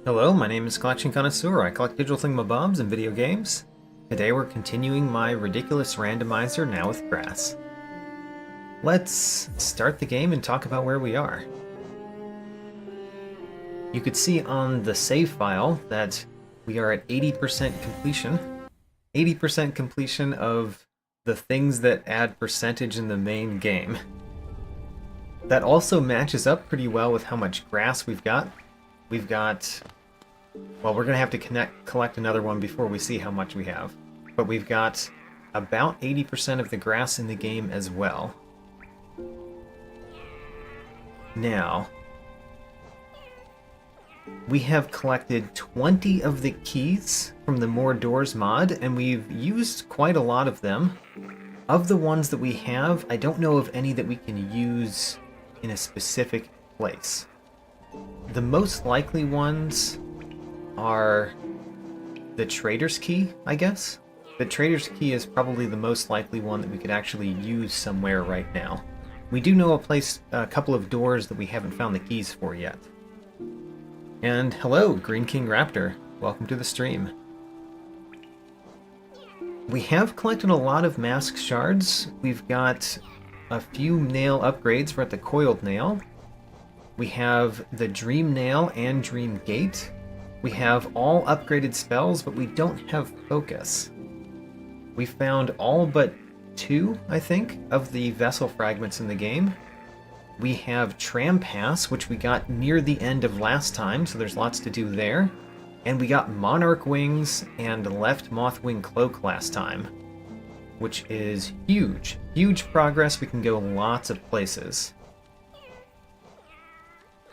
Hello, my name is Collection Connoisseur. I collect digital thingamabobs and video games. Today we're continuing my ridiculous randomizer, now with grass. Let's start the game and talk about where we are. You could see on the save file that we are at 80% completion. 80% completion of the things that add percentage in the main game. That also matches up pretty well with how much grass we've got. We've got, well, we're going to have to collect another one before we see how much we have. But we've got about 80% of the grass in the game as well. Now, we have collected 20 of the keys from the More Doors mod, and we've used quite a lot of them. Of the ones that we have, I don't know of any that we can use in a specific place. The most likely ones are the Trader's Key, I guess. The Trader's Key is probably the most likely one that we could actually use somewhere right now. We do know a couple of doors that we haven't found the keys for yet. And hello, Green King Raptor. Welcome to the stream. We have collected a lot of mask shards. We've got a few nail upgrades. We're at the Coiled Nail. We have the Dream Nail and Dream Gate. We have all upgraded spells, but we don't have Focus. We found all but 2, I think, of the Vessel Fragments in the game. We have Tram Pass, which we got near the end of last time, so there's lots to do there. And we got Monarch Wings and Left Mothwing Cloak last time, which is huge. Huge progress. We can go lots of places.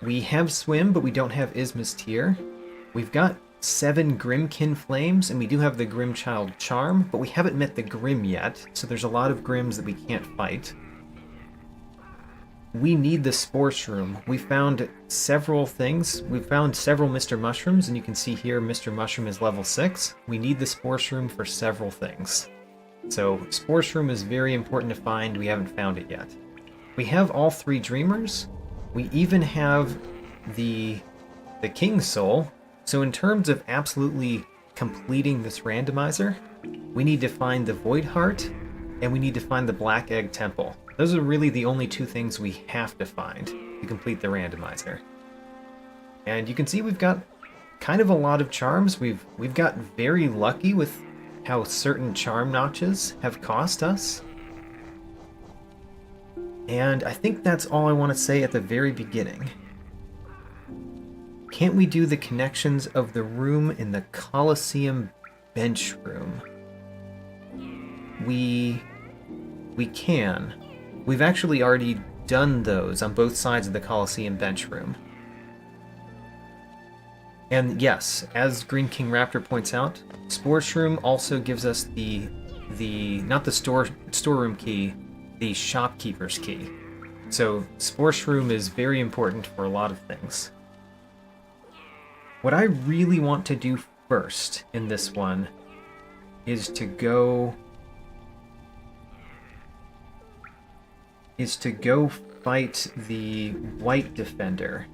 We have Swim, but we don't have Isma's Tear. We've got 7 Grimkin Flames, and we do have the Grimchild Charm, but we haven't met the Grim yet, so there's a lot of Grims that we can't fight. We need the Spore Shroom. We found several things. We found several Mr. Mushrooms, and you can see here Mr. Mushroom is level 6. We need the Spore Shroom for several things. So Spore Shroom is very important to find. We haven't found it yet. We have all 3 Dreamers. We even have the Kingsoul. So in terms of absolutely completing this randomizer, we need to find the Void Heart, and we need to find the Black Egg Temple. Those are really the only 2 things we have to find to complete the randomizer. And you can see we've got kind of a lot of charms. We've got very lucky with how certain charm notches have cost us. And I think that's all I want to say at the very beginning. Can't we do the connections of the room in the Colosseum bench room? We can. We've actually already done those on both sides of the Colosseum bench room. And yes, as Green King Raptor points out, Spore Shroom also gives us not the storeroom key, the shopkeeper's key. So Spore Shroom is very important for a lot of things. What I really want to do first in this one is to go fight the White Defender,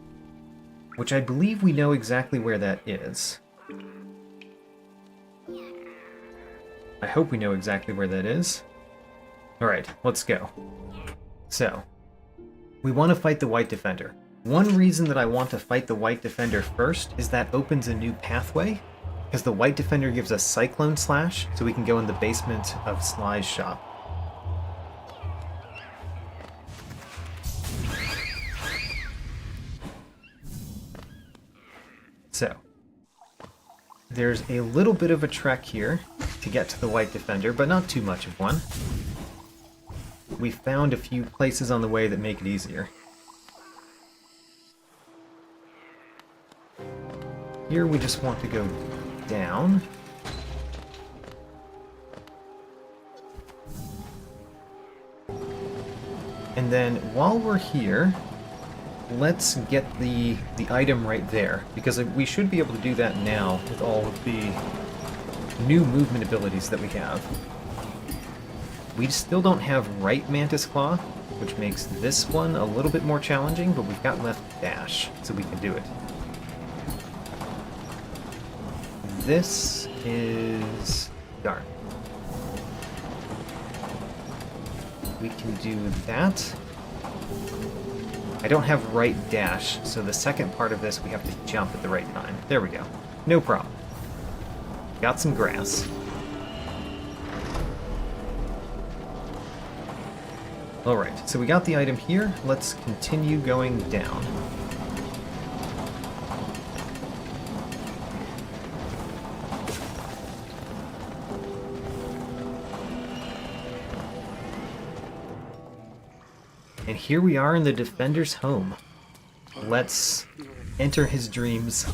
which I believe we know exactly where that is. I hope we know exactly where that is. Alright, let's go. So, we want to fight the White Defender. One reason that I want to fight the White Defender first is that opens a new pathway, because the White Defender gives us Cyclone Slash, so we can go in the basement of Sly's shop. So, there's a little bit of a trek here to get to the White Defender, but not too much of one. We found a few places on the way that make it easier. Here we just want to go down. And then while we're here, let's get the item right there, because we should be able to do that now with all of the new movement abilities that we have. We still don't have Right Mantis Claw, which makes this one a little bit more challenging, but we've got left dash, so we can do it. this is dark. We can do that. I don't have right dash, so the second part of this we have to jump at the right time. There we go. No problem. Got some grass. Alright, so we got the item here. Let's continue going down. And here we are in the Defender's home. Let's enter his dreams.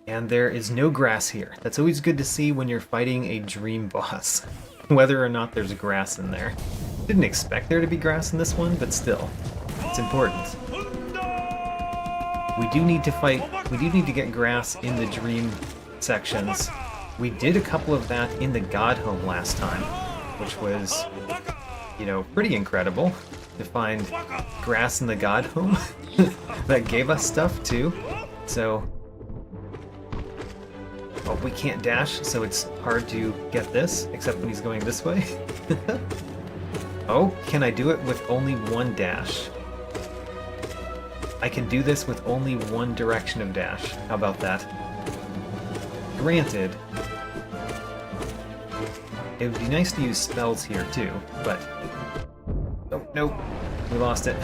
And there is no grass here. That's always good to see when you're fighting a dream boss, whether or not there's grass in there. Didn't expect there to be grass in this one, but still, it's important. We do need to get grass in the dream sections. We did a couple of that in the God Home last time, which was, you know, pretty incredible to find grass in the God Home that gave us stuff too. So, oh, we can't dash, so it's hard to get this, except when he's going this way. Oh, can I do it with only one dash? I can do this with only one direction of dash. How about that? Granted, it would be nice to use spells here too, but... Oh, nope. We lost it.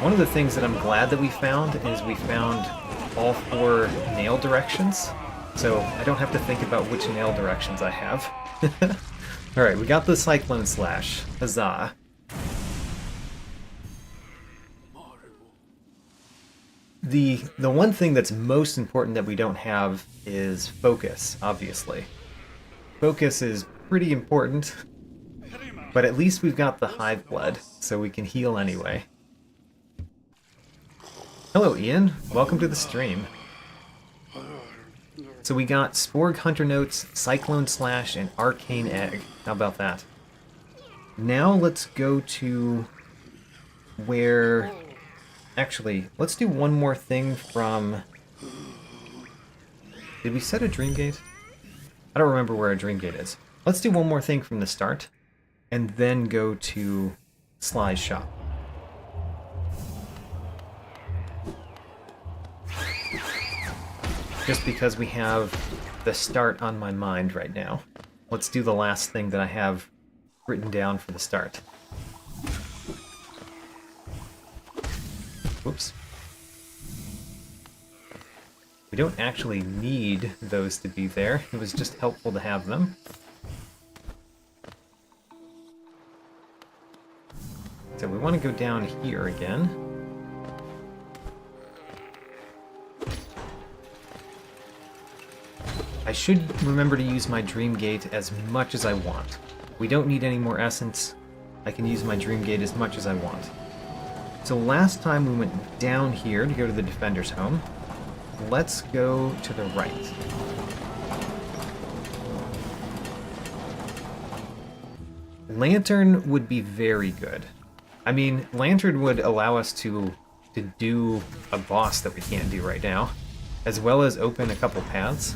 One of the things that I'm glad that we found is we found all 4 nail directions, so I don't have to think about which nail directions I have. Alright, we got the Cyclone Slash. Huzzah. The one thing that's most important that we don't have is focus, obviously. Focus is pretty important, but at least we've got the Hive Blood, so we can heal anyway. Hello, Ian. Welcome to the stream. So we got Sporg Hunter Notes, Cyclone Slash, and Arcane Egg. How about that? Now let's go to where... Actually, let's do one more thing from... Did we set a Dream Gate? I don't remember where a Dream Gate is. Let's do one more thing from the start, and then go to Sly's shop. Just because we have the start on my mind right now. Let's do the last thing that I have written down for the start. Whoops. We don't actually need those to be there. It was just helpful to have them. So we want to go down here again. I should remember to use my Dream Gate as much as I want. We don't need any more essence. I can use my Dream Gate as much as I want. So last time we went down here to go to the Defender's home. Let's go to the right. Lantern would be very good. I mean, Lantern would allow us to do a boss that we can't do right now, as well as open a couple paths.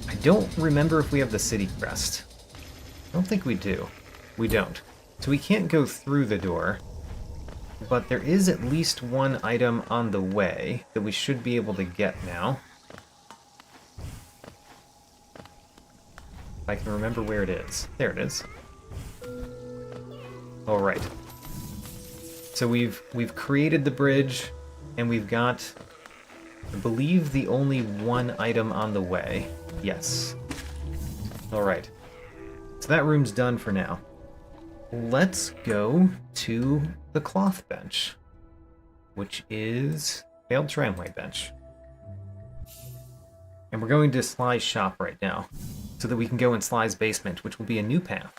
I don't remember if we have the city crest. I don't think we do. We don't. So we can't go through the door, but there is at least one item on the way that we should be able to get now. If I can remember where it is. There it is. Alright. So we've created the bridge, and we've got, I believe, the only one item on the way. Yes. Alright. So that room's done for now. Let's go to the cloth bench, which is failed tramway bench. And we're going to Sly's shop right now, so that we can go in Sly's basement, which will be a new path.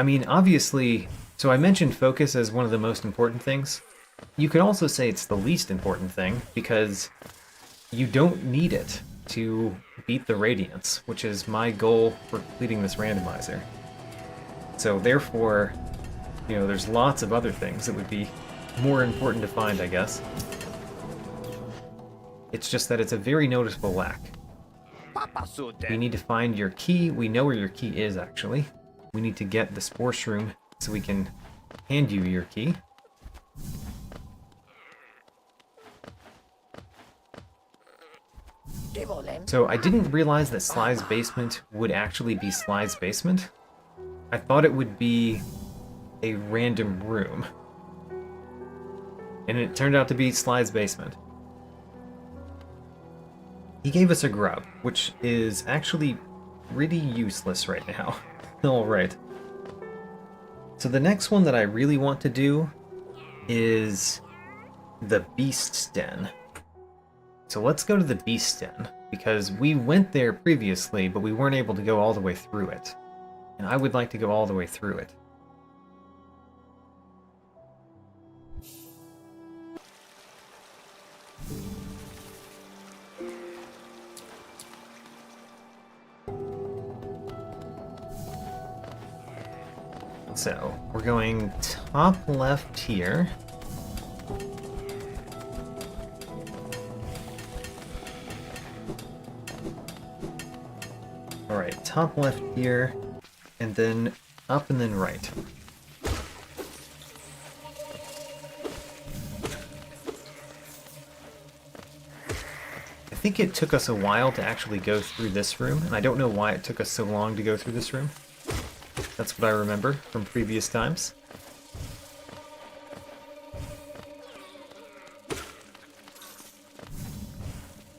I mean, obviously, so I mentioned focus as one of the most important things. You could also say it's the least important thing, because you don't need it to beat the Radiance, which is my goal for completing this randomizer. So therefore, you know, there's lots of other things that would be more important to find, I guess. It's just that it's a very noticeable lack. You need to find your key. We know where your key is, actually. We need to get the Spore Shroom so we can hand you your key. So I didn't realize that Sly's basement would actually be Sly's basement. I thought it would be a random room. And it turned out to be Sly's basement. He gave us a grub, which is actually pretty useless right now. Alright. So the next one that I really want to do is the Beast's Den. So let's go to the Beast's Den, because we went there previously, but we weren't able to go all the way through it. And I would like to go all the way through it. So, we're going top left here. Alright, top left here, and then up and then right. I think it took us a while to actually go through this room, and I don't know why it took us so long to go through this room. That's what I remember from previous times.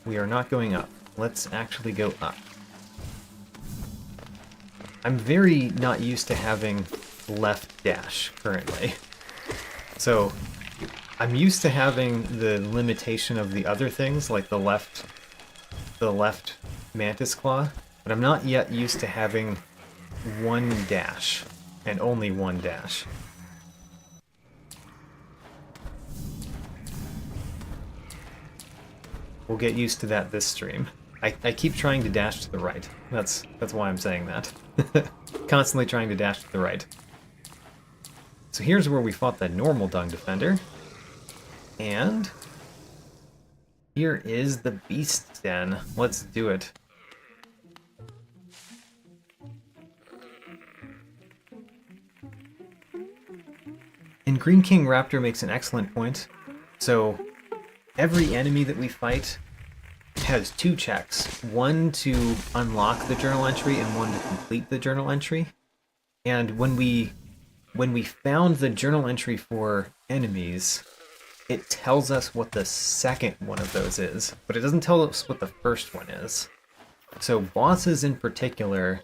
We are not going up. Let's actually go up. I'm very not used to having left dash currently. So I'm used to having the limitation of the other things, like the left Mantis Claw, but I'm not yet used to having one dash, and only one dash. We'll get used to that this stream. I keep trying to dash to the right. That's why I'm saying that. Constantly trying to dash to the right. So here's where we fought the normal Dung Defender. And here is the Beast's Den. Let's do it. And Green King Raptor makes an excellent point. So, every enemy that we fight has two checks. One to unlock the journal entry and one to complete the journal entry. And when we found the journal entry for enemies, it tells us what the second one of those is, but it doesn't tell us what the first one is. So bosses in particular,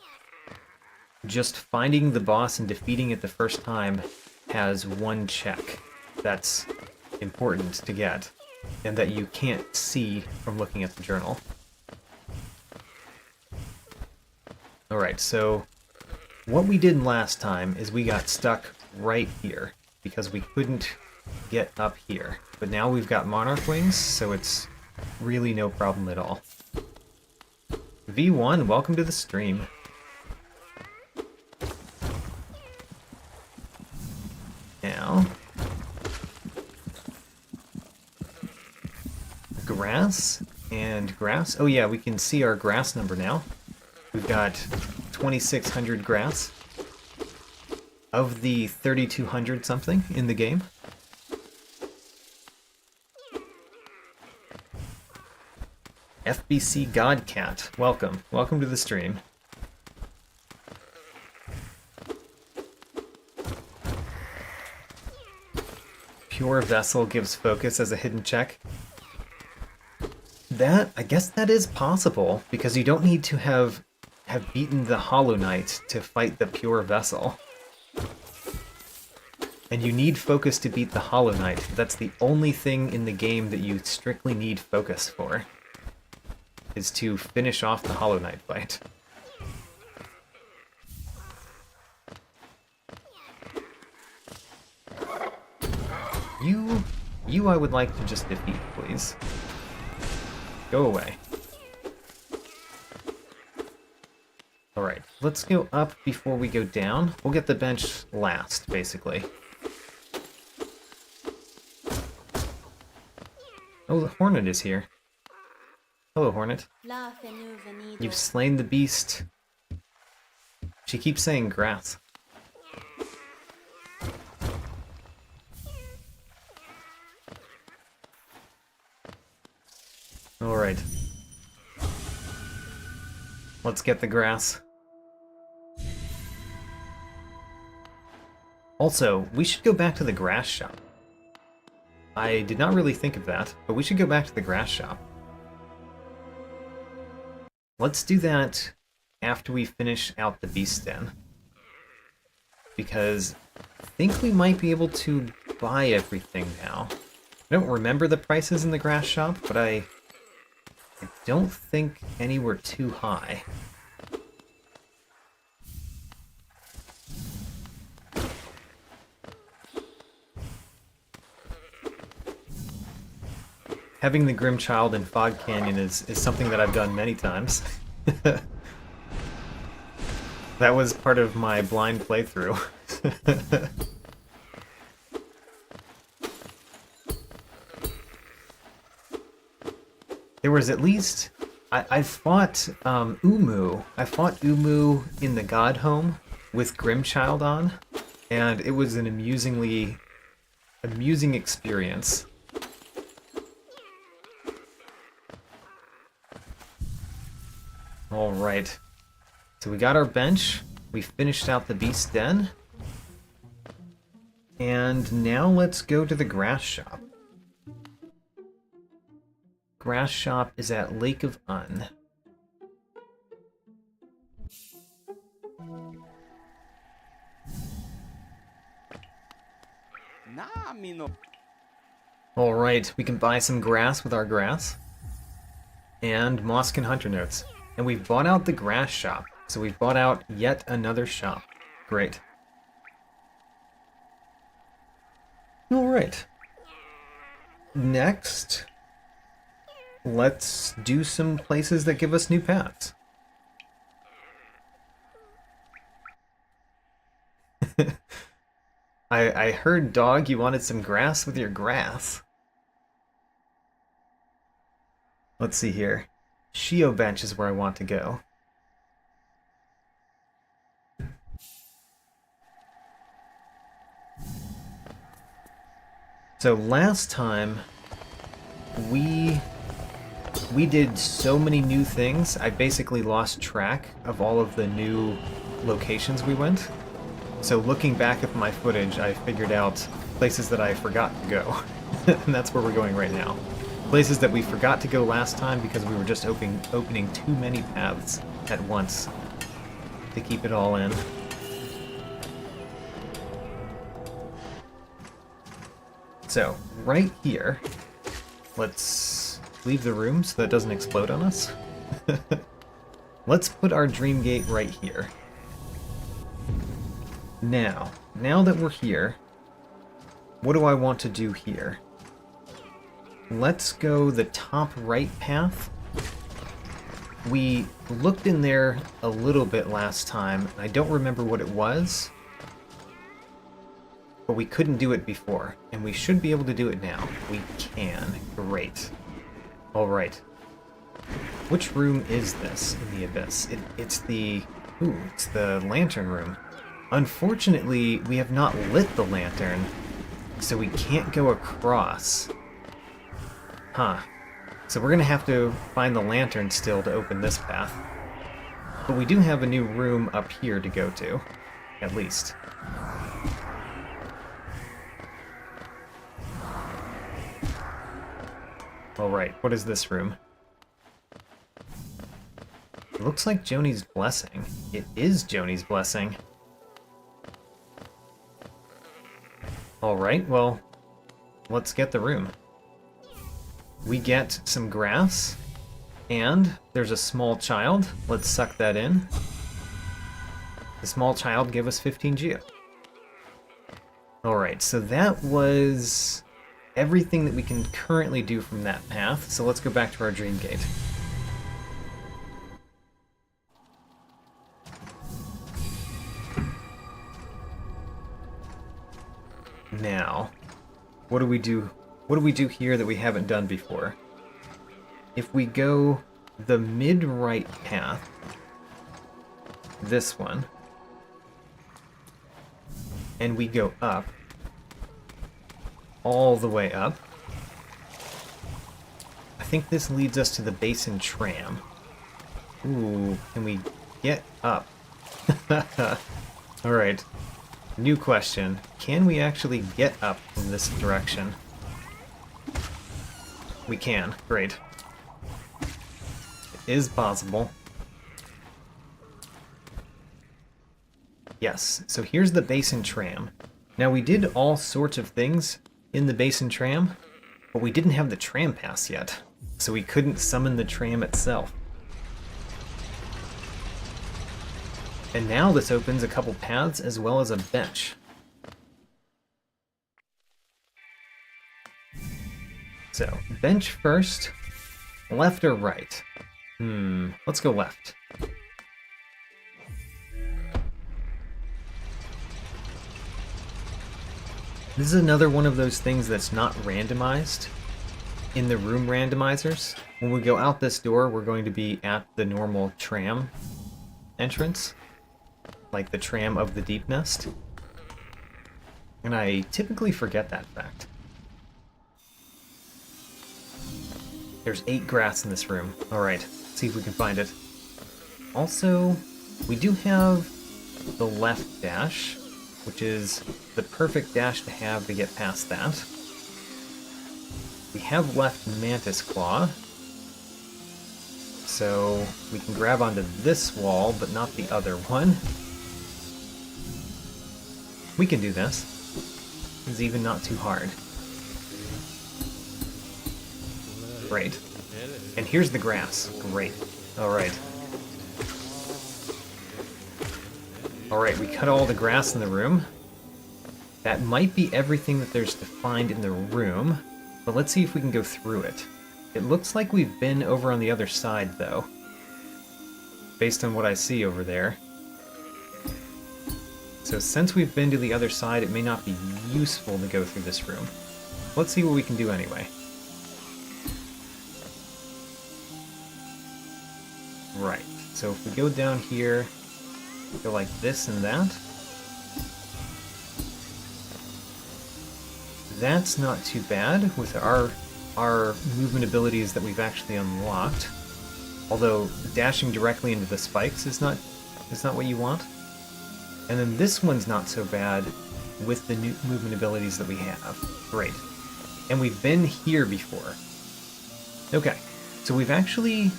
just finding the boss and defeating it the first time has one check that's important to get, and that you can't see from looking at the journal. Alright, so what we did last time is we got stuck right here, because we couldn't get up here. But now we've got Monarch Wings, so it's really no problem at all. V1, welcome to the stream. Now, grass and grass. Oh yeah, we can see our grass number now. We've got 2,600 grass of the 3,200 something in the game. FBC Godcat, welcome. Welcome to the stream. Pure Vessel gives focus as a hidden check. That, I guess that is possible, because you don't need to have beaten the Hollow Knight to fight the Pure Vessel. And you need focus to beat the Hollow Knight. That's the only thing in the game that you strictly need focus for, is to finish off the Hollow Knight fight. You I would like to just defeat, please. Go away. Alright, let's go up before we go down. We'll get the bench last, basically. Oh, the Hornet is here. Hello, Hornet. You've slain the beast. She keeps saying grass. Alright. Let's get the grass. Also, we should go back to the grass shop. I did not really think of that, but we should go back to the grass shop. Let's do that after we finish out the beast den. Because I think we might be able to buy everything now. I don't remember the prices in the grass shop, but I don't think any were too high. Having the Grim Child in Fog Canyon is something that I've done many times. That was part of my blind playthrough. There was at least... I fought Umu. I fought Umu in the God Home with Grimchild on, and it was an amusing experience. Alright. So we got our bench, we finished out the Beast Den, and now let's go to the grass shop. Grass shop is at Lake of Un. Alright, we can buy some grass with our grass. And Moskin Hunter Notes. And we've bought out the grass shop. So we've bought out yet another shop. Great. Alright. Next, let's do some places that give us new paths. I heard, dog, you wanted some grass with your grass. Let's see here. Shio Bench is where I want to go. So last time, we did so many new things, I basically lost track of all of the new locations we went. So looking back at my footage, I figured out places that I forgot to go. And that's where we're going right now. Places that we forgot to go last time because we were just opening too many paths at once to keep it all in. So, right here, let's leave the room so that it doesn't explode on us. Let's put our dream gate right here. Now that we're here, what do I want to do here? Let's go the top right path. We looked in there a little bit last time. I don't remember what it was, but we couldn't do it before, and we should be able to do it now. We can. Great. Alright. Which room is this in the Abyss? It's the lantern room. Unfortunately, we have not lit the lantern, so we can't go across. Huh. So we're gonna have to find the lantern still to open this path. But we do have a new room up here to go to, at least. Alright, what is this room? It looks like Joni's Blessing. It is Joni's Blessing. Alright, well, let's get the room. We get some grass, and there's a small child. Let's suck that in. The small child gave us 15 geo. Alright, so that was everything that we can currently do from that path, so let's go back to our dream gate. Now, what do we do? What do we do here that we haven't done before? If we go the mid-right path, this one, and we go up, all the way up, I think this leads us to the basin tram. Ooh, can we get up? Alright, new question. Can we actually get up from this direction? We can, great. It is possible. Yes, so here's the basin tram. Now we did all sorts of things in the basin tram, but we didn't have the tram pass yet, so we couldn't summon the tram itself. And now this opens a couple paths as well as a bench. So, bench first, left or right? Let's go left. This is another one of those things that's not randomized in the room randomizers. When we go out this door, we're going to be at the normal tram entrance, like the tram of the Deep Nest. And I typically forget that fact. There's 8 grass in this room. Alright, see if we can find it. Also, we do have the left dash, which is the perfect dash to have to get past that. We have Left Mantis Claw, so we can grab onto this wall, but not the other one. We can do this. It's even not too hard. Great. And here's the grass. Great. Alright. Alright, we cut all the grass in the room. That might be everything that there's to find in the room, but let's see if we can go through it. It looks like we've been over on the other side, though, based on what I see over there. So since we've been to the other side, it may not be useful to go through this room. Let's see what we can do anyway. Right, so if we go down here, go like this and that. That's not too bad with our movement abilities that we've actually unlocked. Although dashing directly into the spikes is not what you want. And then this one's not so bad with the new movement abilities that we have. Great. And we've been here before. Okay, so we've actually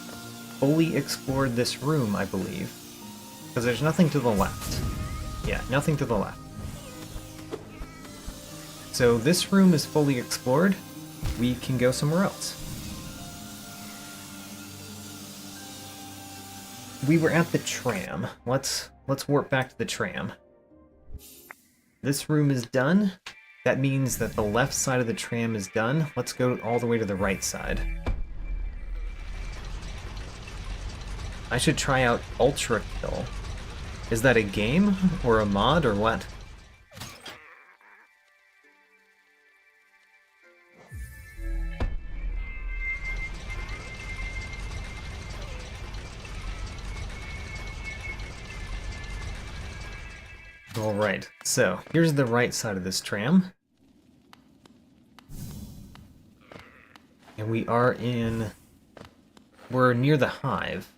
fully explored this room, I believe. Because there's nothing to the left. Yeah, nothing to the left. So this room is fully explored. We can go somewhere else. We were at the tram. Let's warp back to the tram. This room is done. That means that the left side of the tram is done. Let's go all the way to the right side. I should try out Ultra Kill. Is that a game, or a mod, or what? Alright, so here's the right side of this tram. And we're near the Hive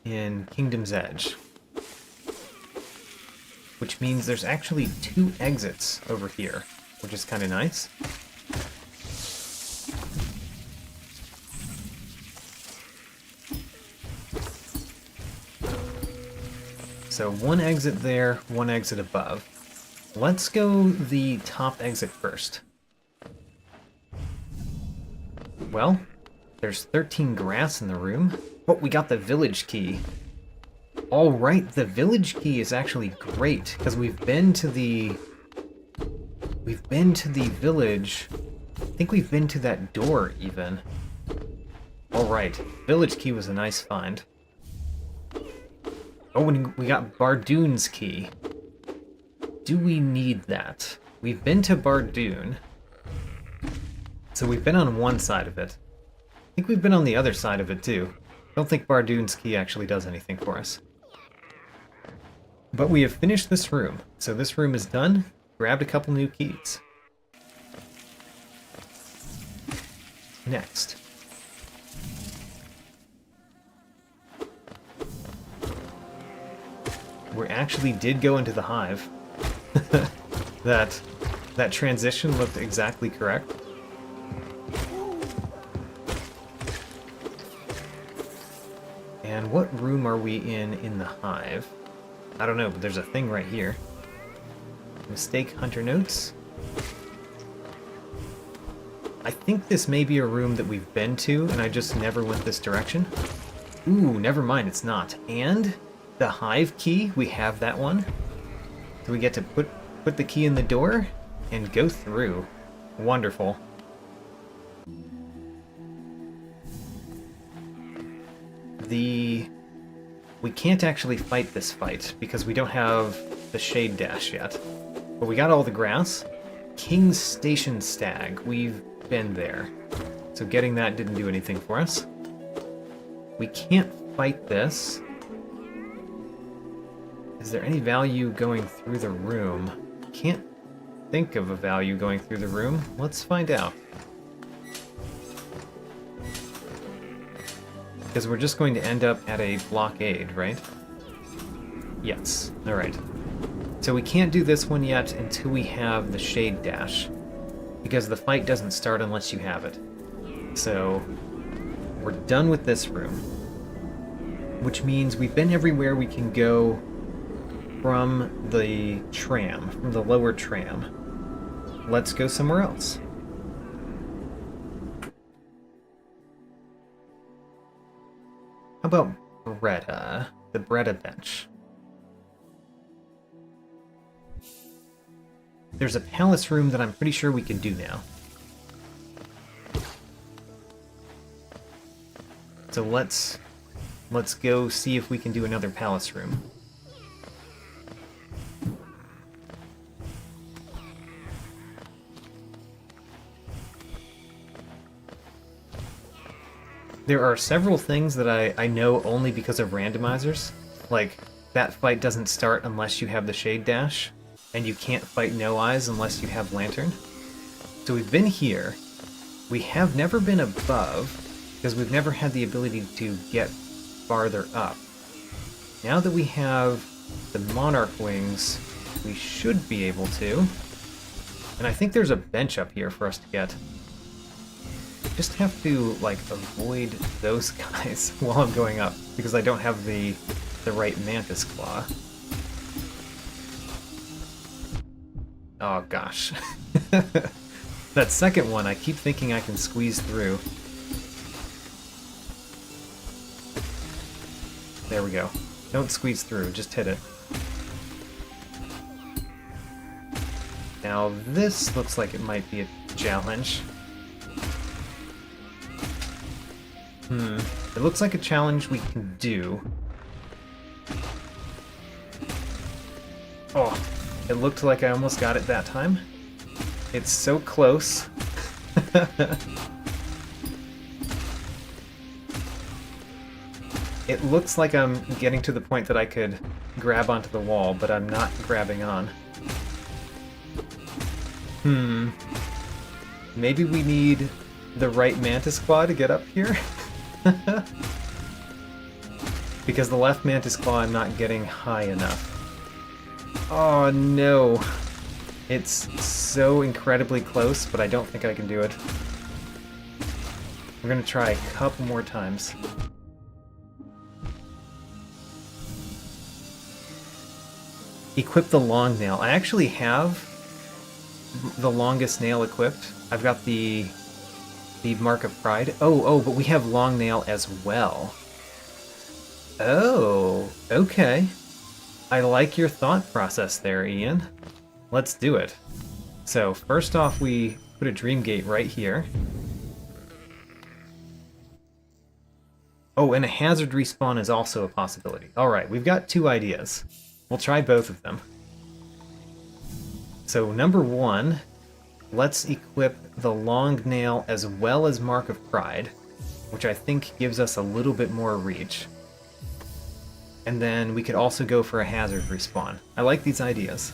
in Kingdom's Edge. Which means there's actually 2 exits over here, which is kind of nice. So 1 exit there, 1 exit above. Let's go the top exit first. Well, there's 13 grass in the room. Oh, we got the village key. Alright, the village key is actually great, because we've been to the village think we've been to that door, even. Alright, village key was a nice find. Oh, and we got Bardoon's key. Do we need that? We've been to Bardoon. So we've been on one side of it. I think we've been on the other side of it, too. I don't think Bardoon's key actually does anything for us. But we have finished this room. So this room is done. Grabbed a couple new keys. Next. We actually did go into the hive. That transition looked exactly correct. And what room are we in the hive? I don't know, but there's a thing right here. Mistake hunter notes. I think this may be a room that we've been to, and I just never went this direction. Ooh, never mind, it's not. And the hive key, we have that one. So we get to put the key in the door and go through. Wonderful. We can't actually fight this fight because we don't have the Shade Dash yet. But we got all the grass. King's Station Stag. We've been there. So getting that didn't do anything for us. We can't fight this. Is there any value going through the room? Can't think of a value going through the room. Let's find out. Because we're just going to end up at a blockade, right? Yes. Alright. So we can't do this one yet until we have the Shade Dash. Because the fight doesn't start unless you have it. So we're done with this room. Which means we've been everywhere we can go from the tram, from the lower tram. Let's go somewhere else. How about Bretta? The Bretta bench. There's a palace room that I'm pretty sure we can do now. So let's go see if we can do another palace room. There are several things that I know only because of randomizers. Like, that fight doesn't start unless you have the Shade Dash, and you can't fight No Eyes unless you have Lantern. So we've been here. We have never been above, because we've never had the ability to get farther up. Now that we have the Monarch Wings, we should be able to. And I think there's a bench up here for us to get. Just have to, like, avoid those guys while I'm going up, because I don't have the right Mantis Claw. Oh gosh. That second one, I keep thinking I can squeeze through. There we go. Don't squeeze through, just hit it. Now this looks like it might be a challenge. It looks like a challenge we can do. Oh, it looked like I almost got it that time. It's so close. It looks like I'm getting to the point that I could grab onto the wall, but I'm not grabbing on. Maybe we need the right Mantis Claw to get up here? Because the left Mantis Claw I'm not getting high enough. Oh no. It's so incredibly close, but I don't think I can do it. We're gonna try a couple more times. Equip the long nail. I actually have the longest nail equipped. I've got the Mark of Pride. Oh, but we have long nail as well. Oh, okay. I like your thought process there, Ian. Let's do it. So, first off, we put a dream gate right here. Oh, and a hazard respawn is also a possibility. Alright, we've got 2 ideas. We'll try both of them. So, number 1, let's equip the Long Nail as well as Mark of Pride, which I think gives us a little bit more reach. And then we could also go for a hazard respawn. I like these ideas.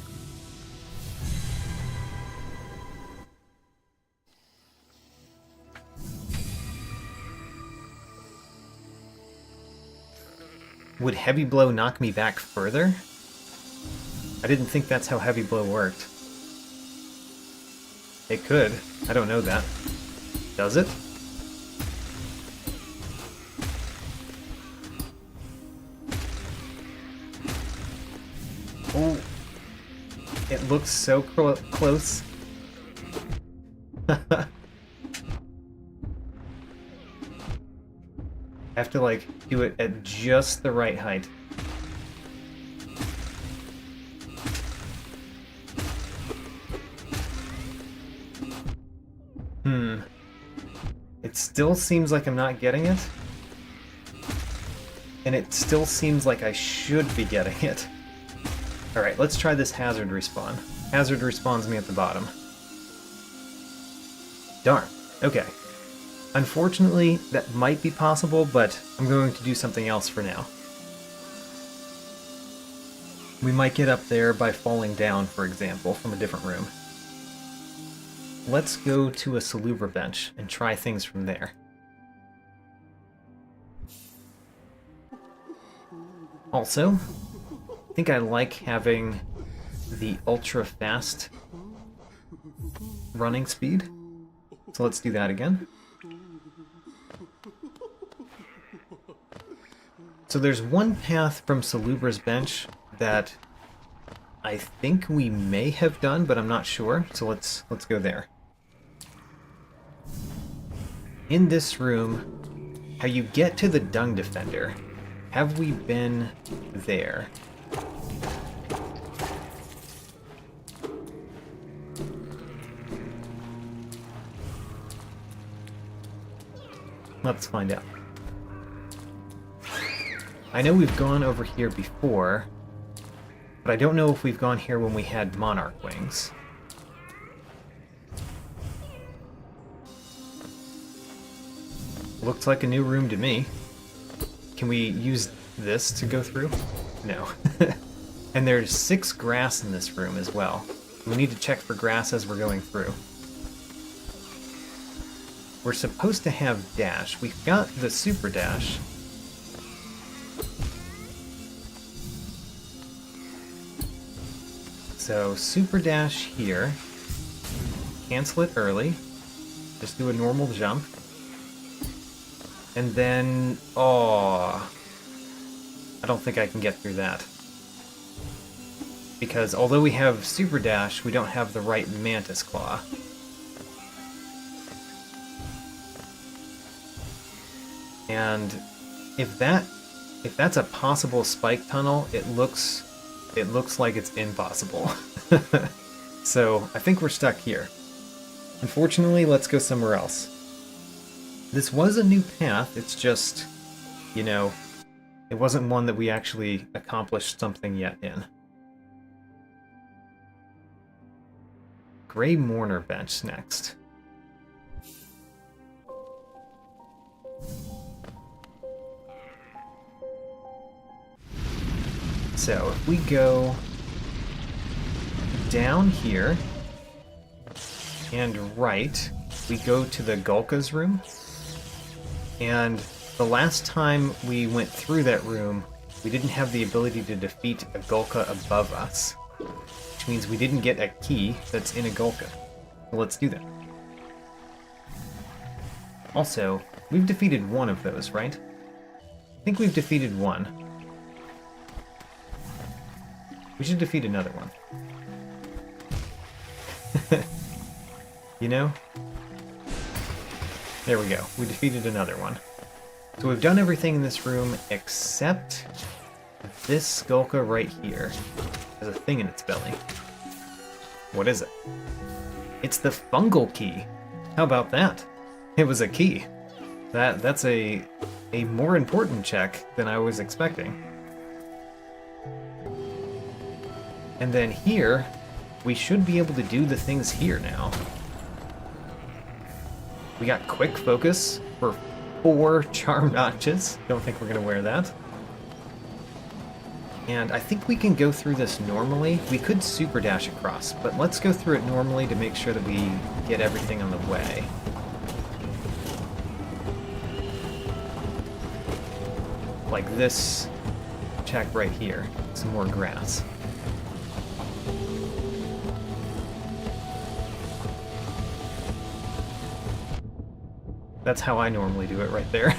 Would Heavy Blow knock me back further? I didn't think that's how Heavy Blow worked. It could. I don't know that. Does it? Oh, it looks so close. I have to, like, do it at just the right height. It still seems like I'm not getting it. And it still seems like I should be getting it. Alright, let's try this hazard respawn. Hazard respawns me at the bottom. Darn. Okay. Unfortunately, that might be possible, but I'm going to do something else for now. We might get up there by falling down, for example, from a different room. Let's go to a Salubra bench and try things from there. Also, I think I like having the ultra-fast running speed. So let's do that again. So there's one path from Salubra's bench that I think we may have done, but I'm not sure. So let's go there. In this room, how you get to the Dung Defender. Have we been there? Let's find out. I know we've gone over here before, but I don't know if we've gone here when we had Monarch Wings. Looks like a new room to me. Can we use this to go through? No. And there's 6 grass in this room as well. We need to check for grass as we're going through. We're supposed to have dash. We've got the super dash. So super dash here. Cancel it early. Just do a normal jump. And then, oh, I don't think I can get through that. Because although we have Super Dash, we don't have the right Mantis Claw. And if that's a possible spike tunnel, it looks like it's impossible. So I think we're stuck here. Unfortunately, let's go somewhere else. This was a new path, it's just, you know, it wasn't one that we actually accomplished something yet in. Grey Mourner bench next. So, if we go down here and right, we go to the Gulka's room. And the last time we went through that room, we didn't have the ability to defeat a Gulka above us. Which means we didn't get a key that's in a Gulka. So let's do that. Also, we've defeated one of those, right? I think we've defeated one. We should defeat another one. You know? There we go. We defeated another one. So we've done everything in this room except this Skulka right here. Has a thing in its belly. What is it? It's the fungal key. How about that? It was a key. That's a more important check than I was expecting. And then here, we should be able to do the things here now. We got quick focus for 4 charm notches. Don't think we're going to wear that. And I think we can go through this normally. We could super dash across, but let's go through it normally to make sure that we get everything on the way. Like this check right here. Some more grass. That's how I normally do it right there.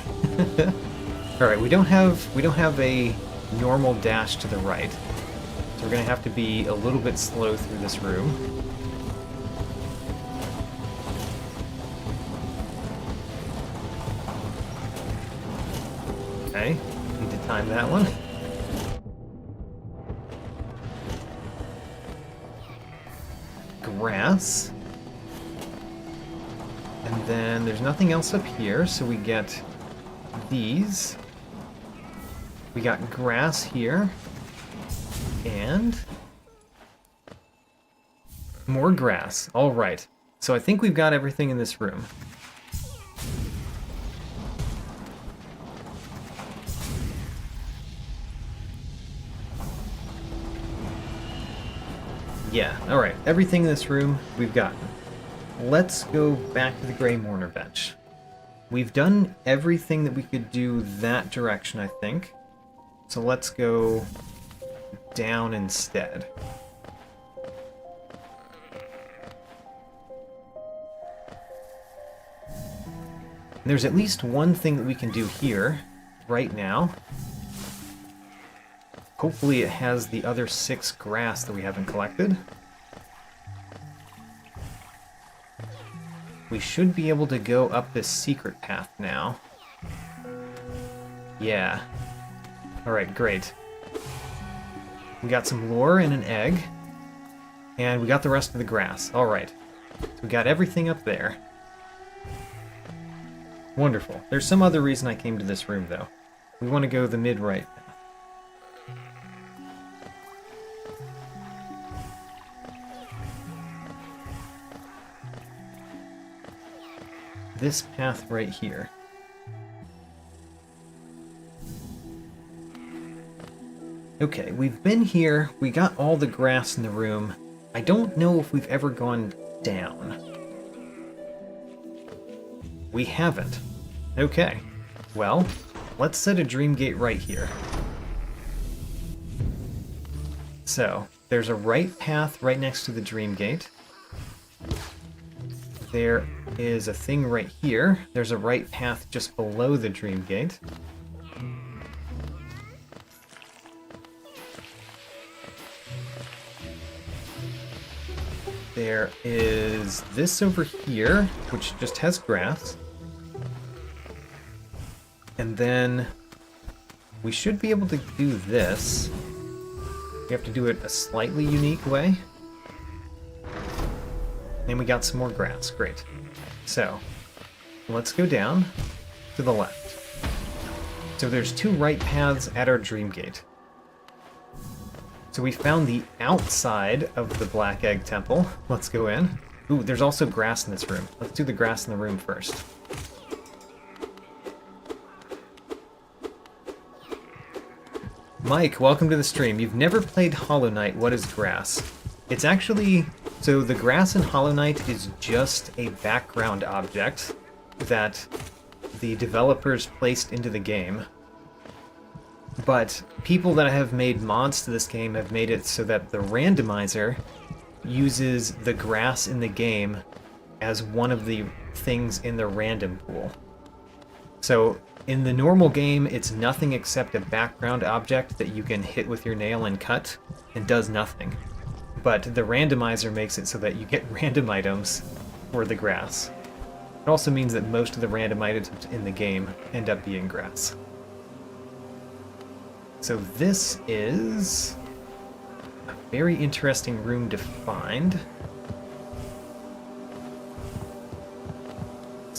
All right, we don't have a normal dash to the right, so we're gonna have to be a little bit slow through this room. Okay, need to time that one. Grass. And then there's nothing else up here, so we get these. We got grass here. And more grass. All right. So I think we've got everything in this room. Yeah, all right. Everything in this room we've gotten. Let's go back to the Grey Mourner bench. We've done everything that we could do that direction, I think. So let's go down instead. There's at least one thing that we can do here right now. Hopefully it has the other 6 grass that we haven't collected. We should be able to go up this secret path now. Yeah. Alright, great. We got some lore and an egg. And we got the rest of the grass. Alright. So we got everything up there. Wonderful. There's some other reason I came to this room, though. We want to go the mid-right path. This path right here. Okay, we've been here, we got all the grass in the room. I don't know if we've ever gone down. We haven't. Okay, well, let's set a dream gate right here. So, there's a right path right next to the dream gate. There is a thing right here. There's a right path just below the dream gate. There is this over here, which just has grass. And then we should be able to do this. We have to do it a slightly unique way. And we got some more grass. Great. So, let's go down to the left. So there's 2 right paths at our dream gate. So we found the outside of the Black Egg Temple. Let's go in. Ooh, there's also grass in this room. Let's do the grass in the room first. Mike, welcome to the stream. You've never played Hollow Knight. What is grass? It's actually... So the grass in Hollow Knight is just a background object that the developers placed into the game. But people that have made mods to this game have made it so that the randomizer uses the grass in the game as one of the things in the random pool. So in the normal game, it's nothing except a background object that you can hit with your nail and cut, and does nothing. But the randomizer makes it so that you get random items for the grass. It also means that most of the random items in the game end up being grass. So this is a very interesting room to find.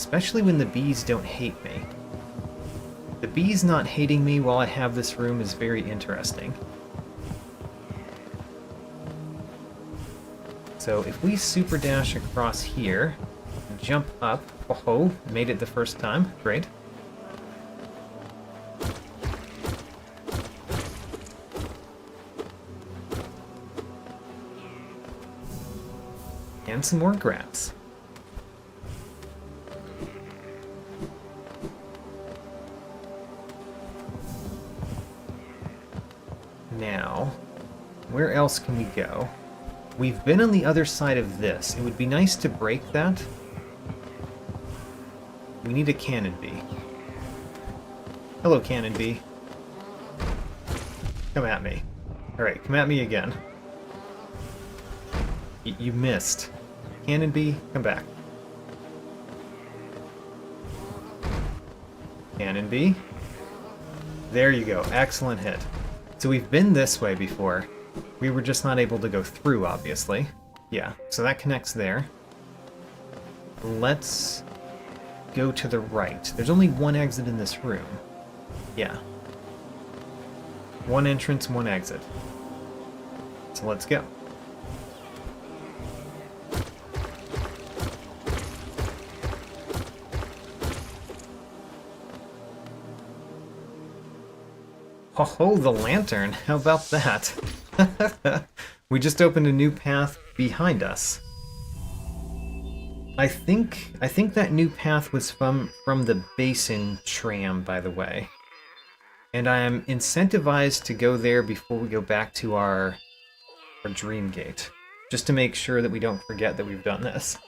especially when the bees don't hate me. The bees not hating me while I have this room is very interesting. So if we super dash across here, jump up, oh, made it the first time, great. And some more grass. Now, where else can we go? We've been on the other side of this. It would be nice to break that. We need a cannon bee. Hello, cannon bee. Come at me. Alright, come at me again. You missed. Cannon bee, come back. Cannon bee. There you go. Excellent hit. So we've been this way before. We were just not able to go through, obviously. Yeah, so that connects there. Let's go to the right. There's only one exit in this room. Yeah. One entrance, one exit. So let's go. Oh, the lantern. How about that? We just opened a new path behind us. I think that new path was from the basin tram, by the way. And I am incentivized to go there before we go back to our dream gate. Just to make sure that we don't forget that we've done this.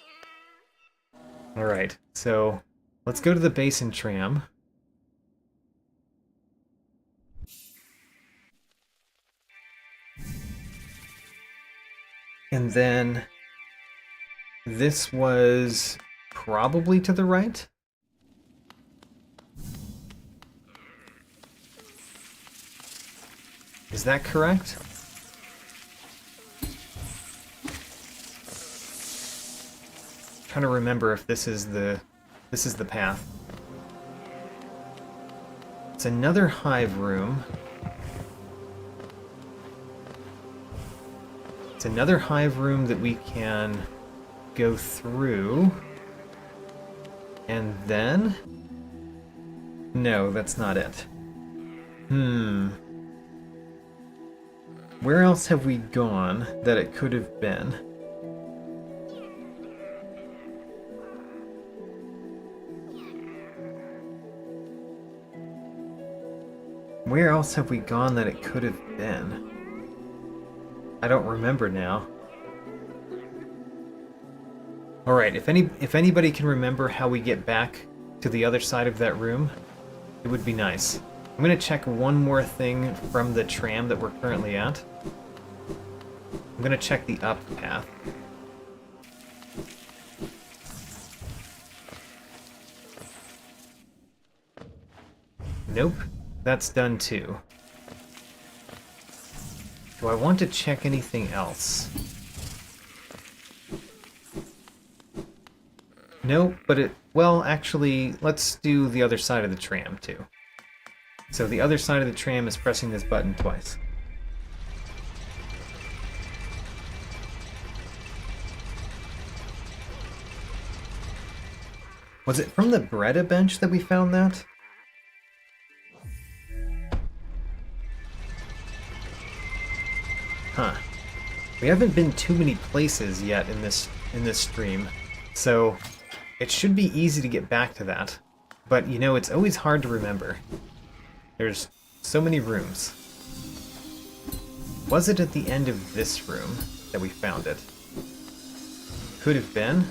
Alright, so let's go to the basin tram. And then this was probably to the right? Is that correct? I'm trying to remember if this is the path. It's another hive room. It's another hive room that we can go through. And then... No, that's not it. Where else have we gone that it could have been? Where else have we gone that it could have been? I don't remember now. Alright, if anybody can remember how we get back to the other side of that room, it would be nice. I'm gonna check one more thing from the tram that we're currently at. I'm gonna check the up path. Nope, that's done too. Do I want to check anything else? No, but it... Well, actually, let's do the other side of the tram, too. So the other side of the tram is pressing this button twice. Was it from the Breda bench that we found that? Huh. We haven't been too many places yet in this stream, so it should be easy to get back to that. But, you know, it's always hard to remember. There's so many rooms. Was it at the end of this room that we found it? Could have been.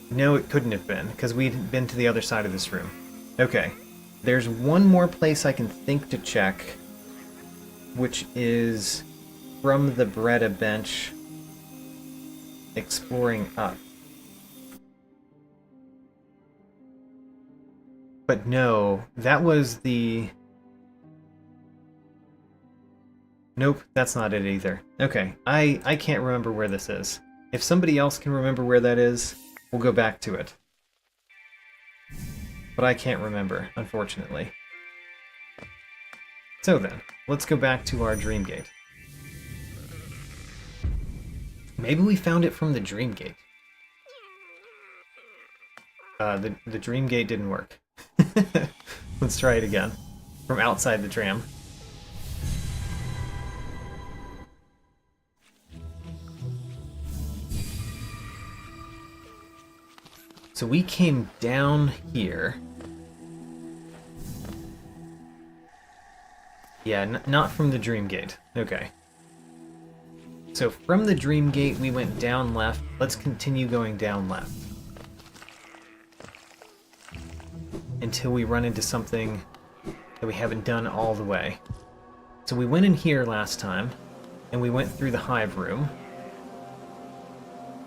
No, it couldn't have been, because we'd been to the other side of this room. Okay. There's one more place I can think to check, which is from the Breda bench, exploring up. But no, that was the... Nope, that's not it either. Okay, I can't remember where this is. If somebody else can remember where that is, we'll go back to it. But I can't remember, unfortunately. So then, let's go back to our Dream Gate. Maybe we found it from the Dream Gate. The Dream Gate didn't work. Let's try it again. From outside the tram. So we came down here. Yeah, not from the Dream Gate. Okay. So from the Dream Gate, we went down left. Let's continue going down left. Until we run into something that we haven't done all the way. So we went in here last time, and we went through the hive room.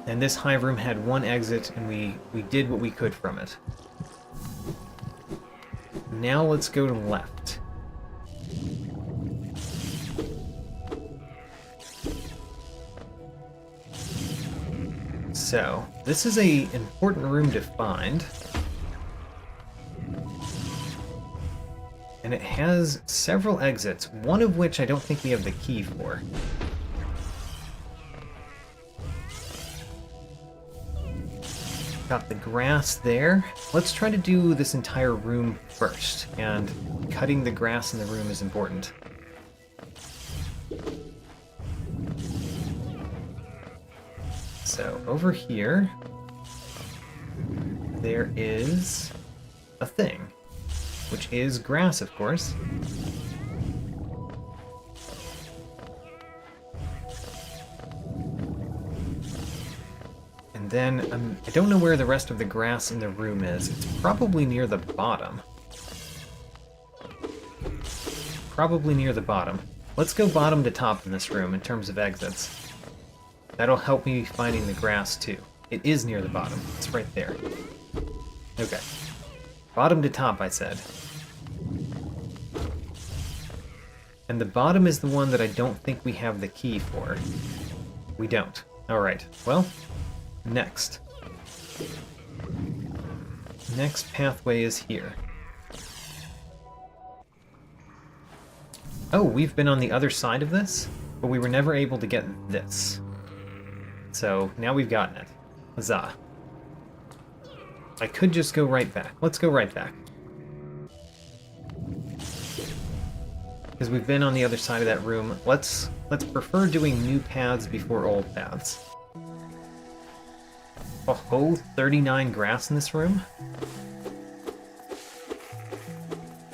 And this hive room had one exit, and we did what we could from it. Now let's go to the left. So, this is an important room to find. And it has several exits, one of which I don't think we have the key for. Got the grass there. Let's try to do this entire room first, and cutting the grass in the room is important. So, over here, there is a thing, which is grass, of course. And then, I don't know where the rest of the grass in the room is. It's probably near the bottom. Probably near the bottom. Let's go bottom to top in this room in terms of exits. That'll help me finding the grass, too. It is near the bottom. It's right there. Okay. Bottom to top, I said. And the bottom is the one that I don't think we have the key for. We don't. Alright, well, next. Next pathway is here. Oh, we've been on the other side of this, but we were never able to get this. So, now we've gotten it. Huzzah. I could just go right back. Let's go right back. Because we've been on the other side of that room. Let's prefer doing new paths before old paths. Oh, 39 grass in this room?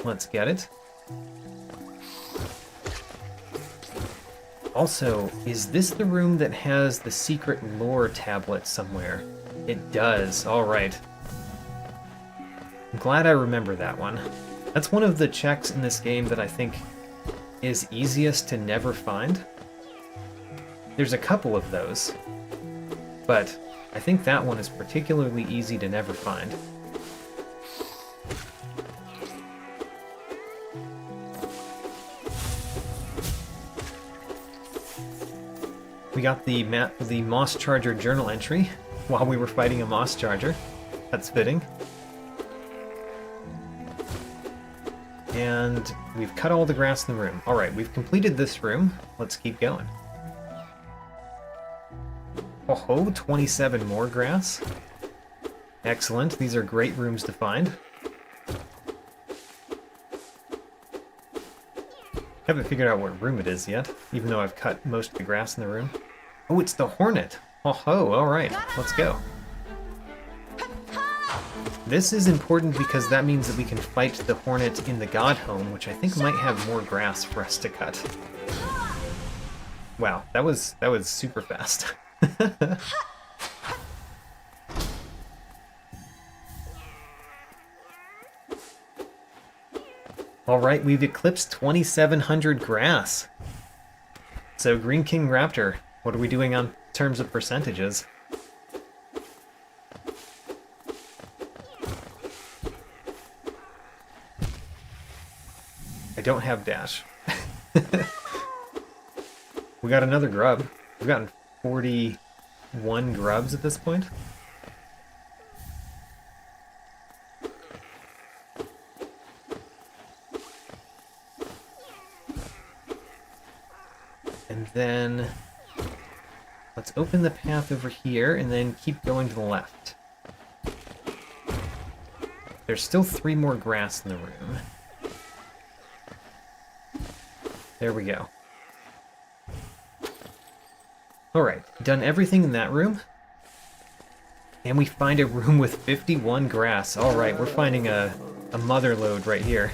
Let's get it. Also, is this the room that has the secret lore tablet somewhere? It does, alright. I'm glad I remember that one. That's one of the checks in this game that I think is easiest to never find. There's a couple of those, but I think that one is particularly easy to never find. We got the Moss Charger journal entry while we were fighting a Moss Charger. That's fitting. And we've cut all the grass in the room. Alright, we've completed this room. Let's keep going. Oh, 27 more grass. Excellent. These are great rooms to find. Haven't figured out what room it is yet, even though I've cut most of the grass in the room. Oh, it's the Hornet. Oh, alright. Let's go. This is important because that means that we can fight the Hornet in the God Home, which I think might have more grass for us to cut. Wow, that was super fast. Alright, we've eclipsed 2,700 grass. So, Green King Raptor, what are we doing on terms of percentages? I don't have dash. We got another grub. We've gotten 41 grubs at this point. And then let's open the path over here and then keep going to the left. There's still 3 more grass in the room. There we go. Alright, done everything in that room. And we find a room with 51 grass. Alright, we're finding a mother lode right here.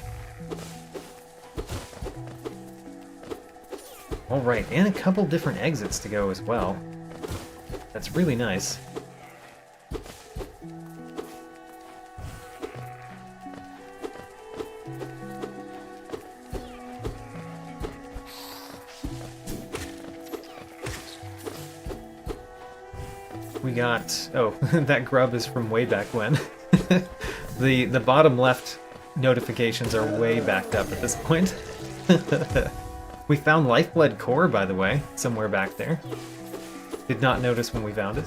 Alright, and a couple different exits to go as well. That's really nice. We got... oh, that grub is from way back when. The bottom left notifications are way backed up at this point. We found Lifeblood Core, by the way, somewhere back there. Did not notice when we found it.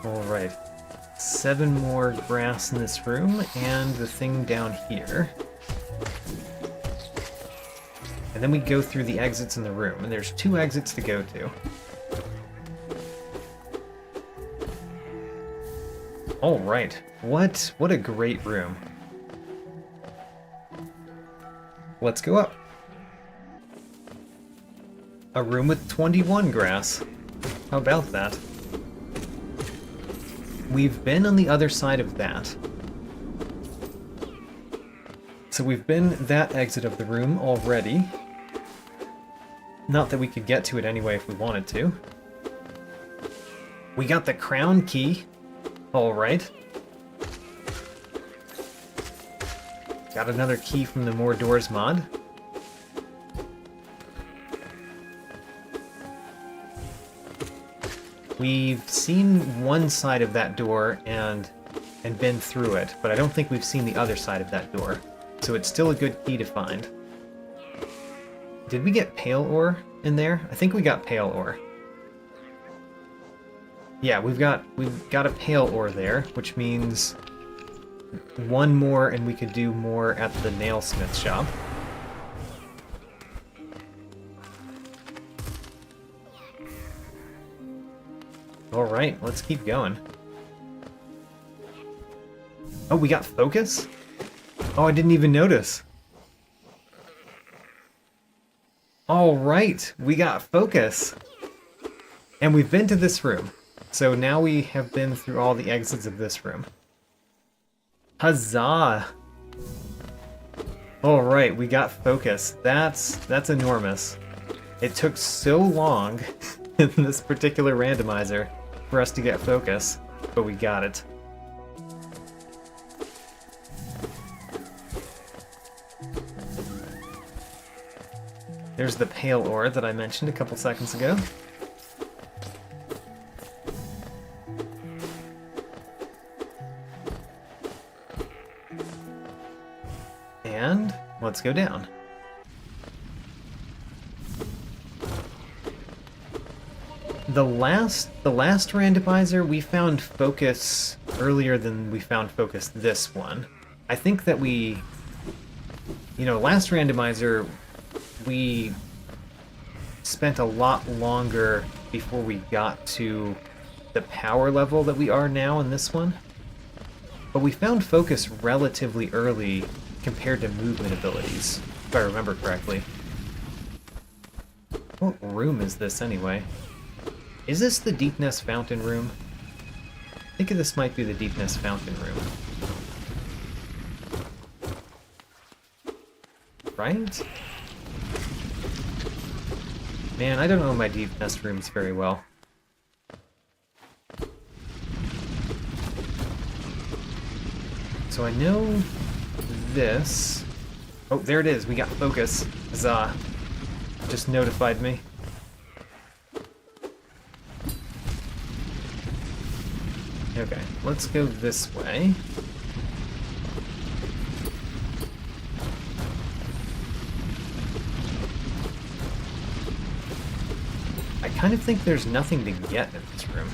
Alright. 7 more grass in this room, and the thing down here. And then we go through the exits in the room, and there's 2 exits to go to. Alright, what a great room. Let's go up. A room with 21 grass. How about that? We've been on the other side of that. So we've been that exit of the room already. Not that we could get to it anyway if we wanted to. We got the crown key. Alright. Got another key from the More Doors mod. We've seen one side of that door and been through it, but I don't think we've seen the other side of that door. So it's still a good key to find. Did we get pale ore in there? I think we got pale ore. Yeah, we've got a pale ore there, which means 1 more and we could do more at the nailsmith shop. Alright, let's keep going. Oh, we got focus? Oh, I didn't even notice. Alright, we got focus. And we've been to this room. So now we have been through all the exits of this room. Huzzah! Alright, we got focus. That's enormous. It took so long in this particular randomizer for us to get focus, but we got it. There's the pale ore that I mentioned a couple seconds ago. And let's go down. The last randomizer, we found focus earlier than we found focus this one. I think that last randomizer, we spent a lot longer before we got to the power level that we are now in this one. But we found focus relatively early compared to movement abilities, if I remember correctly. What room is this anyway? Is this the Deepness Fountain room? I think this might be the Deepness Fountain room. Right? Man, I don't know my Deepness rooms very well. So I know this. Oh, there it is. We got focus. Huzzah. Just notified me. Okay, let's go this way. I kind of think there's nothing to get in this room.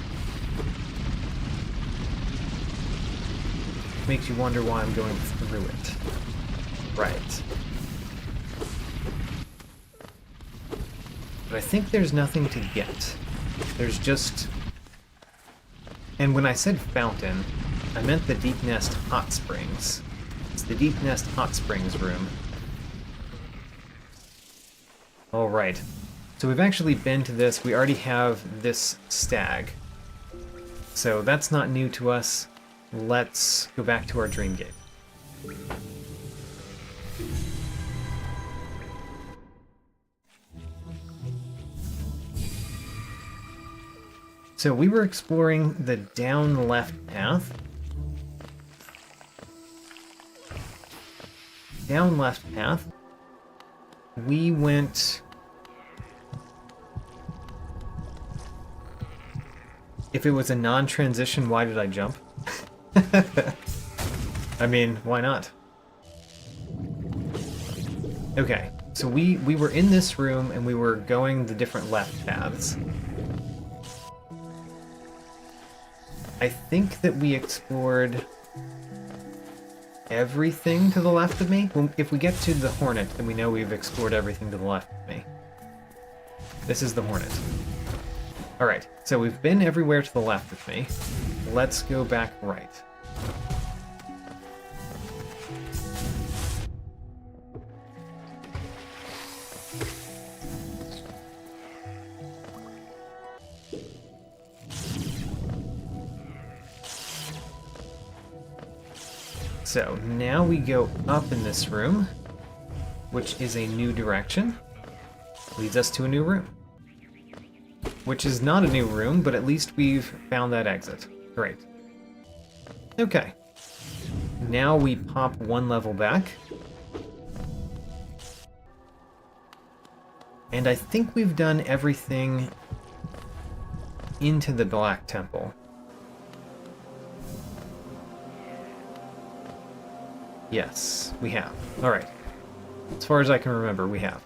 Makes you wonder why I'm going through it. Right. But I think there's nothing to get. There's just... And when I said fountain, I meant the Deep Nest Hot Springs. It's the Deep Nest Hot Springs room. Alright. So we've actually been to this. We already have this stag. So that's not new to us. Let's go back to our dream gate. So we were exploring the down left path. Down left path. We went... If it was a non-transition, why did I jump? I mean, why not? Okay, so we were in this room and we were going the different left paths. I think that we explored everything to the left of me. Well, if we get to the Hornet, then we know we've explored everything to the left of me. This is the Hornet. Alright, so we've been everywhere to the left of me. Let's go back right. So now we go up in this room, which is a new direction. Leads us to a new room. Which is not a new room, but at least we've found that exit. Great. Okay. Now we pop one level back. And I think we've done everything into the Black Temple. Yes, we have. Alright. As far as I can remember, we have.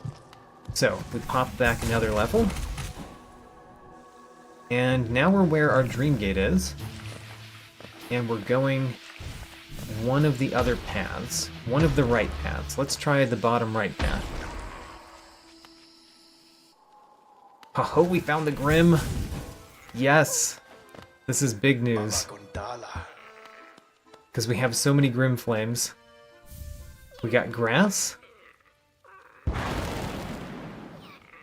So, we popped back another level. And now we're where our dream gate is. And we're going one of the other paths. One of the right paths. Let's try the bottom right path. Oh, we found the Grim! Yes! This is big news. Because we have so many Grim Flames. We got grass.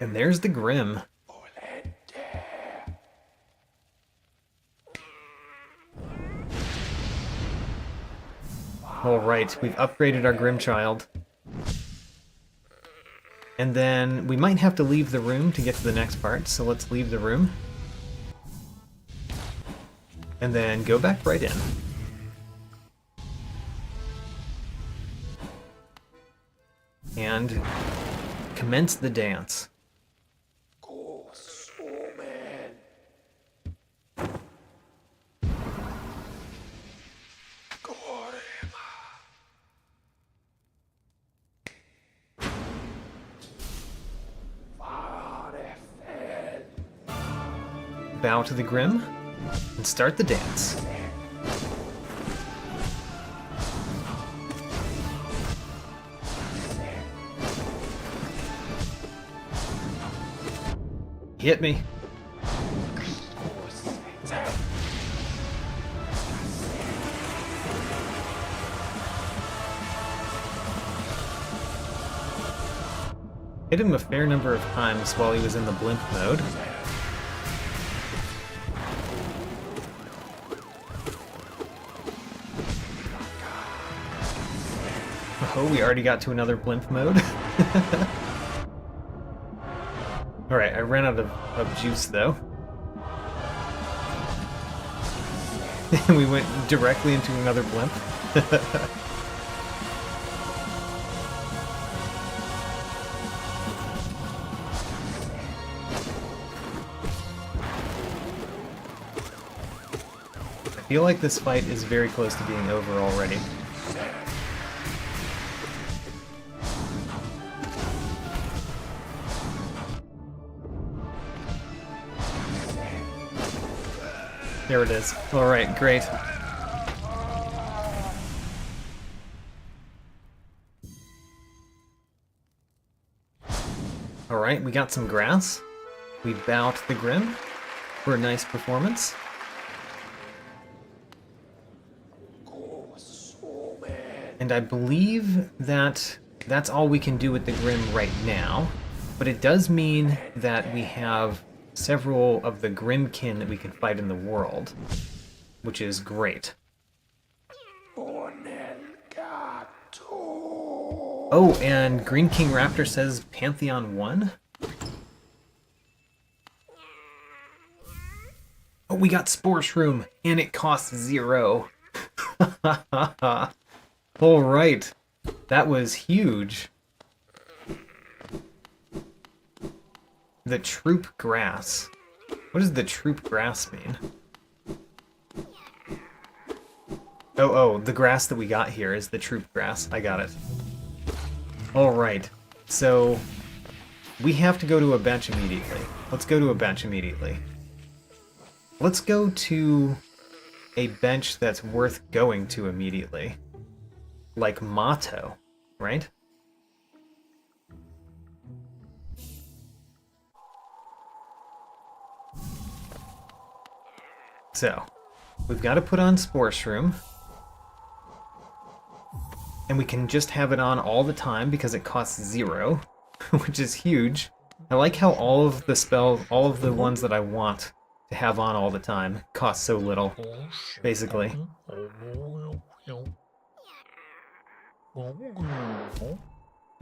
And there's the Grim. Alright, we've upgraded our Grim Child. And then we might have to leave the room to get to the next part, so let's leave the room. And then go back right in. And commence the dance. Bow to the Grim and start the dance. Hit me. Hit him a fair number of times while he was in the blimp mode. Oh, we already got to another blimp mode. Alright, I ran out of juice though. And we went directly into another blimp. I feel like this fight is very close to being over already. There it is. Alright, great. Alright, we got some grass. We bow to the Grim for a nice performance. And I believe that that's all we can do with the Grim right now. But it does mean that we have several of the Grimkin that we can fight in the world, which is great. Oh, and Green King Raptor says Pantheon 1? Oh, we got Spore Shroom, and it costs 0. Alright, that was huge. The Troop Grass. What does the Troop Grass mean? Oh, the grass that we got here is the Troop Grass. I got it. Alright, so we have to go to a bench immediately. Let's go to a bench immediately. Let's go to a bench that's worth going to immediately. Like Motto, right? So, we've got to put on Spore Shroom. And we can just have it on all the time because it costs 0, which is huge. I like how all of the spells, all of the ones that I want to have on all the time, cost so little, basically.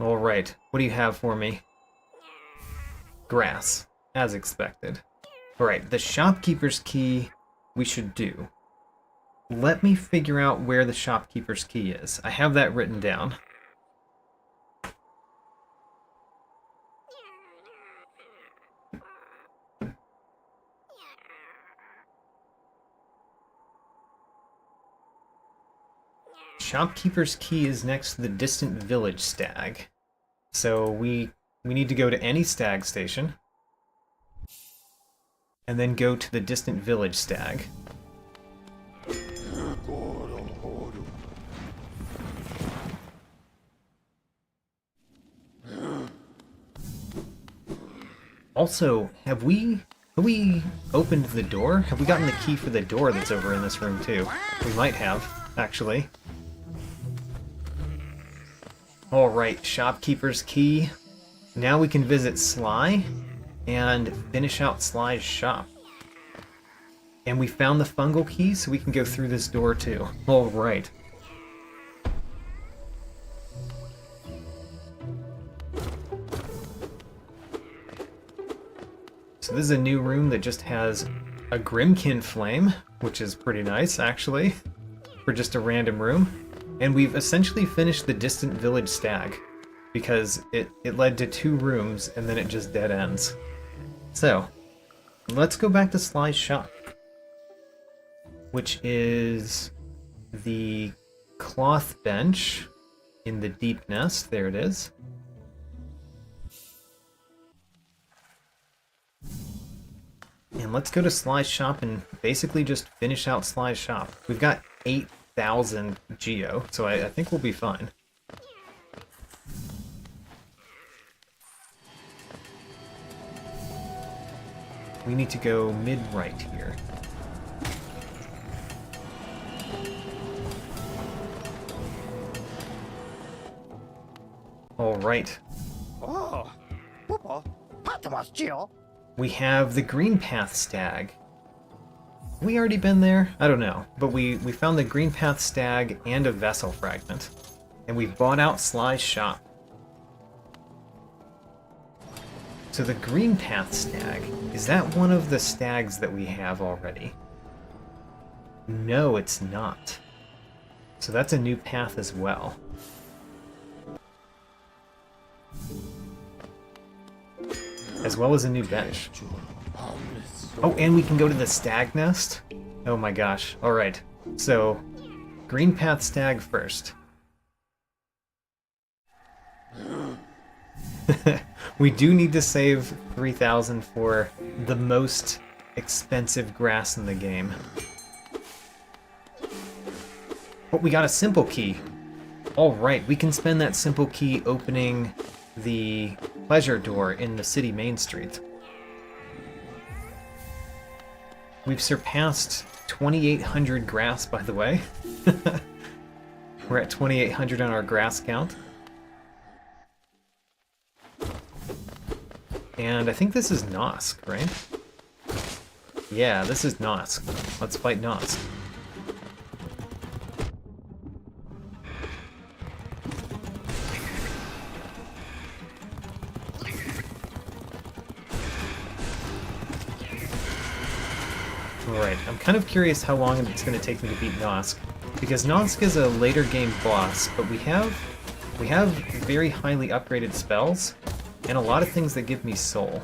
Alright, what do you have for me? Grass, as expected. Alright, the shopkeeper's key we should do. Let me figure out where the shopkeeper's key is. I have that written down. Shopkeeper's key is next to the distant village stag. So we need to go to any stag station. And then go to the distant village stag. Also, have we opened the door? Have we gotten the key for the door that's over in this room too? We might have, actually. Alright, shopkeeper's key. Now we can visit Sly and finish out Sly's shop. And we found the fungal key, so we can go through this door too. Alright. So this is a new room that just has a Grimkin Flame, which is pretty nice, actually, for just a random room. And we've essentially finished the distant village stag, because it led to 2 rooms, and then it just dead ends. So, let's go back to Sly's shop, which is the cloth bench in the deep nest. There it is. And let's go to Sly's shop and basically just finish out Sly's shop. We've got 8,000 Geo, so I think we'll be fine. We need to go mid-right here. Alright. Oh, We have the Green Path Stag. Have we already been there? I don't know. But we found the Green Path Stag and a Vessel Fragment. And we've bought out Sly's shop. So the Green Path Stag, is that one of the stags that we have already? No, it's not. So that's a new path as well. As well as a new bench. Oh, and we can go to the stag nest? Oh my gosh. Alright. So, green path stag first. We do need to save 3,000 for the most expensive grass in the game. But we got a simple key. Alright, we can spend that simple key opening the pleasure door in the city main street. We've surpassed 2,800 grass, by the way. We're at 2,800 on our grass count. And I think this is Nosk, right? Yeah, this is Nosk. Let's fight Nosk. Alright, I'm kind of curious how long it's going to take me to beat Nosk, because Nosk is a later game boss, but we have very highly upgraded spells, and a lot of things that give me soul.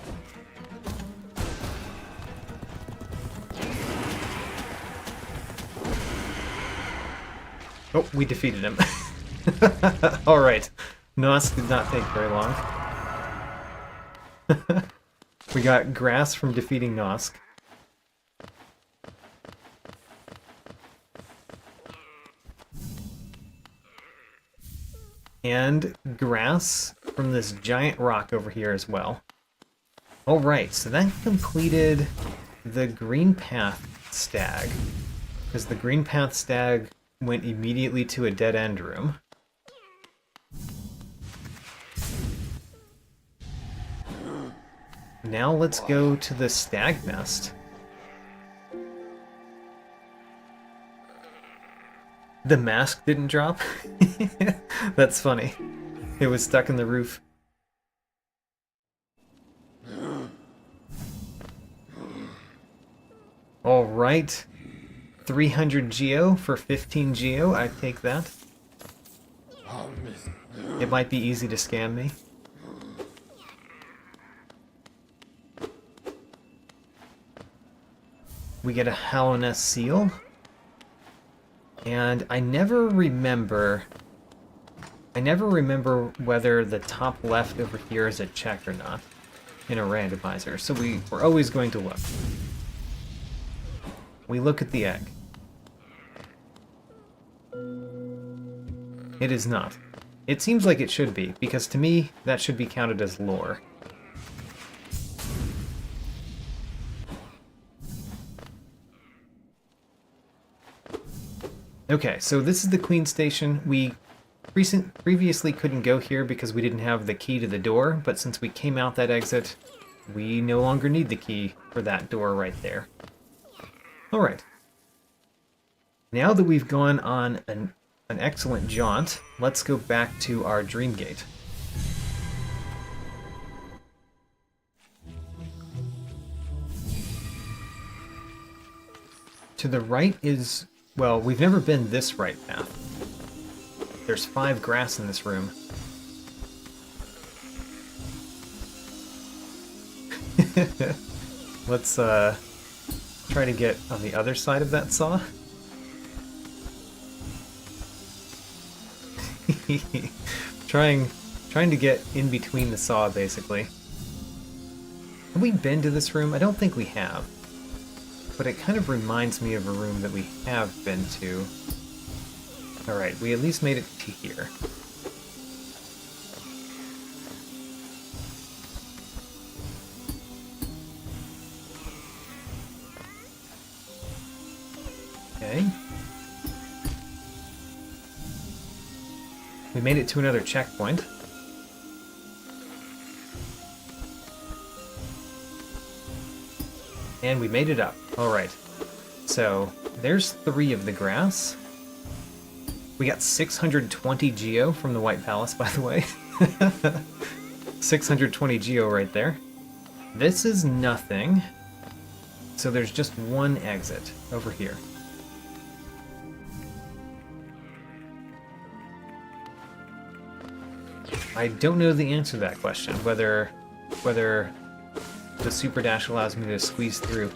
Oh, we defeated him. Alright, Nosk did not take very long. We got grass from defeating Nosk. And grass from this giant rock over here as well. Alright, so that completed the green path stag. Because the green path stag went immediately to a dead-end room. Now let's go to the stag nest. The mask didn't drop? That's funny. It was stuck in the roof. Alright. 300 Geo for 15 Geo, I take that. It might be easy to scam me. We get a Hollownest seal. And I never remember whether the top left over here is a check or not in a randomizer, so we're always going to look. We look at the egg. It is not. It seems like it should be, because to me, that should be counted as lore. Okay, so this is the Queen Station. We previously couldn't go here because we didn't have the key to the door, but since we came out that exit, we no longer need the key for that door right there. Alright. Now that we've gone on an excellent jaunt, let's go back to our Dream Gate. To the right is... well, we've never been this right path. There's 5 grass in this room. Let's try to get on the other side of that saw. trying to get in between the saw, basically. Have we been to this room? I don't think we have. But it kind of reminds me of a room that we have been to. Alright, we at least made it to here. Okay. We made it to another checkpoint. And we made it up. Alright. So, there's 3 of the grass. We got 620 Geo from the White Palace, by the way. 620 Geo right there. This is nothing. So there's just one exit over here. I don't know the answer to that question, whether the super dash allows me to squeeze through.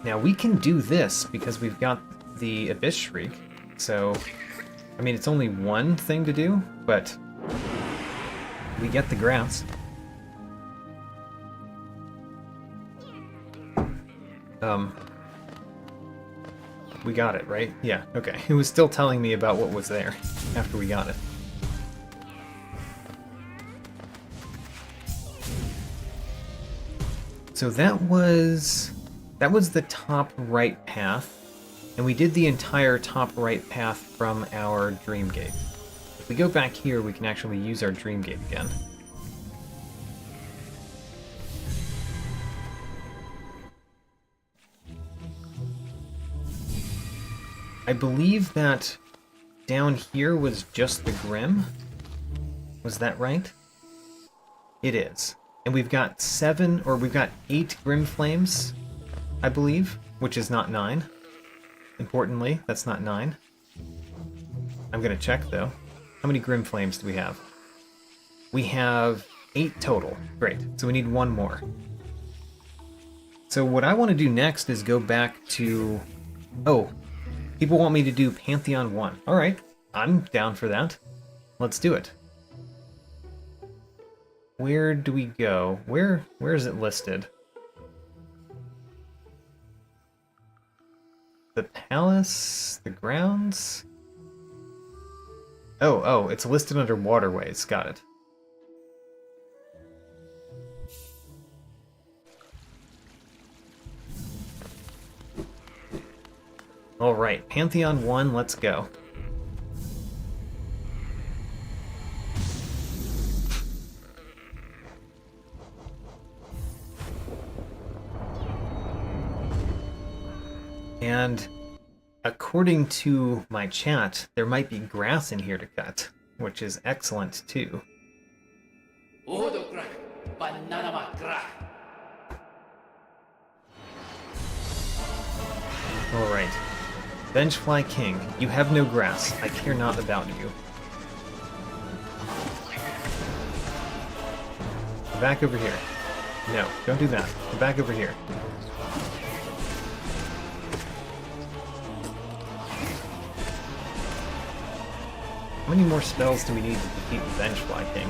Now we can do this because we've got the Abyss Shriek, so I mean it's only one thing to do, but we get the grass. We got it, right? Yeah, okay. It was still telling me about what was there after we got it. So that was the top right path, and we did the entire top right path from our Dream Gate. If we go back here, we can actually use our Dream Gate again. I believe that down here was just the Grim. Was that right? It is. And we've got 8 Grim Flames, I believe, which is not 9. Importantly, that's not 9. I'm gonna check, though. How many Grim Flames do we have? We have 8 total. Great. So we need 1 more. So what I want to do next is go back to... Oh, people want me to do Pantheon 1. Alright, I'm down for that. Let's do it. Where do we go? Where is it listed? The palace? The grounds? Oh, it's listed under waterways. Got it. Alright, Pantheon 1, let's go. And according to my chat, there might be grass in here to cut, which is excellent too. Alright. Vengefly King, you have no grass. I care not about you. Go back over here. No, don't do that. Go back over here. How many more spells do we need to defeat the Vengefly King?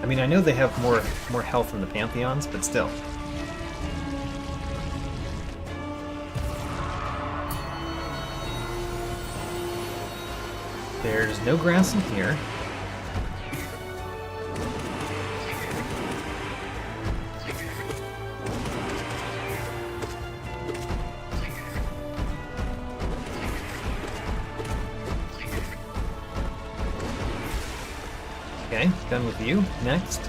I mean, I know they have more health than the Pantheons, but still. There's no grass in here. Okay, done with you. Next.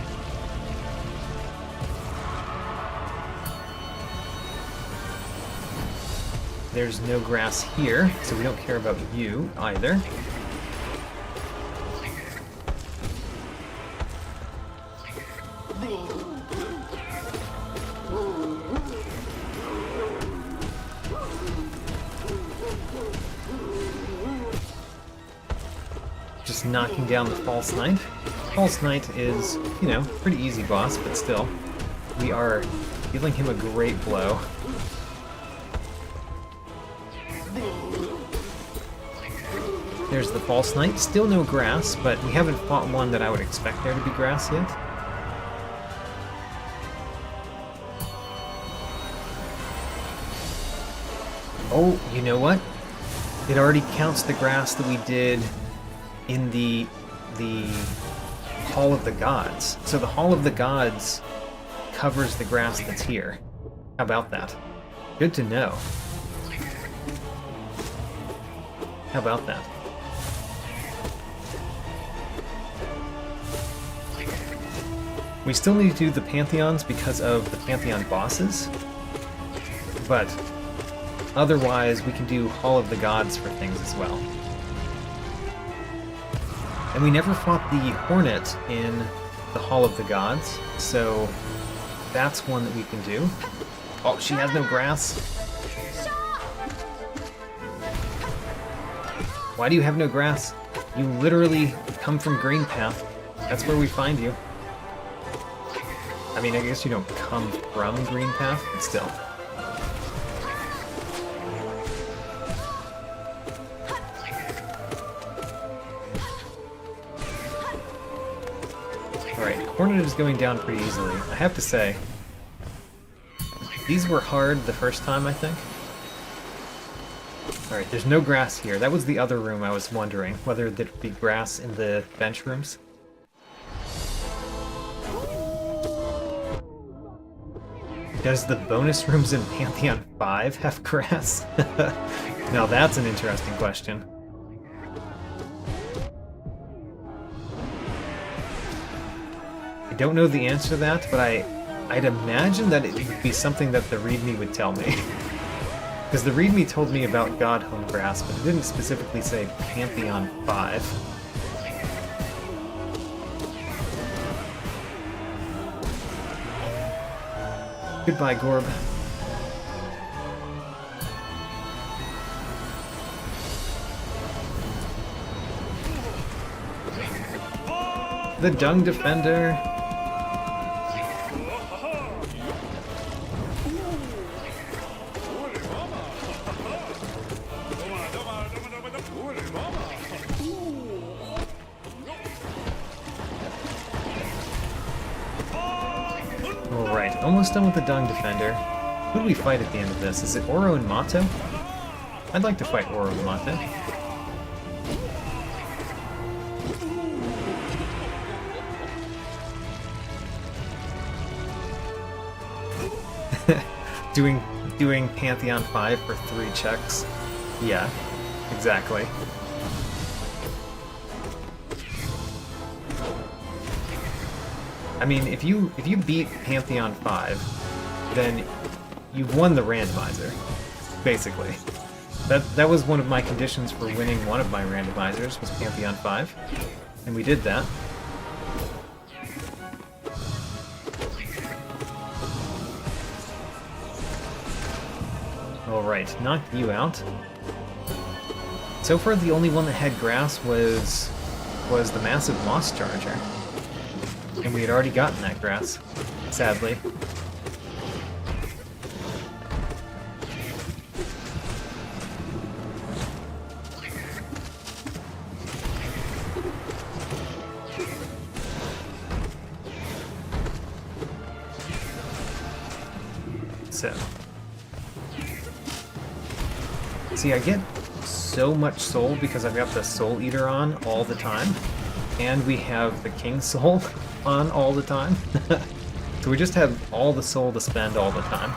There's no grass here, so we don't care about you either. Just knocking down the False Knight. False Knight is, you know, pretty easy boss, but still. We are dealing him a great blow. There's the False Knight. Still no grass, but we haven't fought one that I would expect there to be grass yet. Oh, you know what? It already counts the grass that we did in the Hall of the Gods. So the Hall of the Gods covers the grass that's here. How about that? Good to know. How about that? We still need to do the Pantheons because of the Pantheon bosses, but otherwise we can do Hall of the Gods for things as well. And we never fought the Hornet in the Hall of the Gods, so that's one that we can do. Oh, she has no grass. Why do you have no grass? You literally come from Green Path. That's where we find you. I mean, I guess you don't come from Green Path, but still. Alright, Hornet is going down pretty easily. I have to say, these were hard the first time, I think. Alright, there's no grass here. That was the other room I was wondering, whether there'd be grass in the bench rooms. Does the bonus rooms in Pantheon 5 have grass? Now that's an interesting question. I don't know the answer to that, but I'd imagine that it would be something that the README would tell me. Because the README told me about God Home Grass, but it didn't specifically say Pantheon 5. Goodbye, Gorb. The Dung Defender. Alright, almost done with the Dung Defender. Who do we fight at the end of this? Is it Oro and Mato? I'd like to fight Oro and Mato. doing Pantheon 5 for 3 checks. Yeah, exactly. I mean, if you beat Pantheon 5, then you've won the randomizer, basically. That was one of my conditions for winning one of my randomizers, was Pantheon 5, and we did that. Alright, knocked you out. So far the only one that had grass was the massive Moss Charger. And we had already gotten that grass, sadly. So. See, I get so much soul because I've got the Soul Eater on all the time. And we have the Kingsoul on all the time. So we just have all the soul to spend all the time.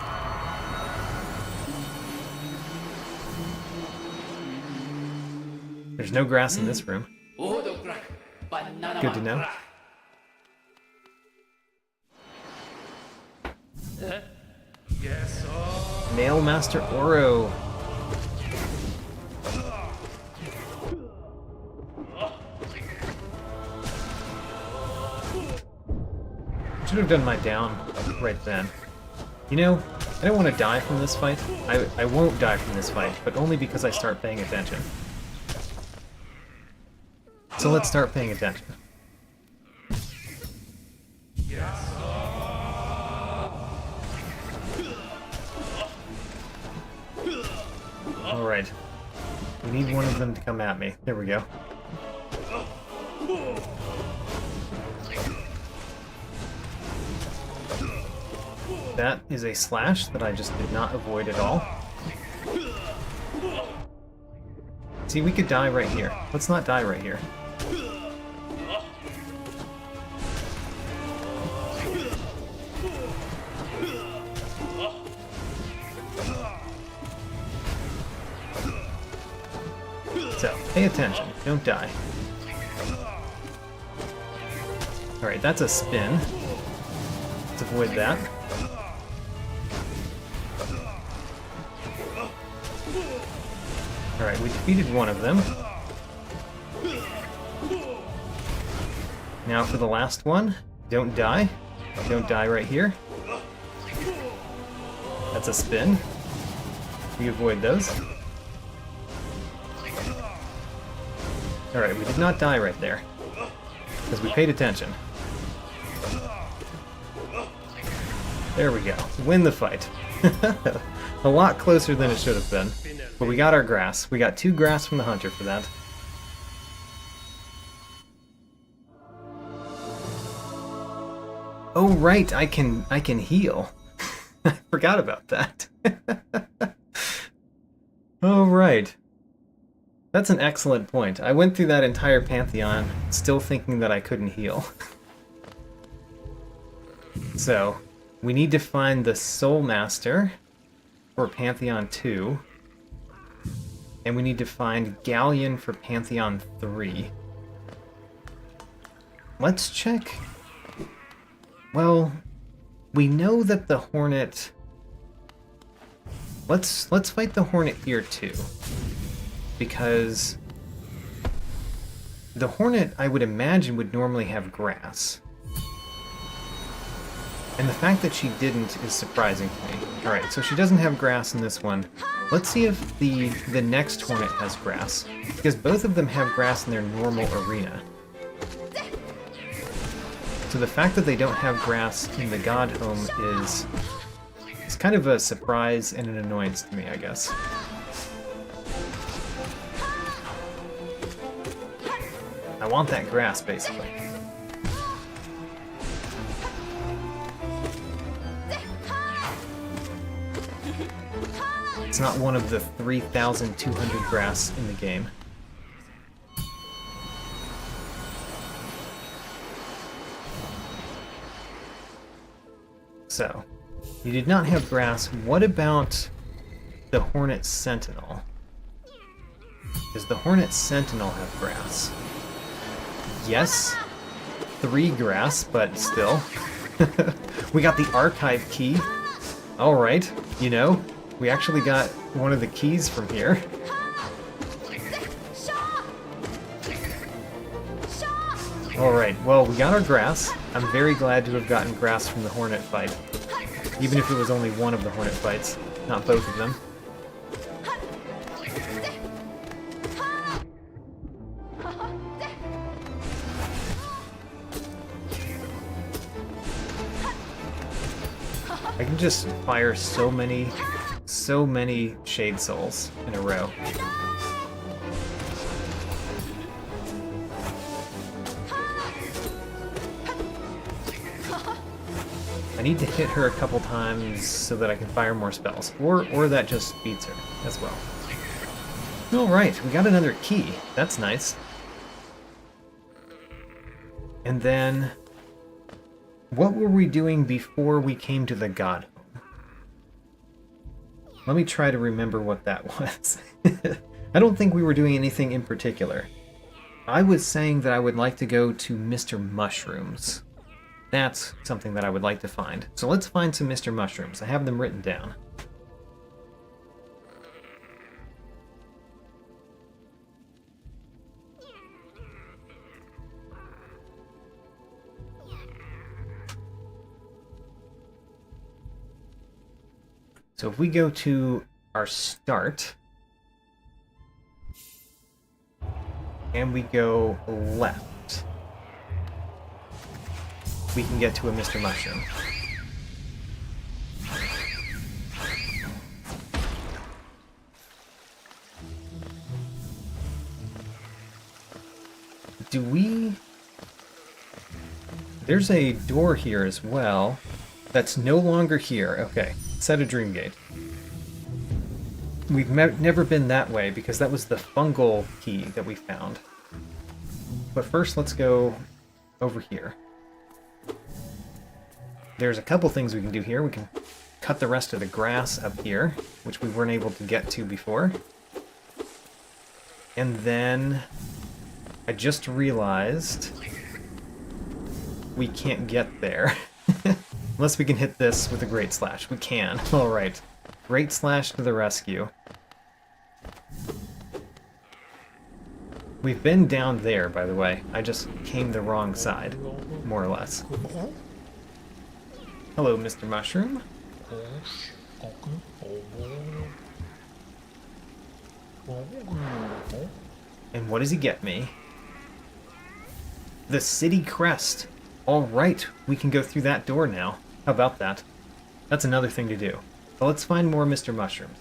There's no grass in this room. Good to know. Nail Master Oro. Should have done my down right then. You know, I don't want to die from this fight. I won't die from this fight, but only because I start paying attention. So let's start paying attention. Alright. We need one of them to come at me. There we go. That is a slash that I just did not avoid at all. See, we could die right here. Let's not die right here. So, pay attention. Don't die. Alright, that's a spin. Let's avoid that. Alright, we defeated one of them. Now for the last one. Don't die. Don't die right here. That's a spin. We avoid those. Alright, we did not die right there. because we paid attention. There we go. Win the fight. A lot closer than it should have been. But we got our grass. We got 2 grass from the hunter for that. Oh right, I can heal. I forgot about that. Oh right. That's an excellent point. I went through that entire Pantheon still thinking that I couldn't heal. So, we need to find the Soul Master for Pantheon 2. And we need to find Galleon for Pantheon 3. Let's check. Well, we know that the Hornet... Let's fight the Hornet here too. Because the Hornet, I would imagine, would normally have grass. And the fact that she didn't is surprising to me. Alright, so she doesn't have grass in this one. Let's see if the next Hornet has grass. Because both of them have grass in their normal arena. So the fact that they don't have grass in the God Home is kind of a surprise and an annoyance to me, I guess. I want that grass, basically. It's not one of the 3,200 grass in the game. So, you did not have grass. What about the Hornet Sentinel? Does the Hornet Sentinel have grass? Yes. 3 grass, but still. We got the archive key. Alright, you know, we actually got one of the keys from here. Alright, well, we got our grass. I'm very glad to have gotten grass from the Hornet fight. Even if it was only one of the Hornet fights, not both of them. I can just fire so many Shade Souls in a row. I need to hit her a couple times so that I can fire more spells, or that just speeds her as well. Alright, we got another key. That's nice. And then, what were we doing before we came to the God Home? Let me try to remember what that was. I don't think we were doing anything in particular. I was saying that I would like to go to Mr. Mushrooms. That's something that I would like to find. So let's find some Mr. Mushrooms. I have them written down. So if we go to our start, and we go left, we can get to a Mr. Mushroom. Do we... There's a door here as well that's no longer here. Okay, set a dream gate. We've never been that way because that was the fungal key that we found. But first, let's go over here. There's a couple things we can do here. We can cut the rest of the grass up here, which we weren't able to get to before. And then I just realized we can't get there. Unless we can hit this with a Great Slash. We can. Alright. Great Slash to the rescue. We've been down there, by the way. I just came the wrong side, more or less. Hello, Mr. Mushroom. And what does he get me? The city crest. Alright, we can go through that door now. How about that? That's another thing to do. But let's find more Mr. Mushrooms.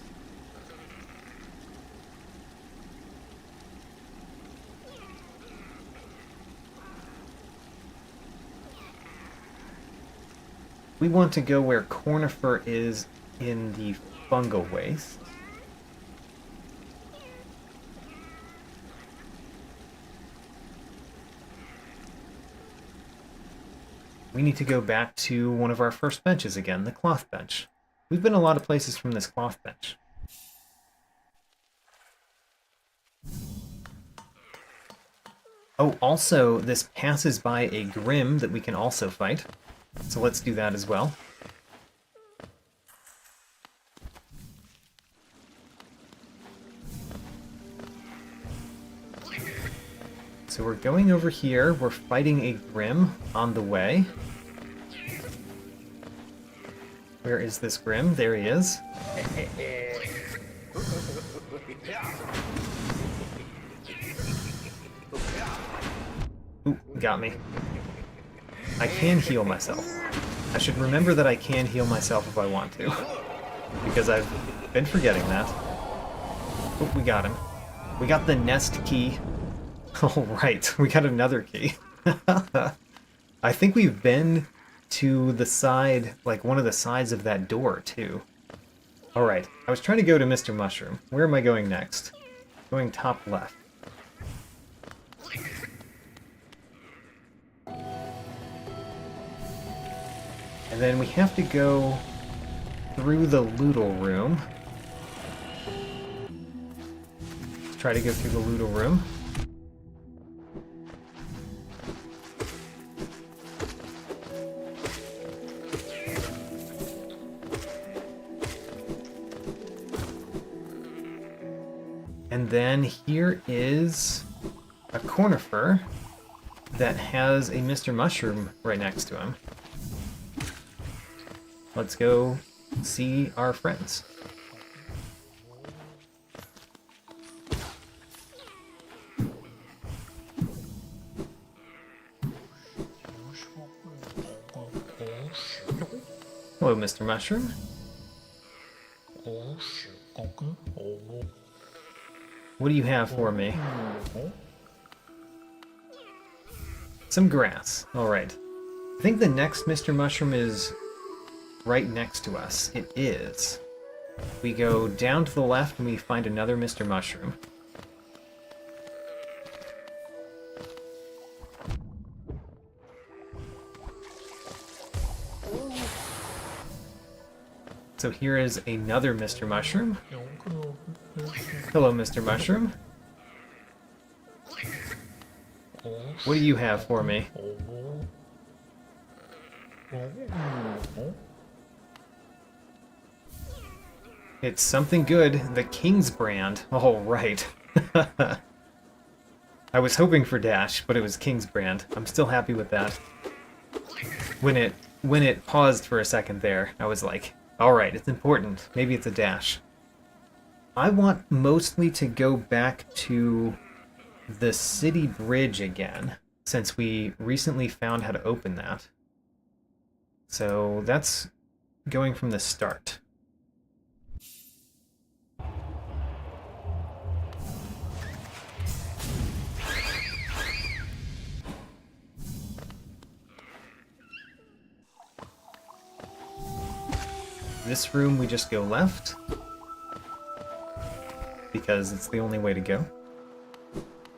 We want to go where Cornifer is in the fungal waste. We need to go back to one of our first benches again, the cloth bench. We've been a lot of places from this cloth bench. Oh, also, this passes by a Grim that we can also fight. So let's do that as well. So we're going over here, we're fighting a Grim on the way. Where is this Grim? There he is. Ooh, got me. I can heal myself. I should remember that I can heal myself if I want to. Because I've been forgetting that. Oh, we got him. We got the nest key. Alright, we got another key. I think we've been to the side, like one of the sides of that door, too. Alright, I was trying to go to Mr. Mushroom. Where am I going next? Going top left. And then we have to go through the Loodle room. Let's try to go through the Loodle room. And then here is a Cornifer that has a Mr. Mushroom right next to him. Let's go see our friends. Hello, Mr. Mushroom. What do you have for me? Some grass. Alright. I think the next Mr. Mushroom is right next to us. It is. We go down to the left and we find another Mr. Mushroom. So here is another Mr. Mushroom. Hello, Mr. Mushroom. What do you have for me? It's something good. The King's brand. Oh, right. I was hoping for Dash, but it was King's brand. I'm still happy with that. When it paused for a second there, I was like, alright, it's important. Maybe it's a Dash. I want mostly to go back to the city bridge again, since we recently found how to open that. So that's going from the start. This room we just go left, because it's the only way to go.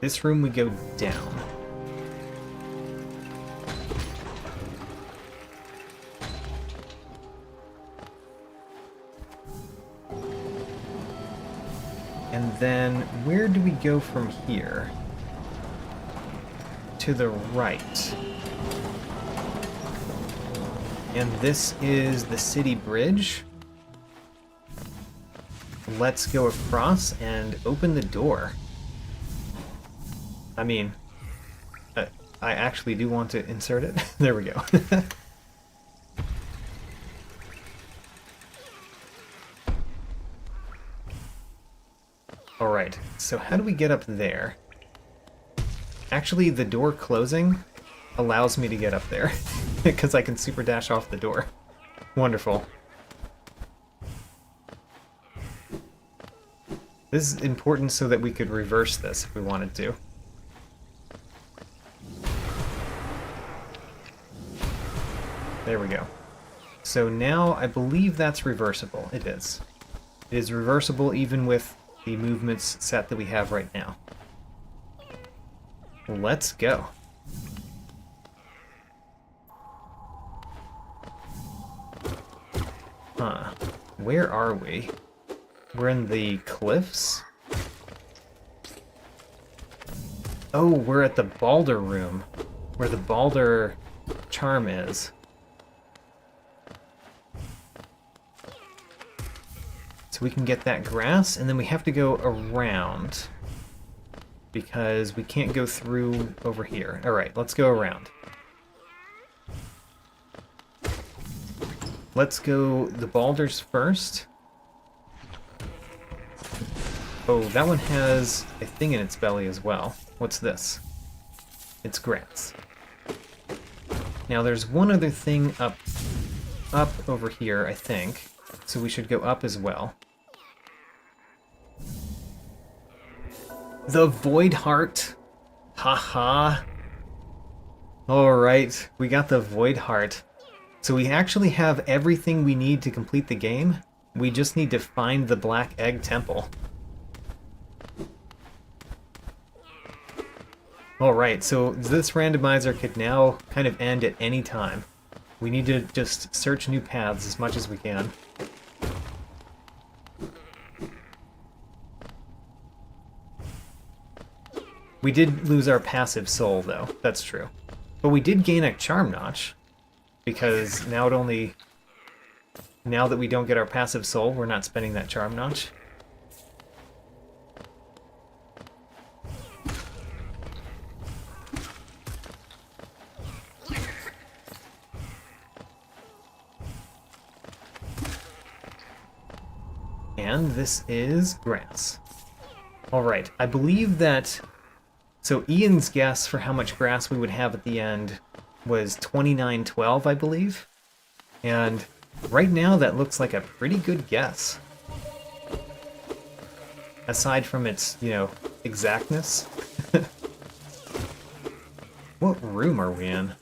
This room we go down. And then where do we go from here? To the right. And this is the city bridge. Let's go across and open the door. I mean, I actually do want to insert it. There we go. Alright, so how do we get up there? Actually, the door closing allows me to get up there because I can super dash off the door. Wonderful. This is important so that we could reverse this if we wanted to. There we go. So now I believe that's reversible. It is. It is reversible even with the movements set that we have right now. Let's go. Huh. Where are we? We're in the cliffs? Oh, we're at the Balder room, where the Balder charm is. So we can get that grass, and then we have to go around, because we can't go through over here. Alright, let's go around. Let's go the Balders first. Oh, that one has a thing in its belly as well. What's this? It's grass. Now there's one other thing up over here, I think. So we should go up as well. The Void Heart. Haha. Alright, we got the Void Heart. So we actually have everything we need to complete the game. We just need to find the Black Egg Temple. Alright, so this randomizer could now kind of end at any time. We need to just search new paths as much as we can. We did lose our passive soul, though. That's true. But we did gain a charm notch. Because now now that we don't get our passive soul, we're not spending that charm notch. And this is grass. Alright, I believe that... So Ian's guess for how much grass we would have at the end was 2912, I believe. And right now that looks like a pretty good guess. Aside from its, you know, exactness. What room are we in?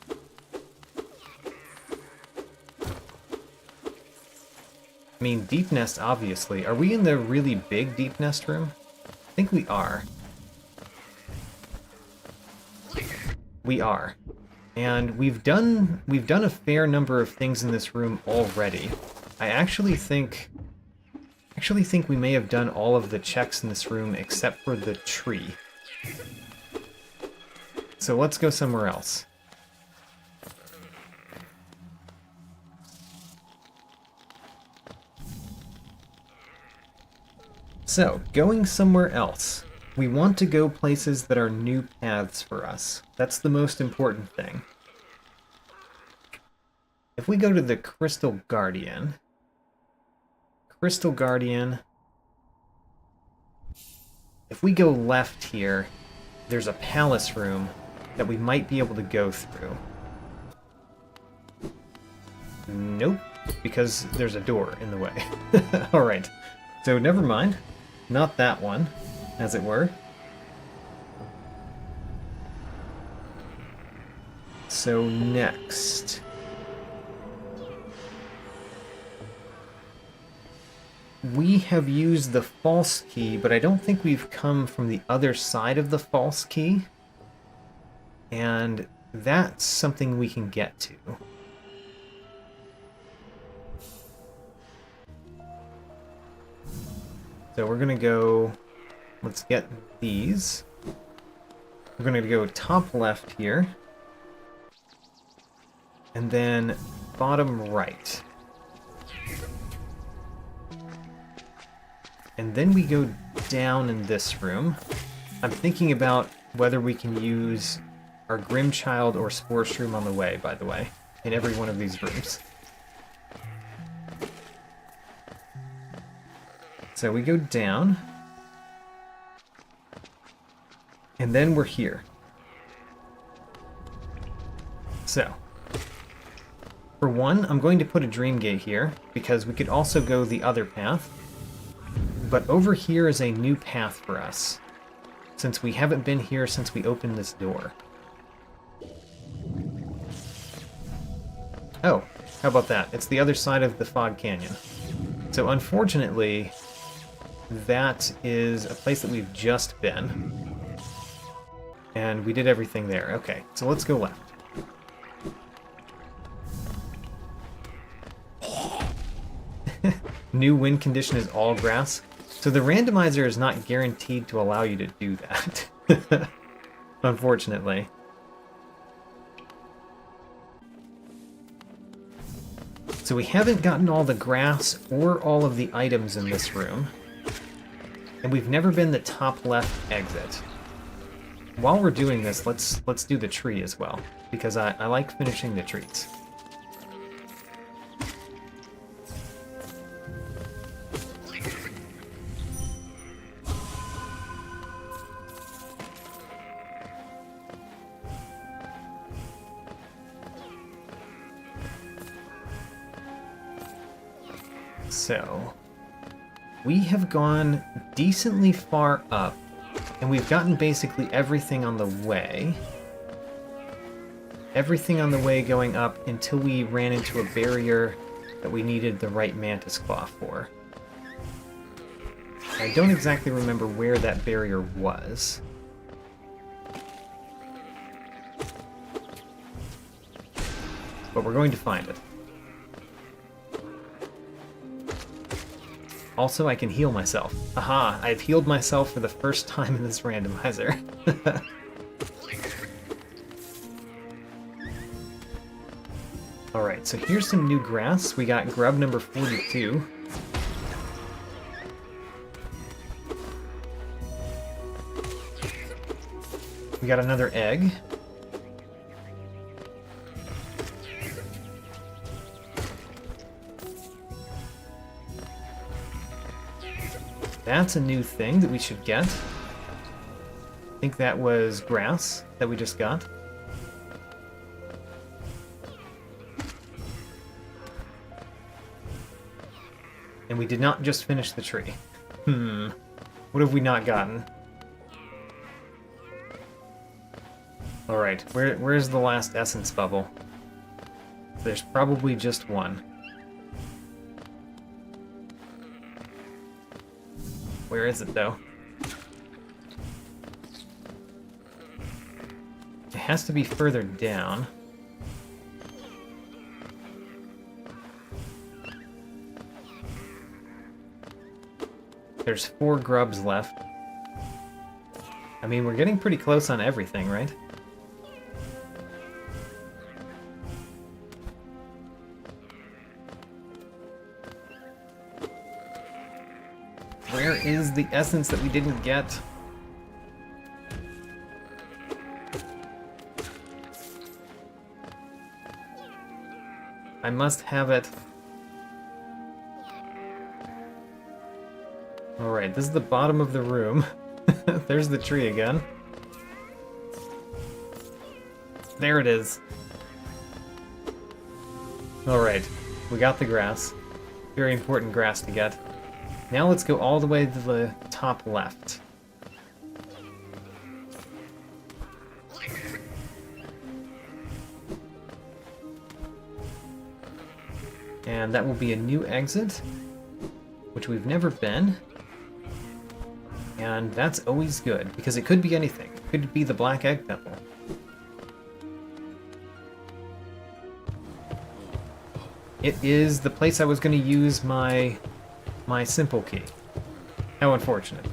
I mean, Deep Nest, obviously. Are we in the really big Deep Nest room? I think we are. We are. And we've done a fair number of things in this room already. I actually think we may have done all of the checks in this room except for the tree. So let's go somewhere else. So, going somewhere else. We want to go places that are new paths for us. That's the most important thing. If we go to the Crystal Guardian... If we go left here, there's a palace room that we might be able to go through. Nope, because there's a door in the way. Alright, so never mind. Not that one, as it were. So next... We have used the false key, but I don't think we've come from the other side of the false key. And that's something we can get to. So we're gonna go... Let's get these. We're gonna go top left here. And then bottom right. And then we go down in this room. I'm thinking about whether we can use our Grimchild or Spore Shroom on the way, by the way, in every one of these rooms. So we go down. And then we're here. So, for one, I'm going to put a Dream Gate here, because we could also go the other path. But over here is a new path for us, since we haven't been here since we opened this door. Oh, how about that? It's the other side of the Fog Canyon. So unfortunately, that is a place that we've just been. And we did everything there. Okay, so let's go left. New wind condition is all grass. So the randomizer is not guaranteed to allow you to do that. Unfortunately. So we haven't gotten all the grass or all of the items in this room. And we've never been the top left exit. While we're doing this, let's do the tree as well, because I like finishing the trees. So, we have gone decently far up, and we've gotten basically everything on the way. Everything on the way going up until we ran into a barrier that we needed the right Mantis Claw for. I don't exactly remember where that barrier was. But we're going to find it. Also, I can heal myself. Aha! I've healed myself for the first time in this randomizer. Alright, so here's some new grass. We got grub number 42. We got another egg. That's a new thing that we should get. I think that was grass that we just got. And we did not just finish the tree. What have we not gotten? Alright, where's the last essence bubble? There's probably just one. Where is it, though? It has to be further down. There's 4 grubs left. I mean, we're getting pretty close on everything, right? Where is the essence that we didn't get? I must have it. Alright, this is the bottom of the room. There's the tree again. There it is. Alright, we got the grass. Very important grass to get. Now let's go all the way to the top left. And that will be a new exit, which we've never been. And that's always good, because it could be anything. It could be the Black Egg Temple. It is the place I was going to use my simple key. How unfortunate.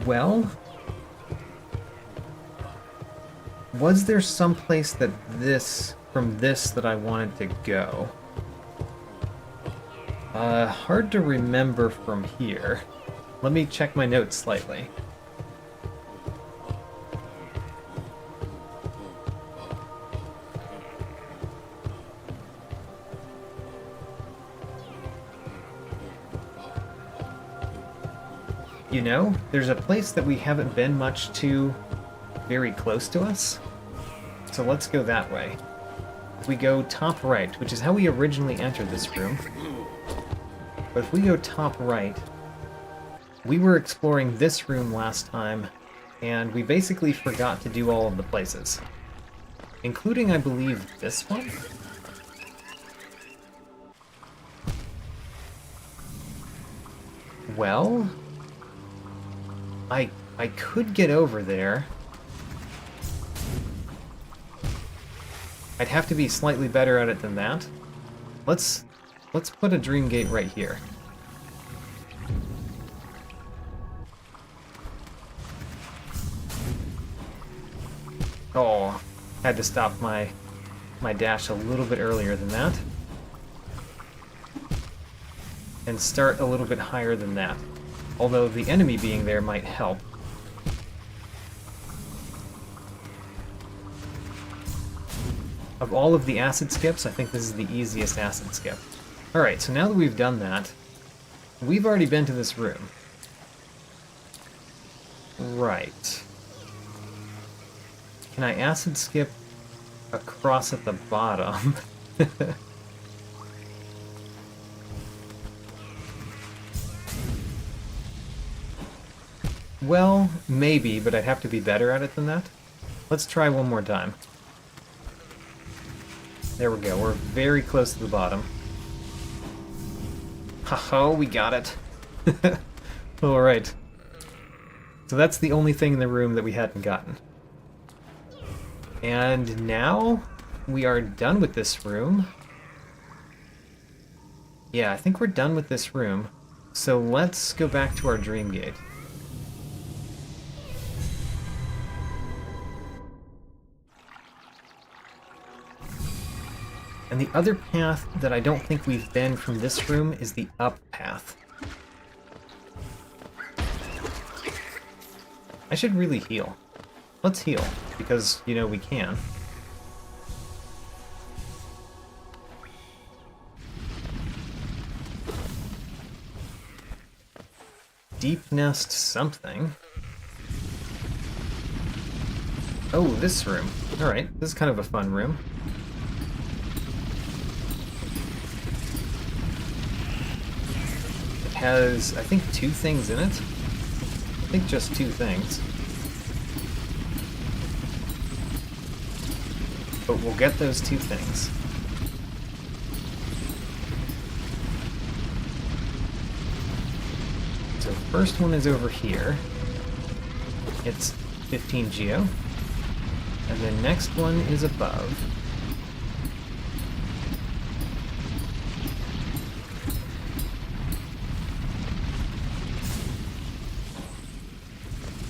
Well, was there some place that from this that I wanted to go? Hard to remember from here. Let me check my notes slightly. You know, there's a place that we haven't been much to very close to us. So let's go that way. If we go top right, which is how we originally entered this room, but if we go top right, we were exploring this room last time, and we basically forgot to do all of the places. Including, I believe, this one? Well, I could get over there. I'd have to be slightly better at it than that. Let's put a dream gate right here. Oh, had to stop my dash a little bit earlier than that. And start a little bit higher than that. Although the enemy being there might help. Of all of the acid skips, I think this is the easiest acid skip. Alright, so now that we've done that, we've already been to this room. Right. Can I acid skip across at the bottom? Well, maybe, but I'd have to be better at it than that. Let's try one more time. There we go, we're very close to the bottom. Haha, we got it. Alright. So that's the only thing in the room that we hadn't gotten. And now we are done with this room. Yeah, I think we're done with this room. So let's go back to our dream gate. And the other path that I don't think we've been from this room is the up path. I should really heal. Let's heal, because, you know, we can. Deep nest something. Oh, this room. Alright, this is kind of a fun room. Has, I think, 2 things in it. I think just 2 things. But we'll get those 2 things. So first one is over here. It's 15 geo. And the next one is above.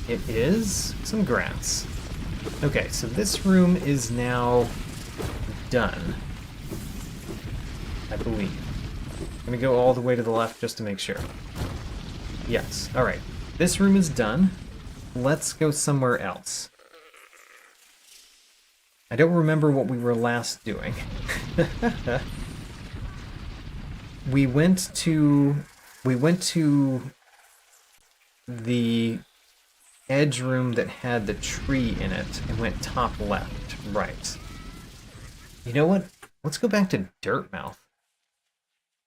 It is some grass. Okay, so this room is now done. I believe. I'm gonna go all the way to the left just to make sure. Yes, alright. This room is done. Let's go somewhere else. I don't remember what we were last doing. We went to the edge room that had the tree in it and went top left, right. You know what? Let's go back to Dirtmouth.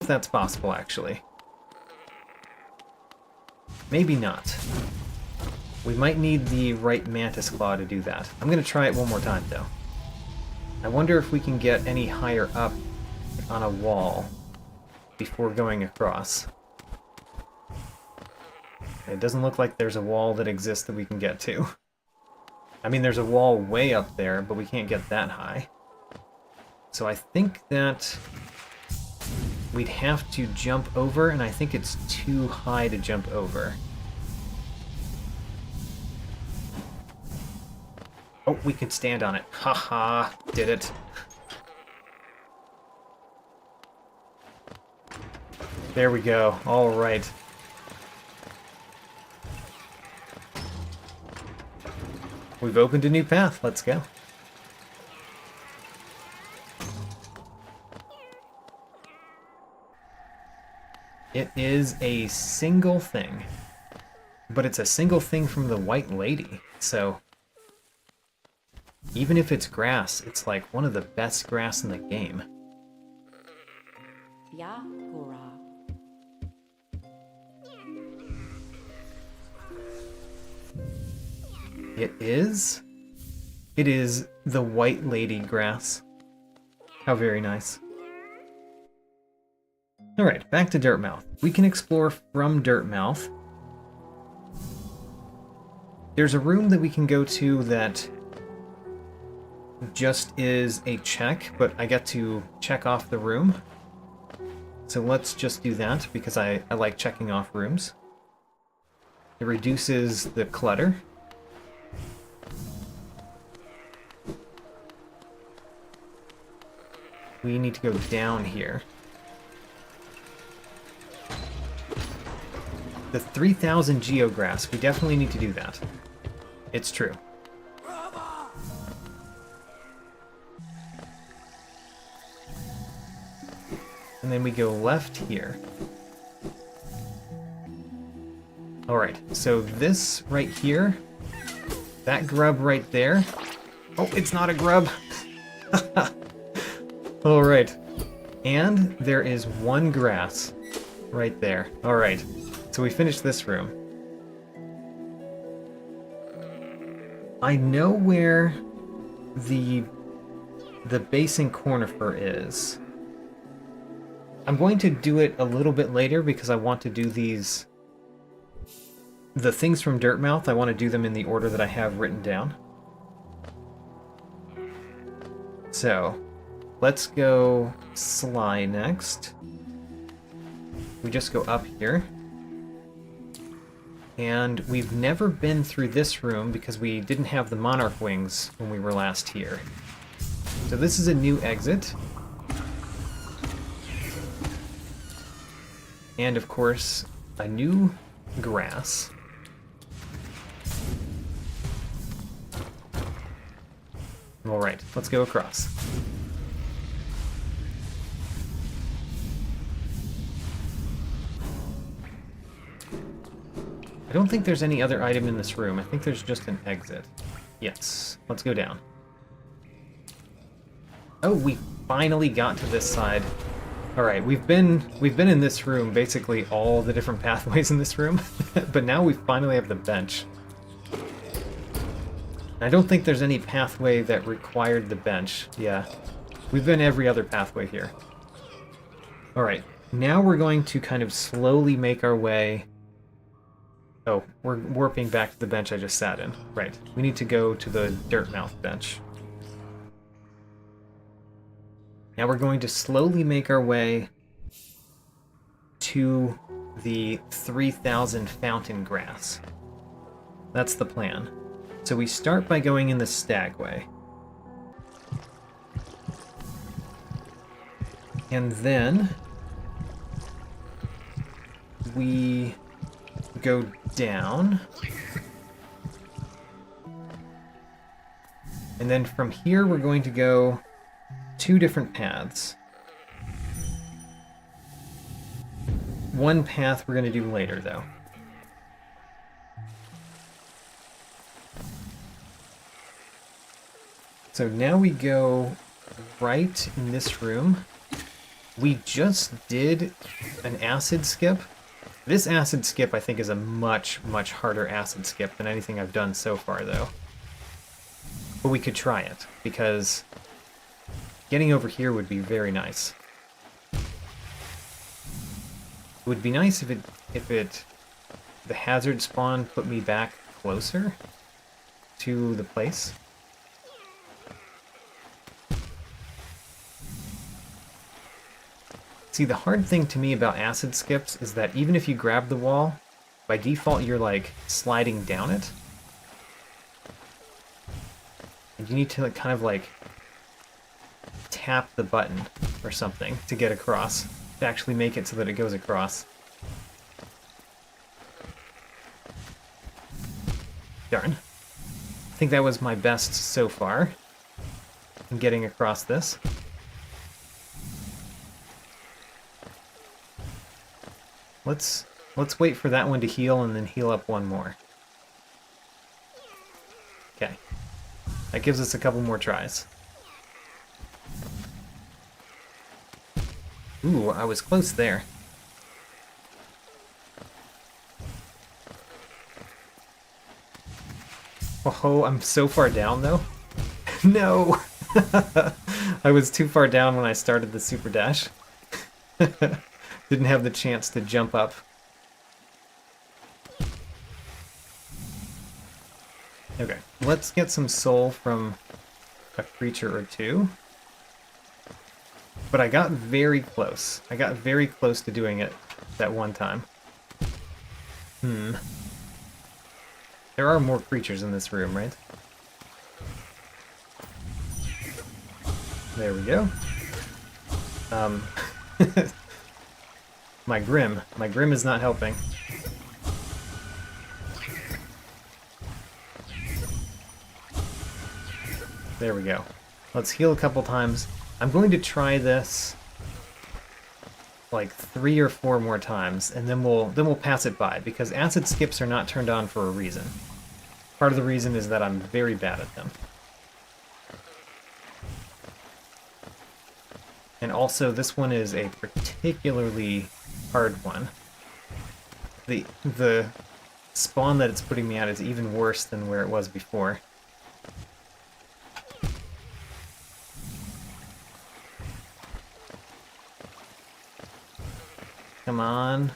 If that's possible, actually. Maybe not. We might need the right Mantis Claw to do that. I'm going to try it one more time, though. I wonder if we can get any higher up on a wall before going across. It doesn't look like there's a wall that exists that we can get to. I mean, there's a wall way up there, but we can't get that high. So I think that we'd have to jump over, and I think it's too high to jump over. Oh, we can stand on it. Haha, did it. There we go. All right. We've opened a new path. Let's go. It is a single thing. But it's a single thing from the White Lady, so Even if it's grass, it's like one of the best grass in the game. It is? It is the White Lady grass. How very nice. Alright, back to Dirtmouth. We can explore from Dirtmouth. There's a room that we can go to that just is a check, but I get to check off the room. So let's just do that, because I like checking off rooms. It reduces the clutter. We need to go down here. The 3000 geograss, we definitely need to do that. It's true. And then we go left here. Alright, so this right here, that grub right there. Oh, it's not a grub! Alright. And there is one grass right there. Alright, so we finished this room. I know where the basing conifer is. I'm going to do it a little bit later because I want to do these... The things from Dirtmouth, I want to do them in the order that I have written down. So, let's go Sly next. We just go up here. And we've never been through this room because we didn't have the Monarch Wings when we were last here. So this is a new exit. And of course, a new grass. Alright, let's go across. I don't think there's any other item in this room. I think there's just an exit. Yes, let's go down. Oh, we finally got to this side. Alright, we've been in this room, basically all the different pathways in this room, but now we finally have the bench. I don't think there's any pathway that required the bench. Yeah, we've been every other pathway here. Alright, now we're going to kind of slowly make our way... Oh, we're warping back to the bench I just sat in. Right, we need to go to the Dirtmouth bench. Now we're going to slowly make our way to the 3000 fountain grass. That's the plan. So we start by going in the stagway. And then we go down. And then from here we're going to go two different paths. One path we're going to do later, though. So now we go right in this room. We just did an acid skip. This acid skip, I think, is a much, much harder acid skip than anything I've done so far, though. But we could try it, because getting over here would be very nice. It would be nice if the hazard spawn put me back closer to the place. See, the hard thing to me about acid skips is that even if you grab the wall, by default you're like sliding down it. And you need to kind of like tap the button or something to get across, to actually make it so that it goes across. Darn. I think that was my best so far in getting across this. Let's wait for that one to heal and then heal up one more. Okay. That gives us a couple more tries. Ooh, I was close there. Oh, I'm so far down, though. No! I was too far down when I started the super dash. Didn't have the chance to jump up. Okay, let's get some soul from a creature or two. But I got very close. I got very close to doing it that one time. There are more creatures in this room, right? There we go. My Grim is not helping. There we go. Let's heal a couple times. I'm going to try this like 3 or 4 more times, and then we'll pass it by, because acid skips are not turned on for a reason. Part of the reason is that I'm very bad at them. And also, this one is a particularly hard one. The spawn that it's putting me at is even worse than where it was before. Come on.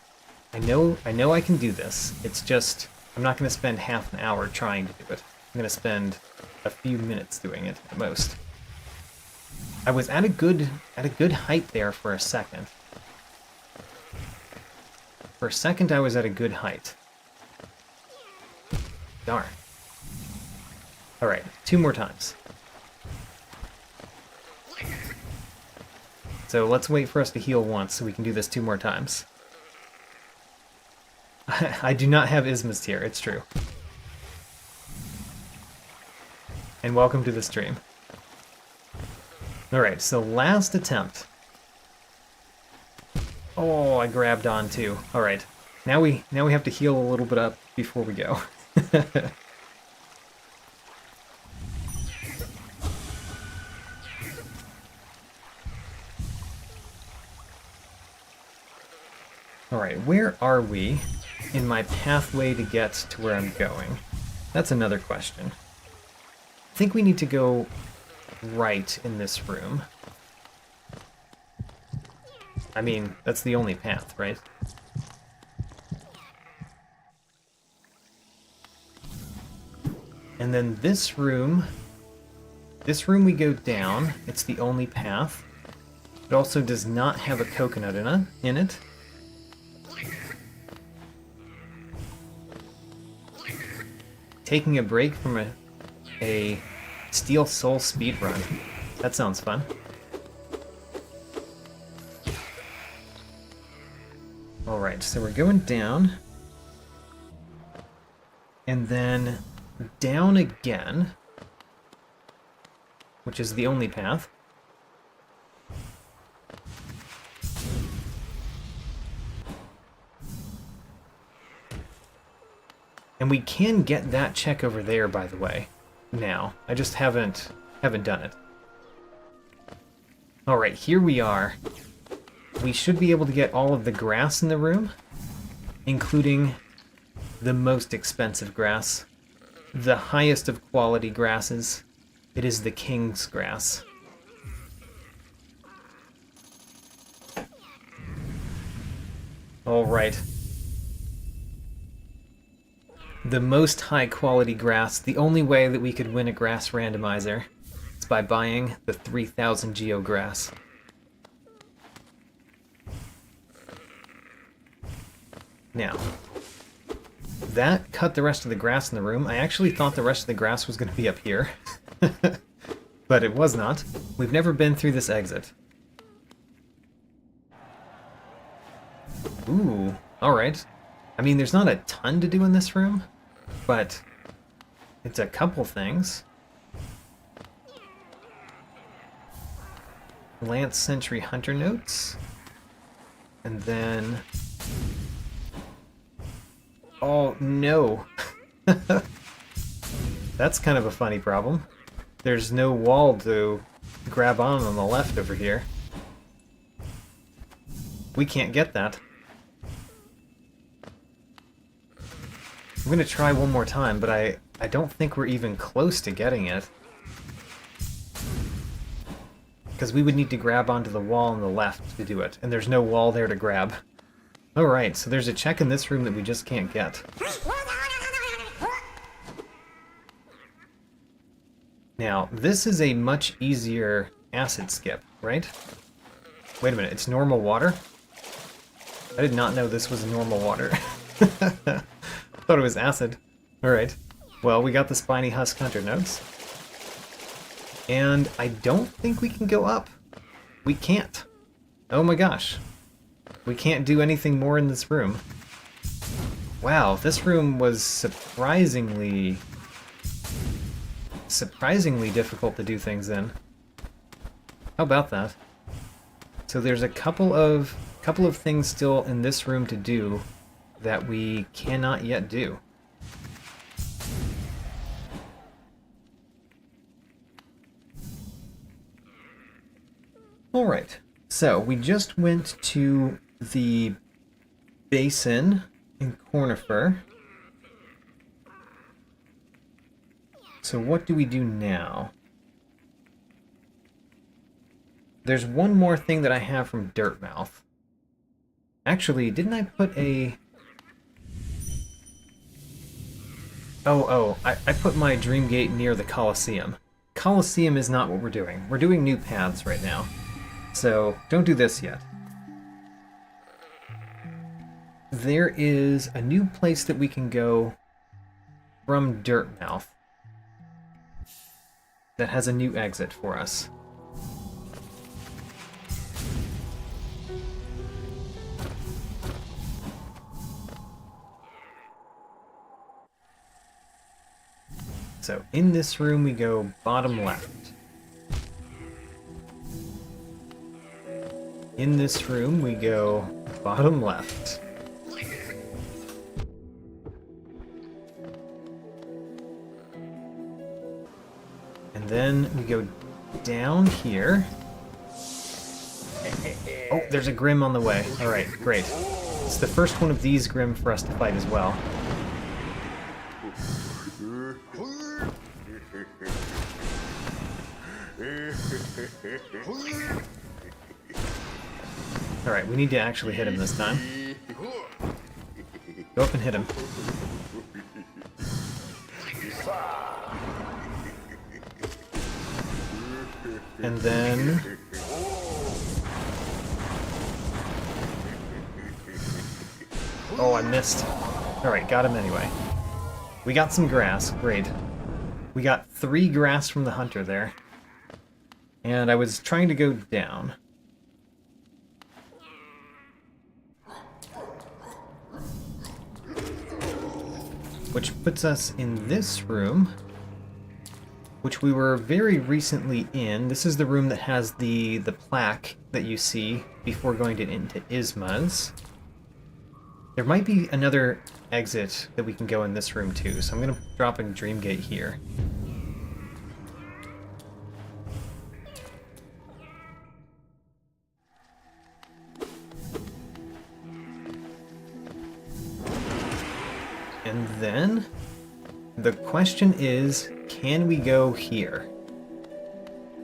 I know I can do this. It's just, I'm not going to spend half an hour trying to do it. I'm going to spend a few minutes doing it, at most. I was at a good height there for a second. For a second, I was at a good height. Darn. Alright, 2 more times. So let's wait for us to heal once so we can do this 2 more times. I do not have Ismas tier, it's true. And welcome to the stream. Alright, so last attempt. Oh, I grabbed on too. Alright. Now we have to heal a little bit up before we go. Alright, where are we in my pathway to get to where I'm going? That's another question. I think we need to go right in this room. I mean, that's the only path, right? And then this room we go down. It's the only path. It also does not have a coconut in it. Taking a break from a Steel Soul speedrun. That sounds fun. Alright, so we're going down. And then down again. Which is the only path. And we can get that check over there, by the way. Now, I just haven't done it. Alright, here we are. We should be able to get all of the grass in the room, including the most expensive grass. The highest of quality grasses. It is the King's grass. Alright. The most high quality grass. The only way that we could win a grass randomizer is by buying the 3000 geo grass. Now, that cut the rest of the grass in the room. I actually thought the rest of the grass was going to be up here. But it was not. We've never been through this exit. Ooh, alright. I mean, there's not a ton to do in this room, but it's a couple things. Lance Sentry Hunter notes. And then... Oh, no. That's kind of a funny problem. there's no wall to grab on the left over here. We can't get that. I'm gonna try one more time, but I don't think we're even close to getting it. Because we would need to grab onto the wall on the left to do it, and there's no wall there to grab. Alright, so there's a check in this room that we just can't get. Now, this is a much easier acid skip, right? Wait a minute, it's normal water? I did not know this was normal water. Thought it was acid. Alright. Well, we got the Spiny Husk Hunter notes. And I don't think we can go up. We can't. Oh my gosh. We can't do anything more in this room. Wow, this room was surprisingly difficult to do things in. How about that? So there's a couple of things still in this room to do that we cannot yet do. Alright, so we just went to the basin in Cornifer. So what do we do now? There's one more thing that I have from Dirtmouth. Actually, didn't I put a... I put my Dream Gate near the Colosseum. Colosseum is not what we're doing. We're doing new paths right now. So, don't do this yet. There is a new place that we can go from Dirtmouth that has a new exit for us. So, in this room we go bottom left. In this room we go bottom left. And then we go down here. Oh, there's a Grim on the way. Alright, great. It's the first one of these Grim for us to fight as well. Alright, we need to actually hit him this time. Go up and hit him. And then... Oh, I missed. Alright, got him anyway. We got some grass, great. We got 3 grass from the hunter there. And I was trying to go down. Which puts us in this room, which we were very recently in. This is the room that has the plaque that you see before going into Isma's. There might be another exit that we can go in this room too, so I'm going to drop a Dream Gate here. And then, the question is, can we go here?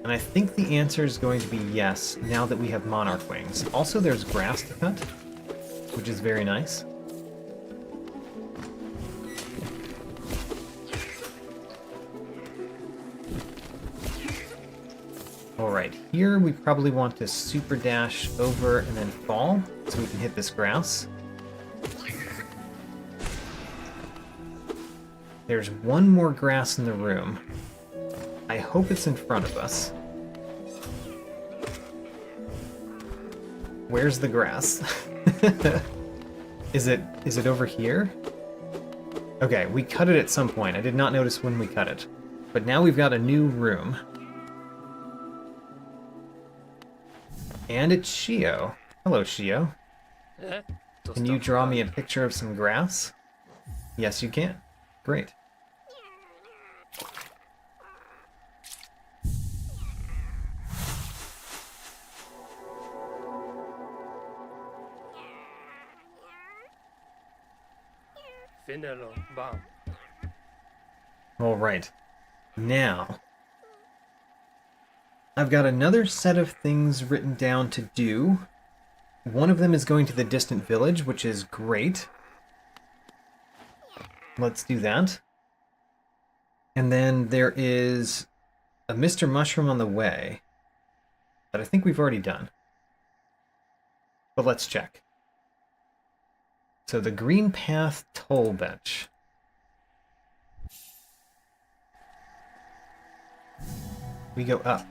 And I think the answer is going to be yes, now that we have Monarch Wings. Also, there's grass to cut, which is very nice. Alright, here we probably want to super dash over and then fall, so we can hit this grass. There's one more grass in the room. I hope it's in front of us. Where's the grass? Is it over here? Okay, we cut it at some point. I did not notice when we cut it. But now we've got a new room. And it's Shio. Hello, Shio. Can you draw me a picture of some grass? Yes, you can. Great. Alright. Now, I've got another set of things written down to do. One of them is going to the distant village, which is great. Let's do that. And then there is a Mr. Mushroom on the way that I think we've already done. But let's check. So the Green Path Toll Bench. We go up.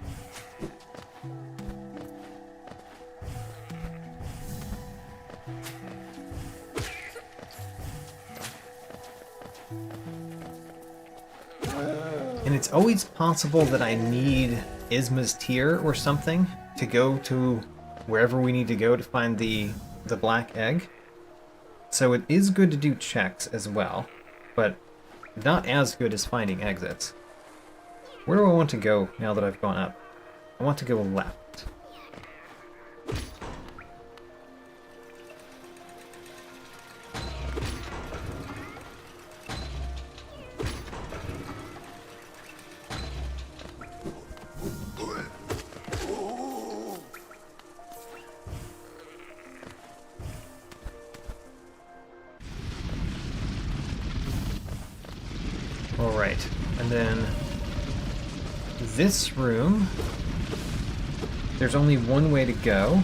And it's always possible that I need Isma's Tear or something to go to wherever we need to go to find the black egg. So it is good to do checks as well, but not as good as finding exits. Where do I want to go now that I've gone up? I want to go left. Alright, and then this room, there's only one way to go.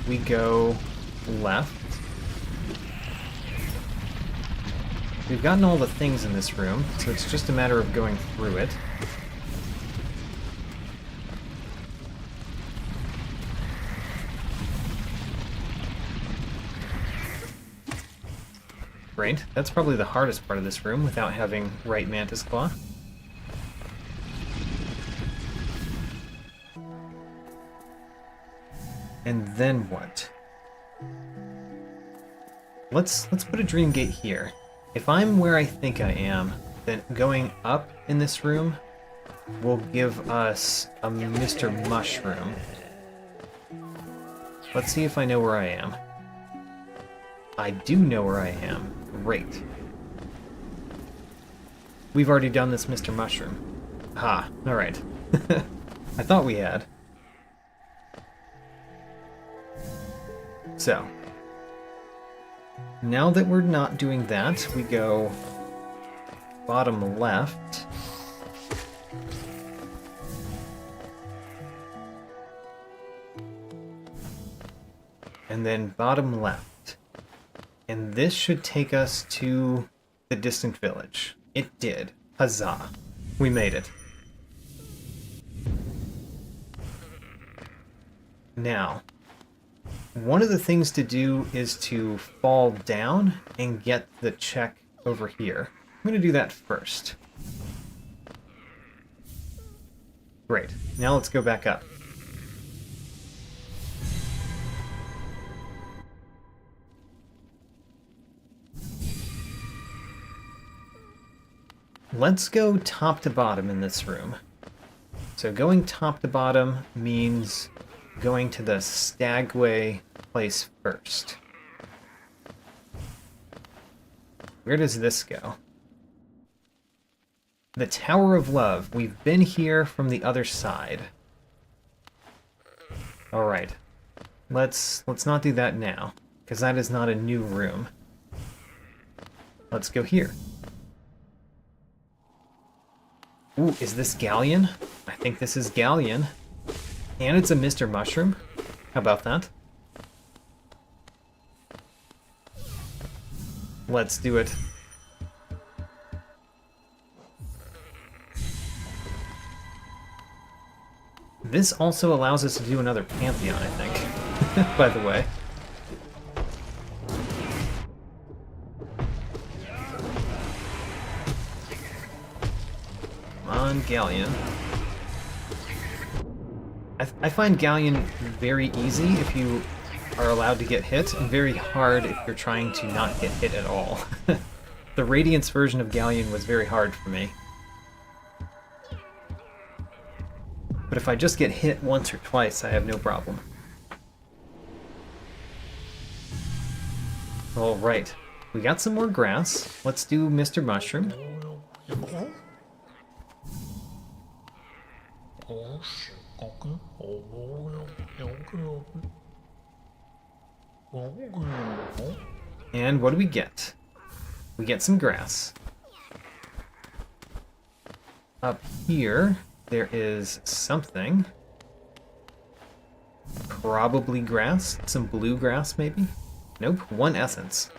We go left. We've gotten all the things in this room, so it's just a matter of going through it. Great. That's probably the hardest part of this room without having right Mantis Claw. And then what? Let's put a Dream Gate here. If I'm where I think I am, then going up in this room will give us a Mr. Mushroom. Let's see if I know where I am. I do know where I am. Great. We've already done this Mr. Mushroom. Ha, alright. I thought we had. So, now that we're not doing that, we go bottom left. And then bottom left. And this should take us to the distant village. It did. Huzzah. We made it. Now, one of the things to do is to fall down and get the check over here. I'm going to do that first. Great. Now let's go back up. Let's go top to bottom in this room. So going top to bottom means going to the Stagway place first. Where does this go? The Tower of Love. We've been here from the other side. Alright. Let's not do that now, because that is not a new room. Let's go here. Ooh, is this Galleon? I think this is Galleon. And it's a Mr. Mushroom. How about that? Let's do it. This also allows us to do another Pantheon, I think. By the way. On Galleon. I find Galleon very easy if you are allowed to get hit, and very hard if you're trying to not get hit at all. The Radiance version of Galleon was very hard for me. But if I just get hit once or twice, I have no problem. Alright. We got some more grass. Let's do Mr. Mushroom. And what do we get? We get some grass. Up here, there is something. Probably grass. Some blue grass, maybe? Nope, 1 essence.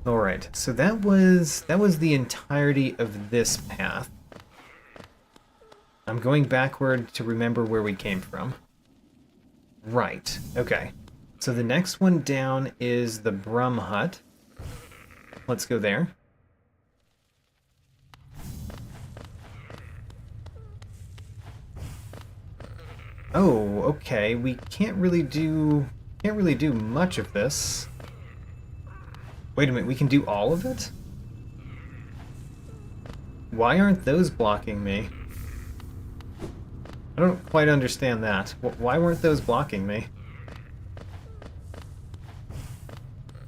Alright, so that was the entirety of this path. I'm going backward to remember where we came from. Right, okay. So the next one down is the Brum Hut. Let's go there. Oh, okay. We can't really do much of this. Wait a minute, we can do all of it? Why aren't those blocking me? I don't quite understand that. Why weren't those blocking me?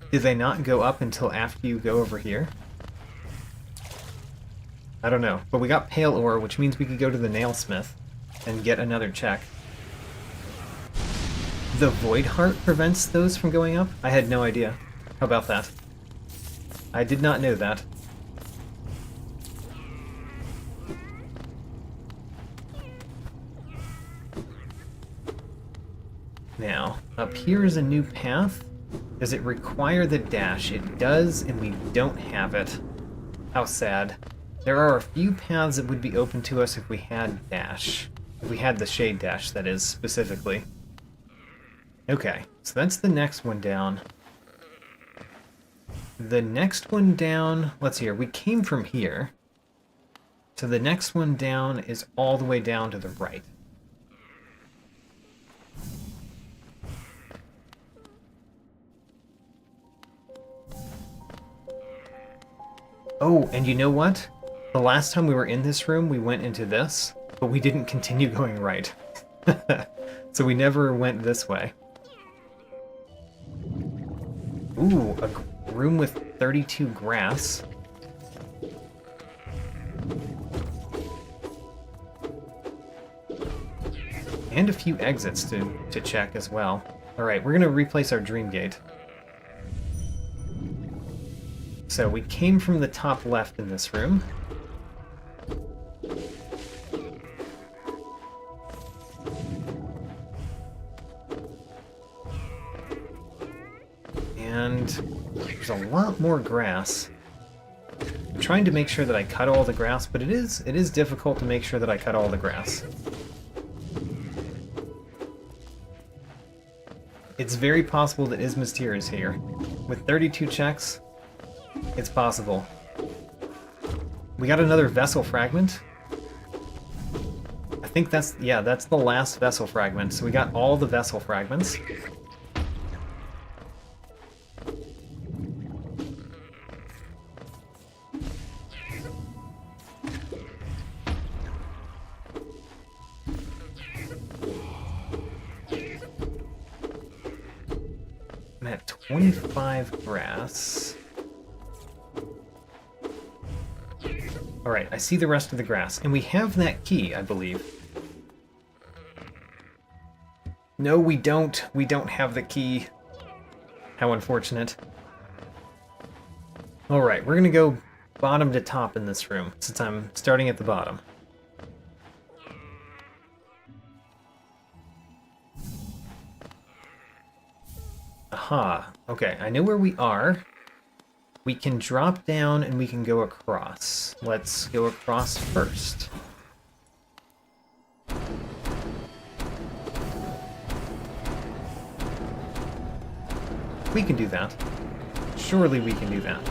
Did they not go up until after you go over here? I don't know. But we got pale ore, which means we could go to the nailsmith and get another check. The Void Heart prevents those from going up? I had no idea. How about that? I did not know that. Now, up here is a new path. Does it require the dash? It does, and we don't have it. How sad. There are a few paths that would be open to us if we had dash. If we had the shade dash, that is, specifically. Okay, so that's the next one down. The next one down, let's see here, we came from here. So the next one down is all the way down to the right. Oh, and you know what? The last time we were in this room, we went into this, but we didn't continue going right. So we never went this way. Ooh, a room with 32 grass. And a few exits to check as well. Alright, we're going to replace our Dream Gate. So we came from the top left in this room. And there's a lot more grass. I'm trying to make sure that I cut all the grass, but it is difficult to make sure that I cut all the grass. It's very possible that Ismasteer is here. With 32 checks, it's possible. We got another vessel fragment. I think that's the last vessel fragment. So we got all the vessel fragments. I'm at 25 grass. Alright, I see the rest of the grass. And we have that key, I believe. No, we don't. We don't have the key. How unfortunate. Alright, we're gonna go bottom to top in this room, since I'm starting at the bottom. Aha. Okay, I know where we are. We can drop down and we can go across. Let's go across first. We can do that. Surely we can do that.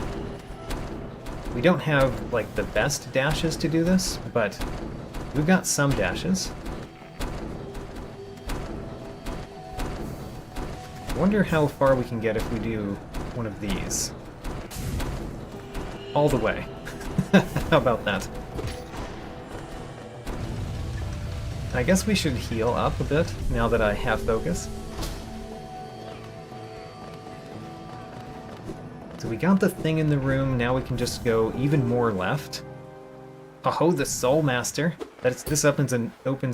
We don't have, like, the best dashes to do this, but we've got some dashes. I wonder how far we can get if we do one of these. All the way. How about that? I guess we should heal up a bit now that I have focus. So we got the thing in the room, now we can just go even more left. Oh, the Soul Master. This opens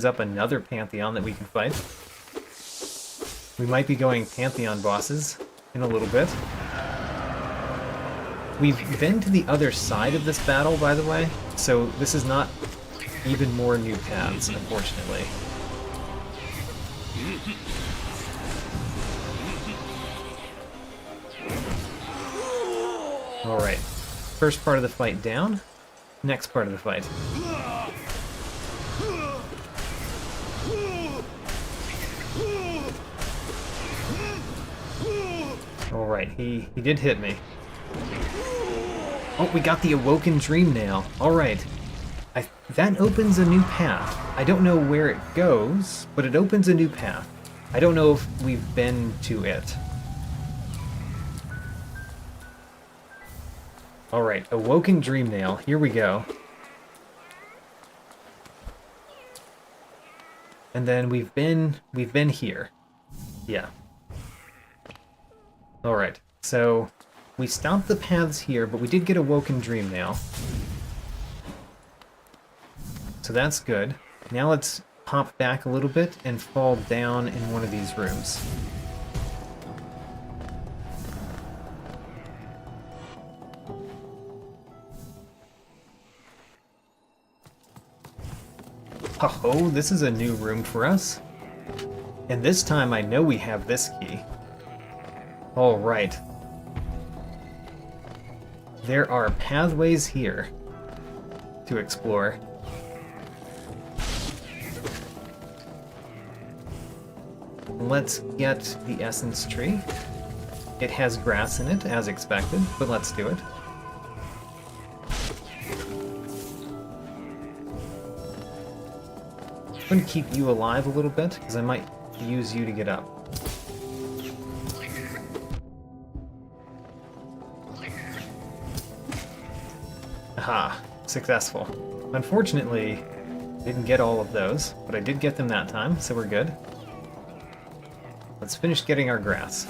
up another Pantheon that we can fight. We might be going Pantheon bosses in a little bit. We've been to the other side of this battle, by the way, so this is not even more new paths, unfortunately. Alright, first part of the fight down, next part of the fight. Alright, he did hit me. Oh, we got the Awoken Dream Nail. Alright. That opens a new path. I don't know where it goes, but it opens a new path. I don't know if we've been to it. Alright, Awoken Dream Nail. Here we go. And then we've been here. Yeah. Alright, so we stopped the paths here, but we did get Awoken Dream Nail. So that's good. Now let's hop back a little bit and fall down in one of these rooms. Oh, this is a new room for us. And this time I know we have this key. Alright. There are pathways here to explore. Let's get the Essence Tree. It has grass in it, as expected, but let's do it. I'm going to keep you alive a little bit, because I might use you to get up. Aha, successful. Unfortunately, didn't get all of those, but I did get them that time, so we're good. Let's finish getting our grass.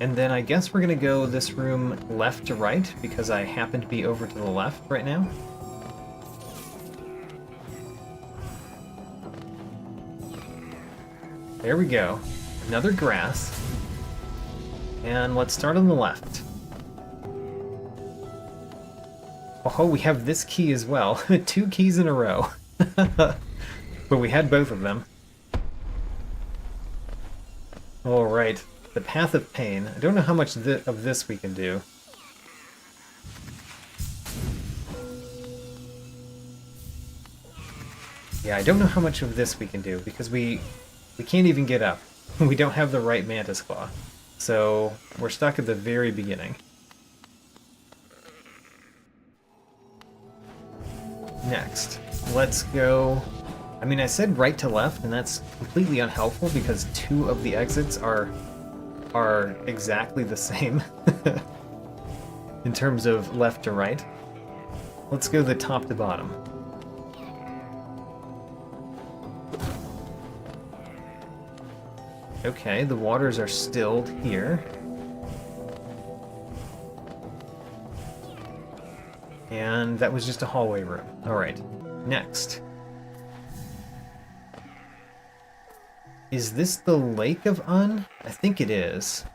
And then I guess we're gonna go this room left to right, because I happen to be over to the left right now. There we go. Another grass. And let's start on the left. Oh, we have this key as well. 2 keys in a row. But we had both of them. Alright. The Path of Pain. I don't know how much of this we can do. Yeah, I don't know how much of this we can do, because we can't even get up. We don't have the right Mantis Claw. So we're stuck at the very beginning. Next, let's go... I mean, I said right to left, and that's completely unhelpful because 2 of the exits are exactly the same in terms of left to right. Let's go the top to bottom. Okay, the waters are stilled here. And that was just a hallway room. Alright, next. Is this the Lake of Un? I think it is.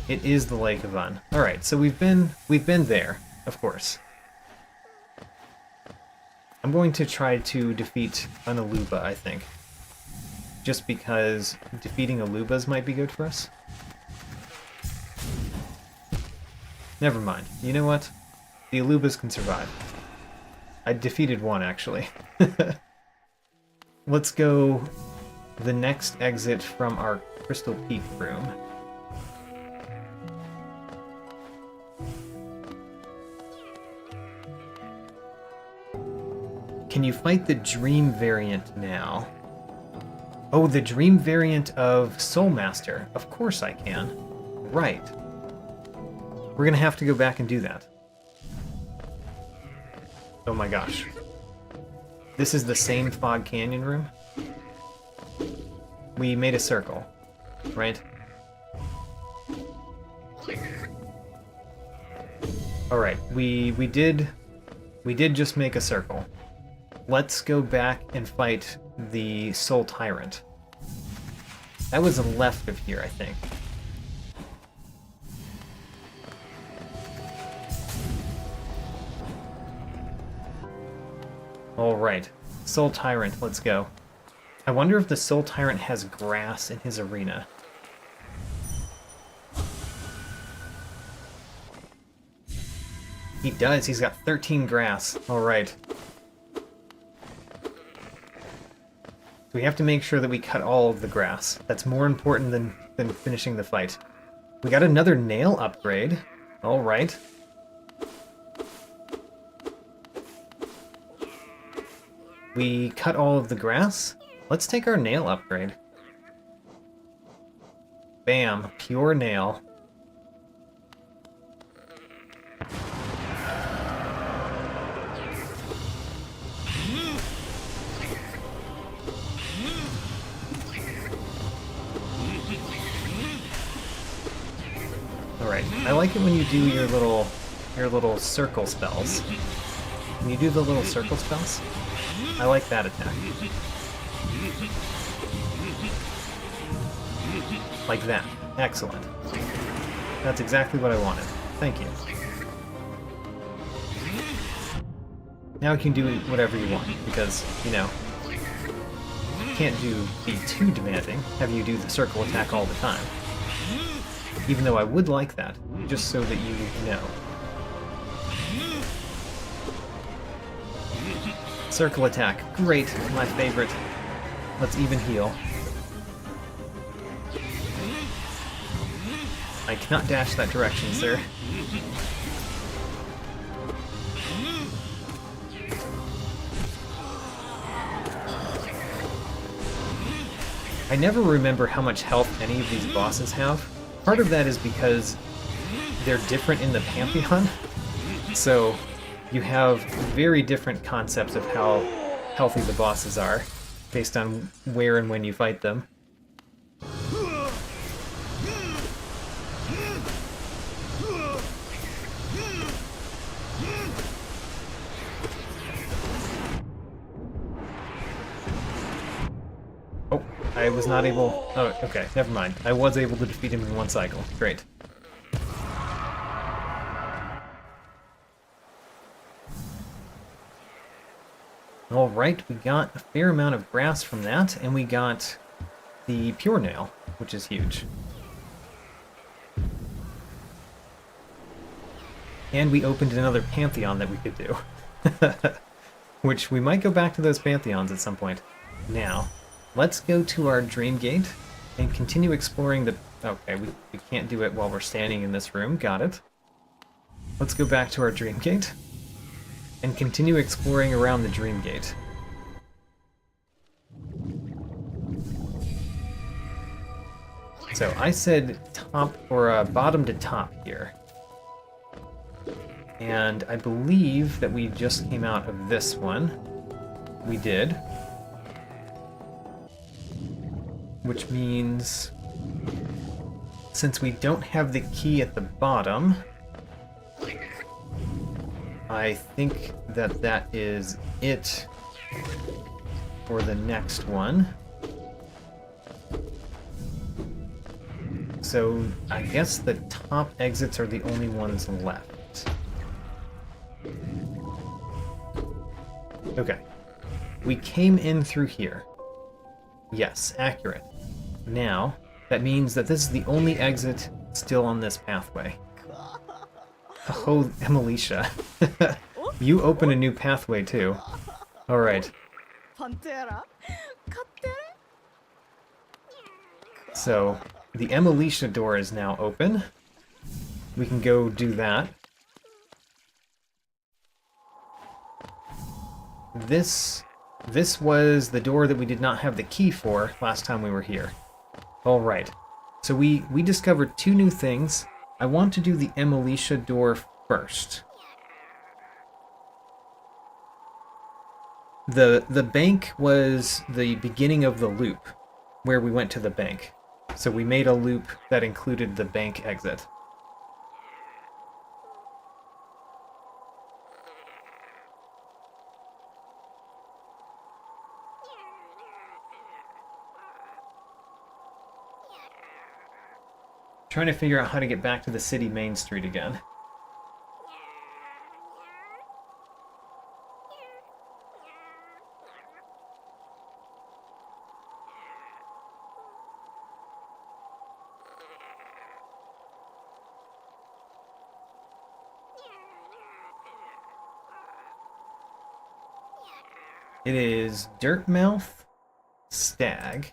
It is the Lake of Un. Alright, so we've been there, of course. I'm going to try to defeat an Aluba, I think. Just because defeating Alubas might be good for us. Never mind. You know what? The Alubas can survive. I defeated one, actually. Let's go the next exit from our Crystal Peak room. Can you fight the Dream variant now? Oh, the Dream variant of Soul Master. Of course I can. Right. We're gonna have to go back and do that. Oh my gosh. This is the same Fog Canyon room? We made a circle, right? Alright, we did just make a circle. Let's go back and fight the Soul Tyrant. That was left of here, I think. Alright, Soul Tyrant, let's go. I wonder if the Soul Tyrant has grass in his arena. He does, he's got 13 grass. Alright. We have to make sure that we cut all of the grass. That's more important than finishing the fight. We got another nail upgrade. Alright. We cut all of the grass. Let's take our nail upgrade. Bam, pure nail. Alright, I like it when you do your little circle spells. Can you do the little circle spells? I like that attack. Like that. Excellent. That's exactly what I wanted. Thank you. Now you can do whatever you want, because, you know, you can't be too demanding, have you do the circle attack all the time. Even though I would like that, just so that you know. Circle attack. Great. My favorite. Let's even heal. I cannot dash that direction, sir. I never remember how much health any of these bosses have. Part of that is because they're different in the Pantheon. So you have very different concepts of how healthy the bosses are, based on where and when you fight them. Oh, I was not able... Oh, okay, never mind. I was able to defeat him in one cycle. Great. Alright, we got a fair amount of grass from that, and we got the Pure Nail, which is huge. And we opened another Pantheon that we could do. Which we might go back to those Pantheons at some point. Now, let's go to our Dream Gate and continue exploring the... Okay, we can't do it while we're standing in this room. Got it. Let's go back to our Dream Gate and continue exploring around the Dream Gate. So I said top or bottom to top here. And I believe that we just came out of this one. We did. Which means, since we don't have the key at the bottom, I think that that is it for the next one. So I guess the top exits are the only ones left. Okay. We came in through here. Yes, accurate. Now, that means that this is the only exit still on this pathway. Oh, Emilicia. You open a new pathway too. Alright. So, the Emilicia door is now open. We can go do that. this was the door that we did not have the key for last time we were here. Alright, so we discovered 2 new things. I want to do the Emilicia door first. The bank was the beginning of the loop, where we went to the bank. So we made a loop that included the bank exit. Trying to figure out how to get back to the city main street again. It is Dirtmouth, Stag,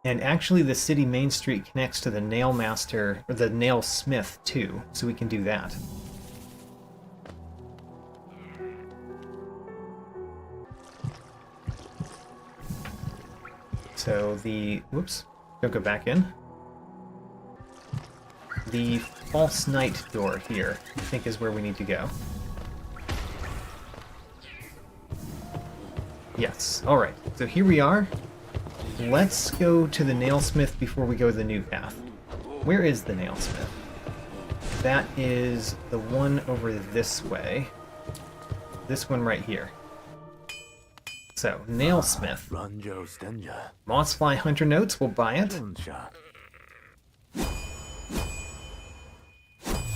and actually the city main street connects to the Nail Master, or the Nail Smith too, so we can do that. So the, whoops, don't go back in. The False Knight door here, I think is where we need to go. Yes, alright, so here we are. Let's go to the Nailsmith before we go to the new path. Where is the Nailsmith? That is the one over this way. This one right here. So, Nailsmith. Mossfly Hunter Notes, we'll buy it.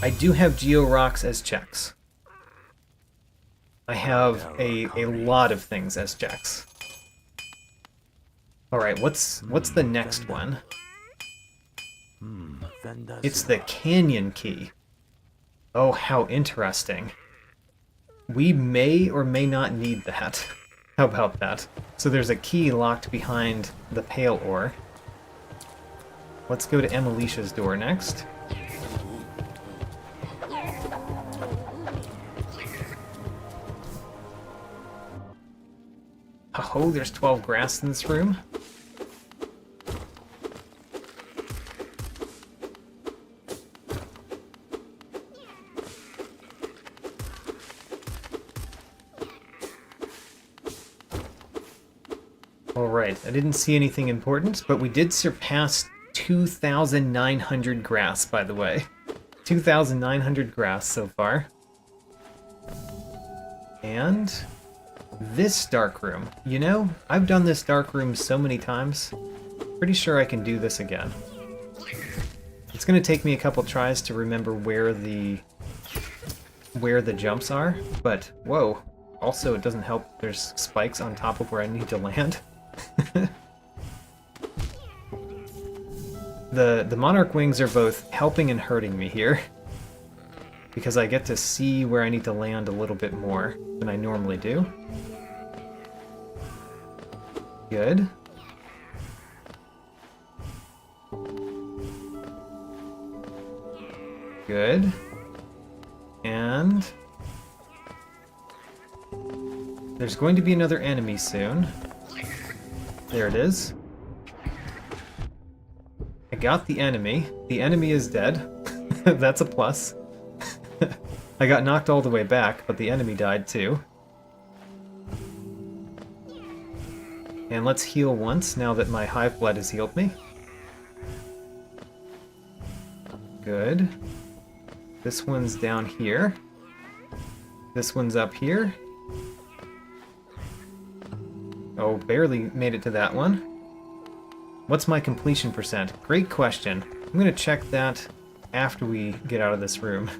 I do have Geo Rocks as checks. I have a lot of things as checks. Alright, what's the next one? It's the Canyon Key. Oh, how interesting. We may or may not need that. How about that? So there's a key locked behind the Pale Ore. Let's go to Emilicia's door next. Oh, there's 12 grass in this room. Alright, I didn't see anything important, but we did surpass 2,900 grass, by the way. 2,900 grass so far. And this dark room. You know, I've done this dark room so many times. Pretty sure I can do this again. It's going to take me a couple tries to remember where the jumps are, but whoa. Also, it doesn't help there's spikes on top of where I need to land. The Monarch Wings are both helping and hurting me here, because I get to see where I need to land a little bit more than I normally do. Good. Good. And there's going to be another enemy soon. There it is. I got the enemy. The enemy is dead. That's a plus. I got knocked all the way back, but the enemy died too. And let's heal once, now that my hive blood has healed me. Good. This one's down here. This one's up here. Oh, barely made it to that one. What's my completion percent? Great question. I'm going to check that after we get out of this room.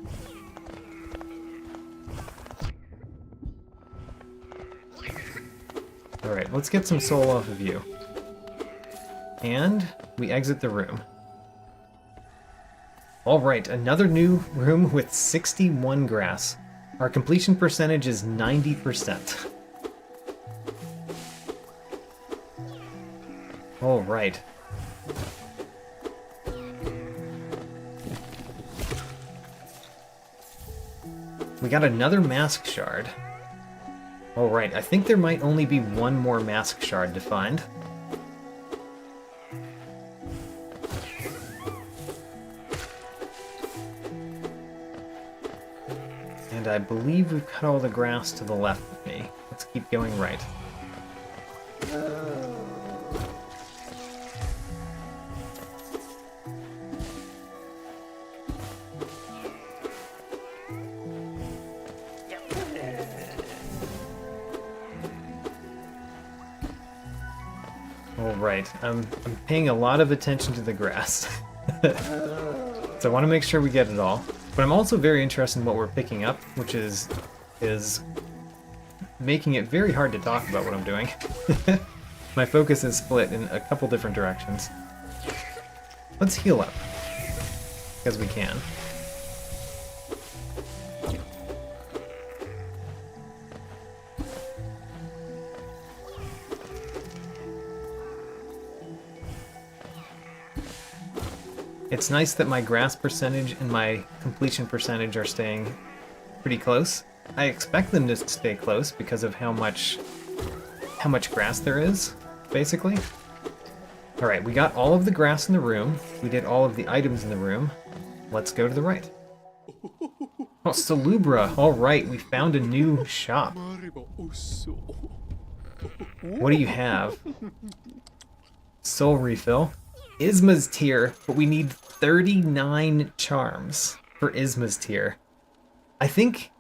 Alright, let's get some soul off of you. And we exit the room. Alright, another new room with 61 grass. Our completion percentage is 90%. Alright. We got another mask shard. Alright, I think there might only be one more mask shard to find. And I believe we've cut all the grass to the left of me. Let's keep going right. Alright, I'm paying a lot of attention to the grass. So I want to make sure we get it all. But I'm also very interested in what we're picking up, which is making it very hard to talk about what I'm doing. My focus is split in a couple different directions. Let's heal up, because we can. It's nice that my grass percentage and my completion percentage are staying pretty close. I expect them to stay close because of how much grass there is, basically. Alright, we got all of the grass in the room. We did all of the items in the room. Let's go to the right. Oh, Salubra! Alright, we found a new shop. What do you have? Soul refill. Isma's tier, but we need 39 charms for Isma's tier. I think...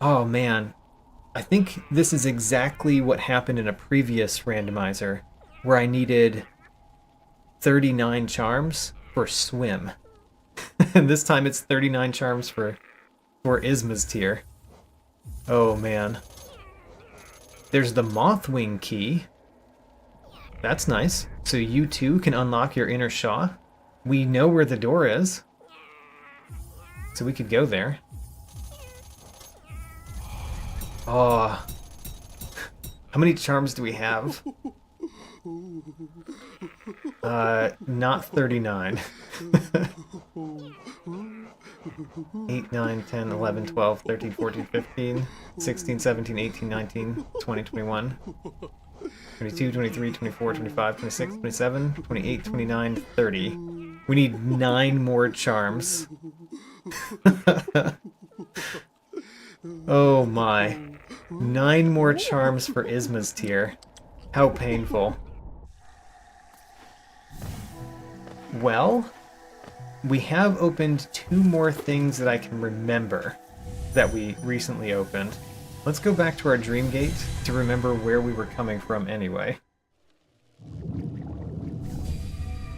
Oh man. I think this is exactly what happened in a previous randomizer, where I needed 39 charms for Swim. And this time it's 39 charms for Isma's tier. Oh man. There's the Mothwing key. That's nice. So you too can unlock your inner Shaw. We know where the door is, so we could go there. Oh. How many charms do we have? Not 39. 8, 9, 10, 11, 12, 13, 14, 15, 16, 17, 18, 19, 20, 21, 22, 23, 24, 25, 26, 27, 28, 29, 30. We need 9 more charms. Oh my. 9 more charms for Isma's tier. How painful. Well, we have opened 2 more things that I can remember that we recently opened. Let's go back to our dream gate to remember where we were coming from anyway.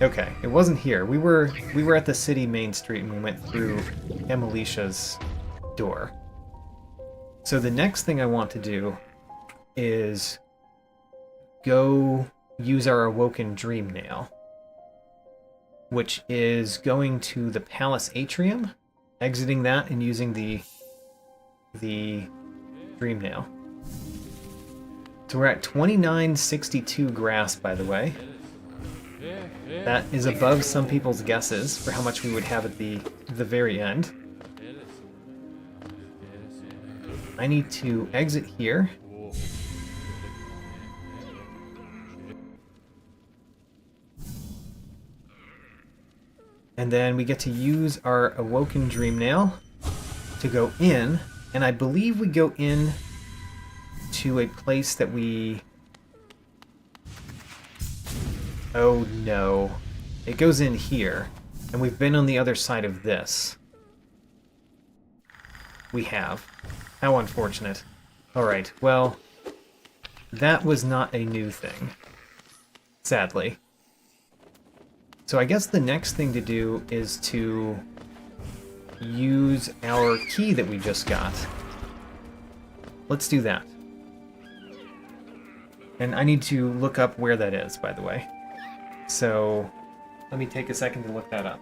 Okay, it wasn't here. We were at the city main street and we went through Emelicia's door. So the next thing I want to do is go use our Awoken Dream Nail, which is going to the Palace Atrium, exiting that and using the Dream Nail. So we're at 2962 grass, by the way. That is above some people's guesses for how much we would have at the very end. I need to exit here. And then we get to use our Awoken Dream Nail to go in, and I believe we go in to a place that we... Oh no. It goes in here, and we've been on the other side of this. We have. How unfortunate. Alright, well, that was not a new thing. Sadly. So I guess the next thing to do is to use our key that we just got. Let's do that. And I need to look up where that is, by the way. So let me take a second to look that up.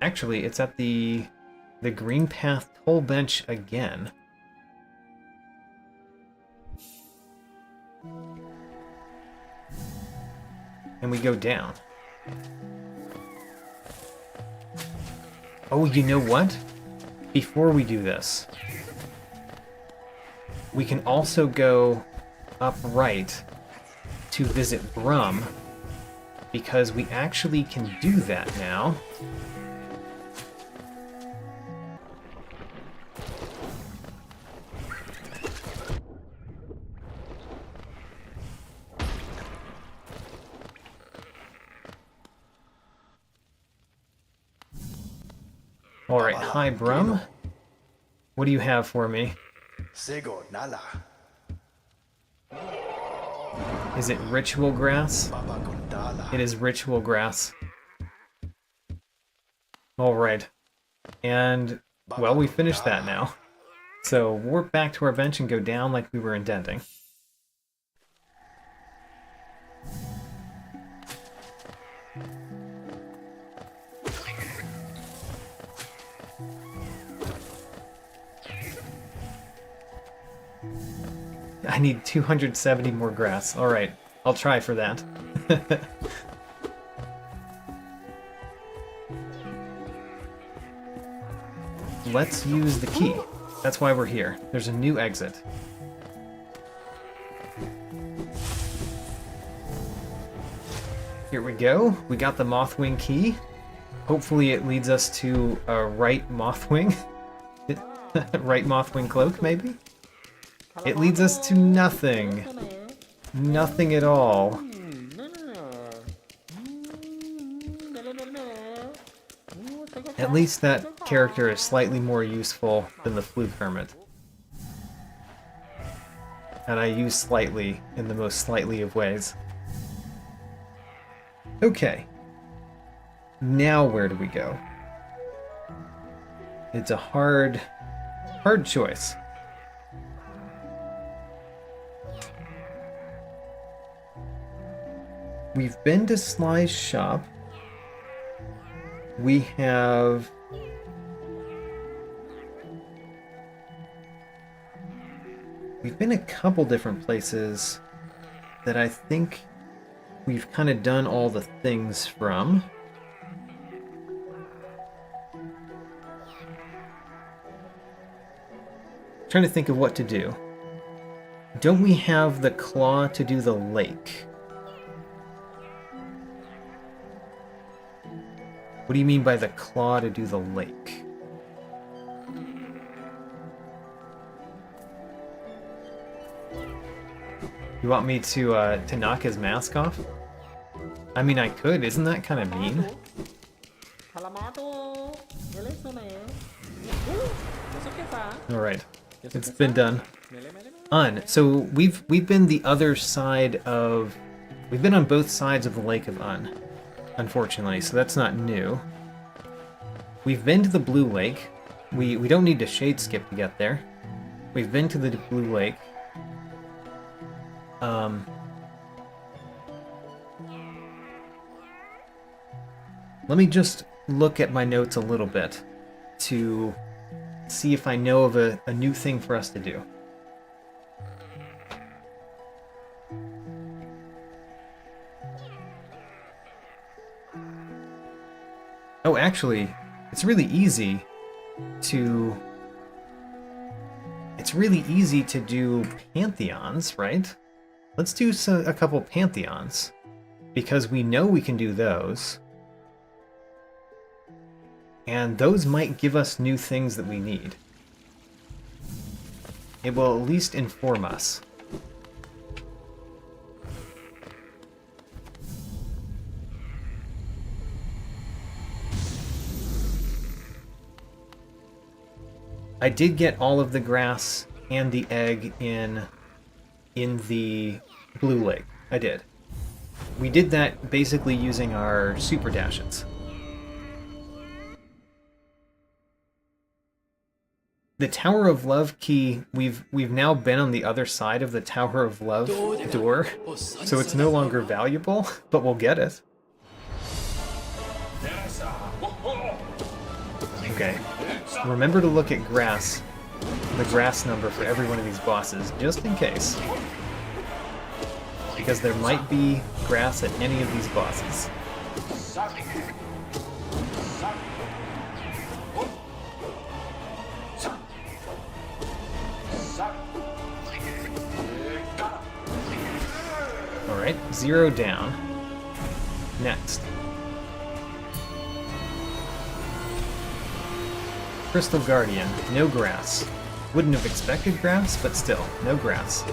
Actually, it's at the Green Path toll bench again. and we go down. Oh, you know what? Before we do this, we can also go up right to visit Brum, because we actually can do that now. Alright, hi Brum. What do you have for me? Is it ritual grass? It is ritual grass. Alright. And, well, we finished that now. So, warp back to our bench and go down like we were indenting. I need 270 more grass. Alright, I'll try for that. Let's use the key. That's why we're here. There's a new exit. Here we go. We got the Mothwing key. Hopefully it leads us to a right Mothwing. Right Mothwing Cloak, maybe? It leads us to nothing. Nothing at all. At least that character is slightly more useful than the Fluke Hermit. And I use slightly in the most slightly of ways. Okay. Now where do we go? It's a hard choice. We've been to Sly's shop. We've been a couple different places that I think we've kind of done all the things from. Trying to think of what to do. Don't we have the claw to do the lake? What do you mean by the claw to do the lake? You want me to knock his mask off? I mean, I could. Isn't that kind of mean? Alright. It's been done. So we've been the other side of... We've been on both sides of the Lake of unfortunately, so that's not new. We've been to the Blue Lake. We don't need to shade skip to get there. We've been to the Blue Lake. Let me just look at my notes a little bit to see if I know of a new thing for us to do. Oh, actually, it's really easy to do pantheons, right? Let's do a couple pantheons, because we know we can do those. And those might give us new things that we need. It will at least inform us. I did get all of the grass and the egg in the Blue Lake. I did. We did that basically using our super dashes. The Tower of Love key, we've now been on the other side of the Tower of Love door, so it's no longer valuable, but we'll get it. Okay. Remember to look at grass, the grass number for every one of these bosses, just in case. because there might be grass at any of these bosses. Alright, 0 down. Next. Crystal Guardian, no grass. Wouldn't have expected grass, but still, no grass.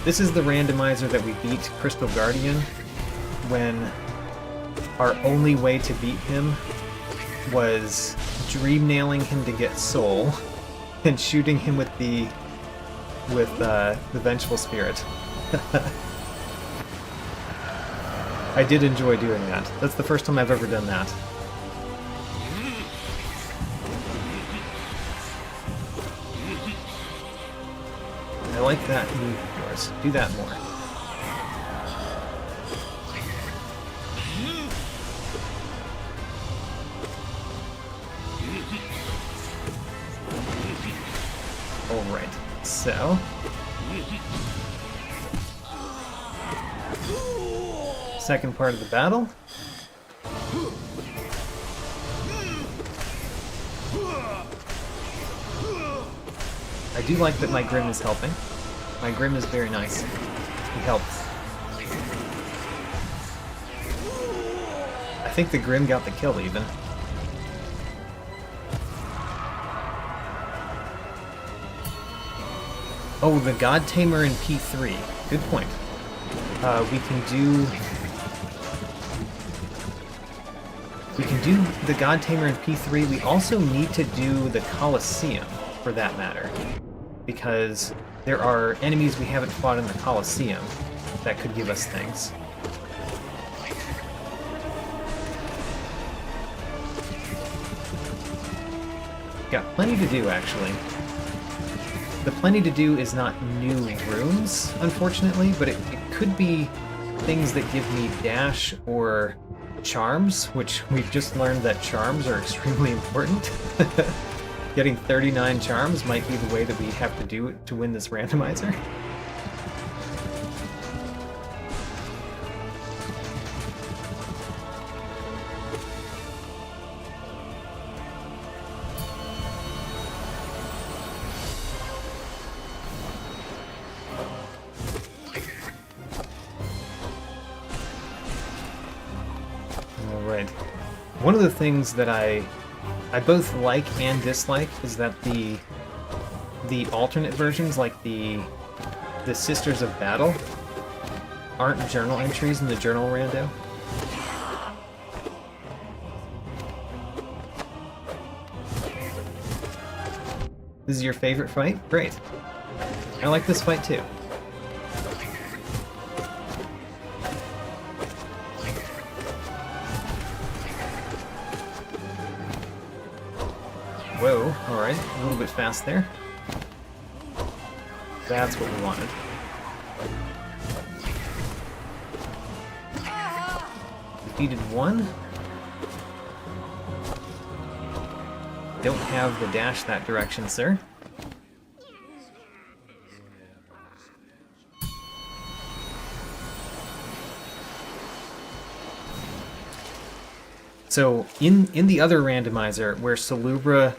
This is the randomizer that we beat Crystal Guardian when our only way to beat him was dream nailing him to get soul and shooting him with the Vengeful Spirit. I did enjoy doing that. That's the first time I've ever done that. I like that move of yours. Do that more. Alright, so... second part of the battle. I do like that my Grim is helping. My Grim is very nice. He helps. I think the Grim got the kill even. Oh, the God Tamer in P3. Good point. We can do the God Tamer in P3. We also need to do the Colosseum, for that matter, because there are enemies we haven't fought in the Colosseum that could give us things. Got plenty to do, actually. The plenty to do is not new rooms, unfortunately, but it could be things that give me dash or charms, which we've just learned that charms are extremely important. Getting 39 charms might be the way that we have to do it to win this randomizer. Alright. One of the things that I both like and dislike is that the alternate versions, like the Sisters of Battle, aren't journal entries in the journal rando. This is your favorite fight? Great. I like this fight too. Whoa, alright, a little bit fast there. That's what we wanted. Defeated one. Don't have the dash that direction, sir. So, in the other randomizer, where Salubra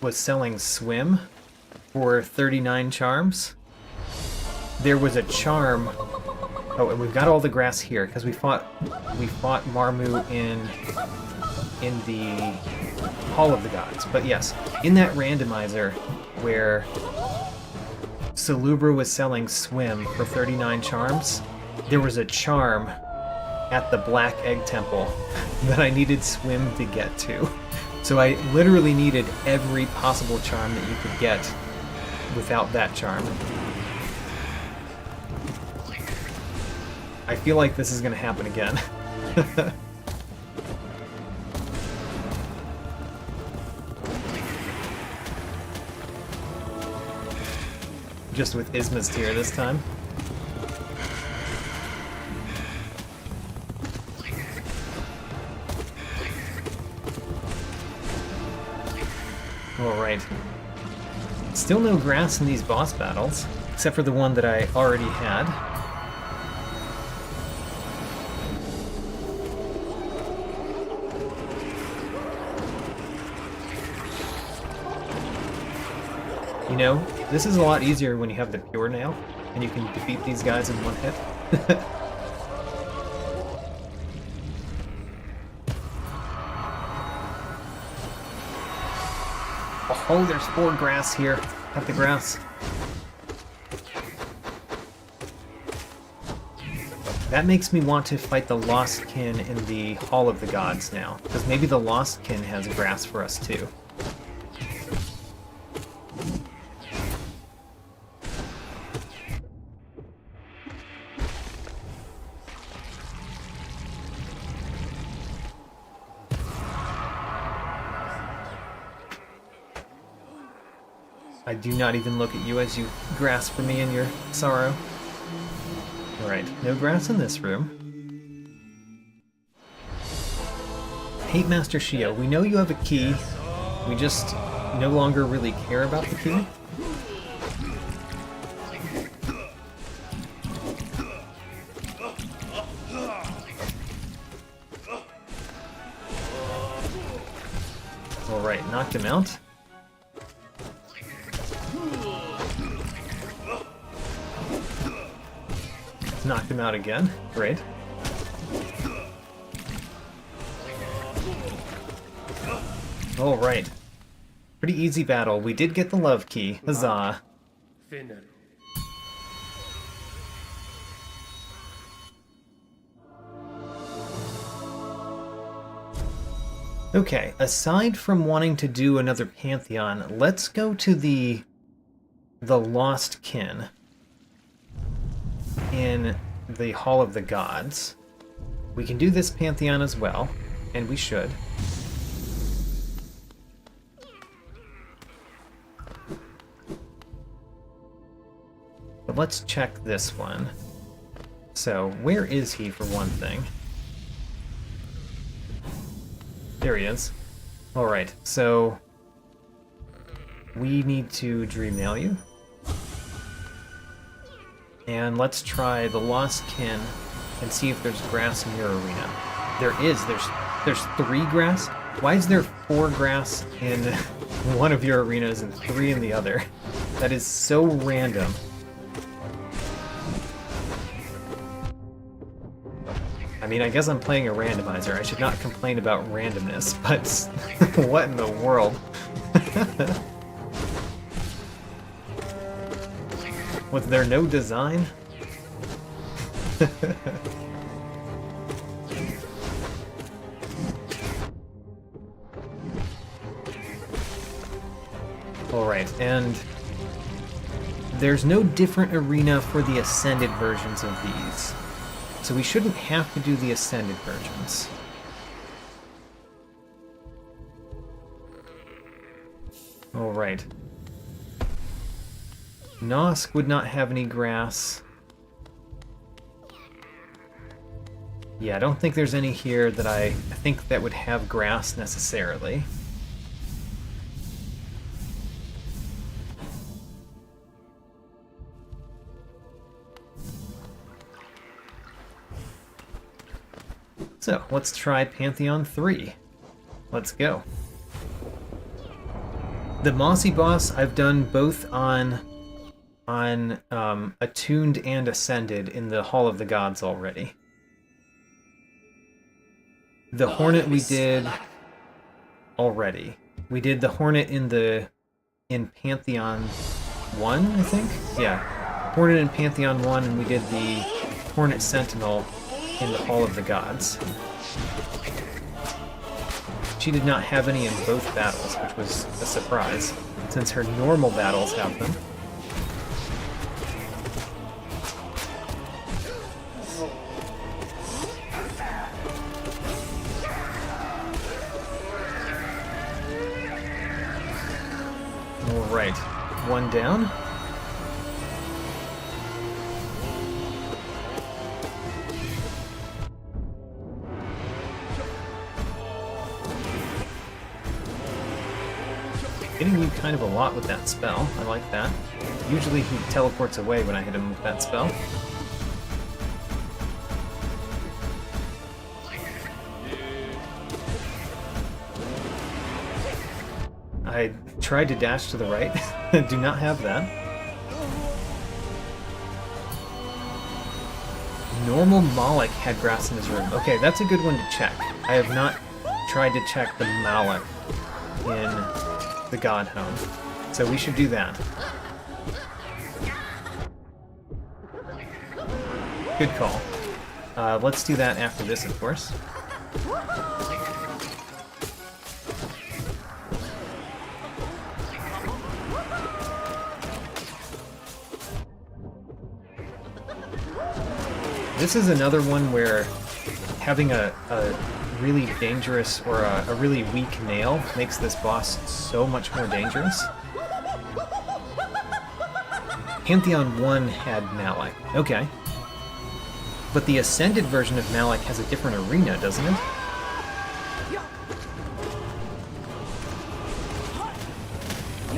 was selling Swim for 39 charms, there was a charm... Oh, and we've got all the grass here, because we fought Marmu in the Hall of the Gods. But yes, in that randomizer, where Salubra was selling Swim for 39 charms, there was a charm at the Black Egg Temple that I needed Swim to get to. So I literally needed every possible charm that you could get without that charm. I feel like this is going to happen again. Just with Isma's this time. Alright. Still no grass in these boss battles. except for the one that I already had. You know, this is a lot easier when you have the pure nail, and you can defeat these guys in one hit. Oh, there's 4 grass here. Cut the grass. That makes me want to fight the Lost Kin in the Hall of the Gods now, because maybe the Lost Kin has grass for us too. I do not even look at you as you grasp for me in your sorrow. Alright, no grass in this room. Hate Master Shio, we know you have a key. We just no longer really care about the key. Alright, knocked him out. Knocked him out again. Great. Alright. Pretty easy battle. We did get the love key. Huzzah. Okay, aside from wanting to do another Pantheon, let's go to the Lost Kin in the Hall of the Gods. We can do this Pantheon as well, and we should. But let's check this one. So, where is he for one thing? There he is. Alright, so we need to dream mail you. And let's try the Lost Kin and see if there's grass in your arena. There is. There's 3 grass? Why is there 4 grass in one of your arenas and 3 in the other? That is so random. I mean, I guess I'm playing a randomizer. I should not complain about randomness, but what in the world? Was there no design? Alright, and there's no different arena for the Ascended versions of these. So we shouldn't have to do the Ascended versions. Alright. Nosk would not have any grass. Yeah, I don't think there's any here that I think that would have grass necessarily. So, let's try Pantheon 3. Let's go. The Mossy Boss, I've done both on Attuned and Ascended in the Hall of the Gods already. The Hornet we did already. We did the Hornet in Pantheon 1, I think? Yeah. Hornet in Pantheon 1, and we did the Hornet Sentinel in the Hall of the Gods. She did not have any in both battles, which was a surprise, since her normal battles have them. Alright, one down. hitting you kind of a lot with that spell. I like that. Usually he teleports away when I hit him with that spell. I tried to dash to the right. Do not have that. Normal Moloch had grass in his room. Okay, that's a good one to check. I have not tried to check the Moloch in the God Home, so we should do that. Good call. Let's do that after this, of course. This is another one where having a really dangerous or a really weak nail makes this boss so much more dangerous. Pantheon 1 had Malak. Okay. But the Ascended version of Malak has a different arena, doesn't it?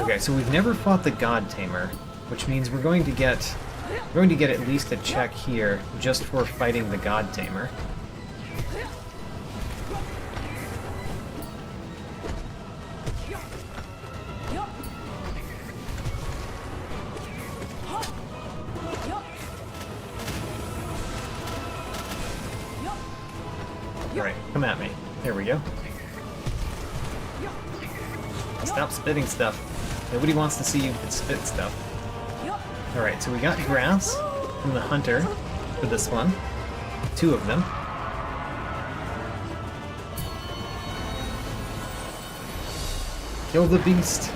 Okay, so we've never fought the God Tamer, which means we're going to get at least a check here just for fighting the God Tamer. Alright, come at me. There we go. Stop spitting stuff. Nobody wants to see you spit stuff. Alright, so we got grass from the hunter for this one. 2 of them. Kill the beast.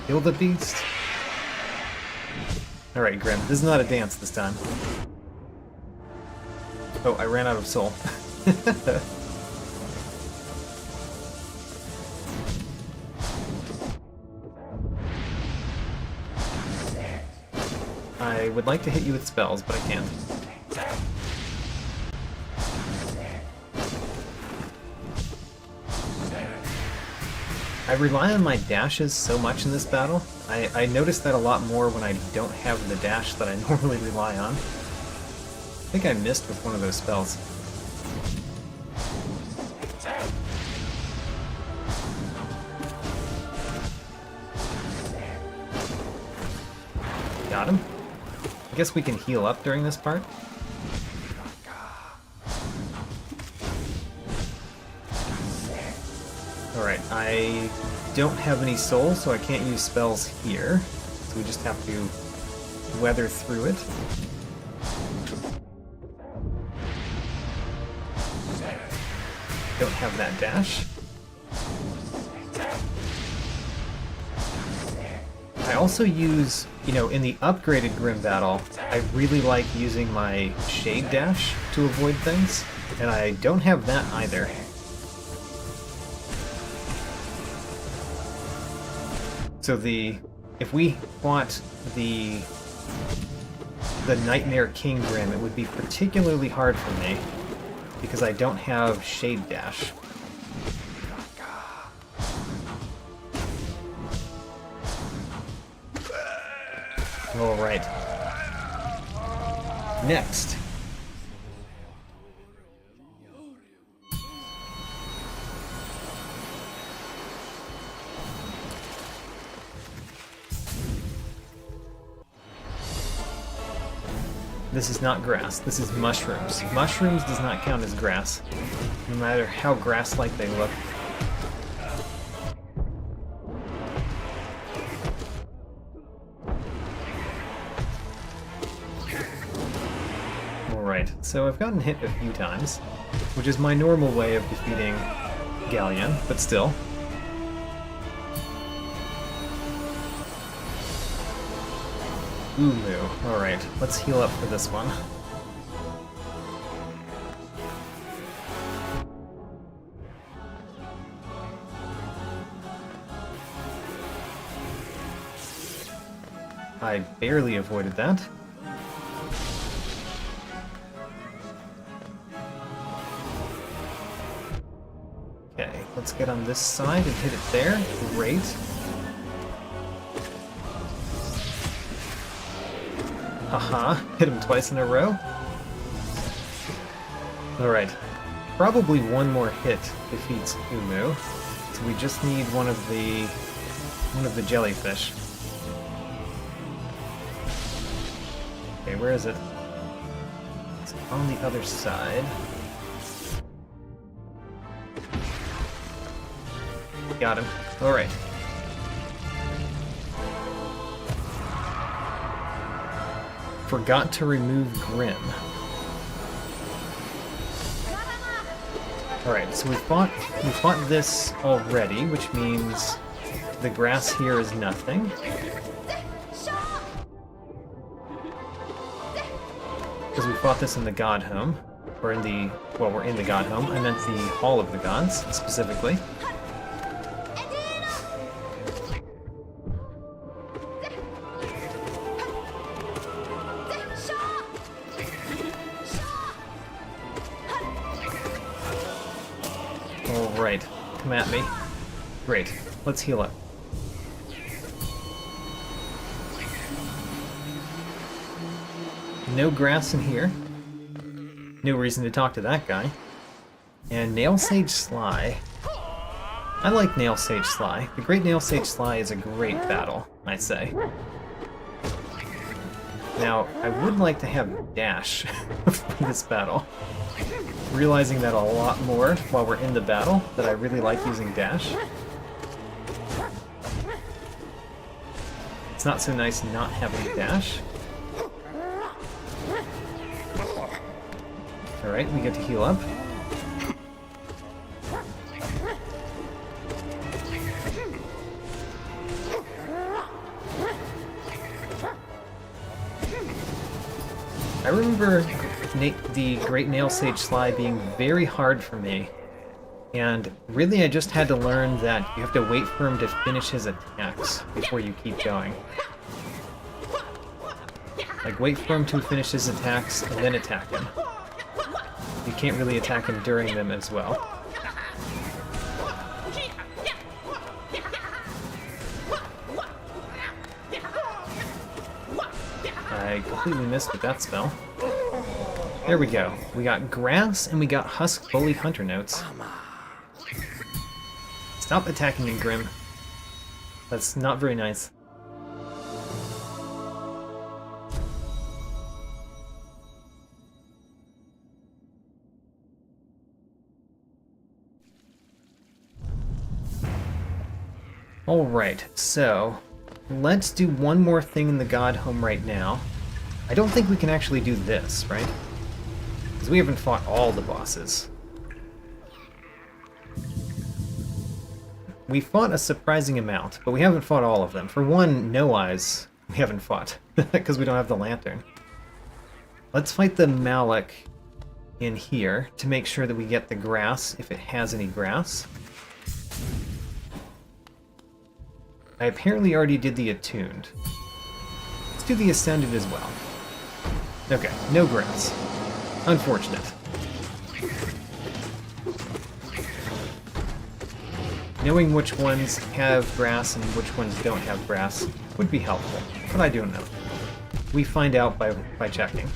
Kill the beast. Alright, Grim. This is not a dance this time. Oh, I ran out of soul. I would like to hit you with spells, but I can't. I rely on my dashes so much in this battle. I notice that a lot more when I don't have the dash that I normally rely on. I think I missed with one of those spells. Got him. I guess we can heal up during this part. Alright, I don't have any soul, so I can't use spells here. So we just have to weather through it. Don't have that dash. I also use, in the upgraded Grim Battle, I really like using my Shade Dash to avoid things, and I don't have that either. So if we fought the Nightmare King Grim, it would be particularly hard for me, because I don't have Shade Dash. Alright. Next. This is not grass, this is mushrooms. Mushrooms does not count as grass, no matter how grass-like they look. Alright, so I've gotten hit a few times, which is my normal way of defeating Galleon, but still. Umu. Alright, let's heal up for this one. I barely avoided that. Okay, let's get on this side and hit it there. Great. Haha, hit him twice in a row. Alright. Probably one more hit defeats Umu. So we just need one of the jellyfish. Okay, where is it? It's on the other side. Got him. Alright. Forgot to remove Grim. Alright, so we fought this already, which means the grass here is nothing. Because we fought this in the God Home. Or in the... well, we're in the God Home. I meant the Hall of the Gods, specifically. Alright, come at me. Great, let's heal up. No grass in here. No reason to talk to that guy. And Nail Sage Sly. I like Nail Sage Sly. The Great Nail Sage Sly is a great battle, I say. Now, I would like to have Dash for this battle. Realizing that a lot more while we're in the battle, that I really like using Dash. It's not so nice not having Dash. Alright, we get to heal up. I remember the Great Nail Sage Sly being very hard for me, and really I just had to learn that you have to wait for him to finish his attacks before you keep going. Like, wait for him to finish his attacks and then attack him. You can't really attack him during them as well. I completely missed with that spell. There we go. We got grass and we got Husk Bully Hunter notes. Stop attacking him, Grim. That's not very nice. Alright, so let's do one more thing in the God Home right now. I don't think we can actually do this, right? Because we haven't fought all the bosses. We fought a surprising amount, but we haven't fought all of them. For one, No Eyes, we haven't fought, because we don't have the lantern. Let's fight the Malik in here to make sure that we get the grass, if it has any grass. I apparently already did the Attuned. Let's do the Ascended as well. Okay, no grass. Unfortunate. Knowing which ones have grass and which ones don't have grass would be helpful, but I don't know. We find out by checking.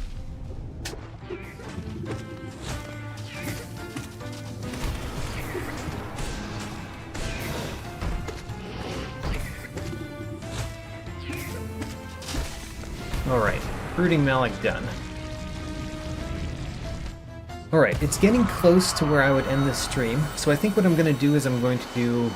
Alright, Brooding Malik done. Alright, it's getting close to where I would end this stream, so I think what I'm going to do is I'm going to do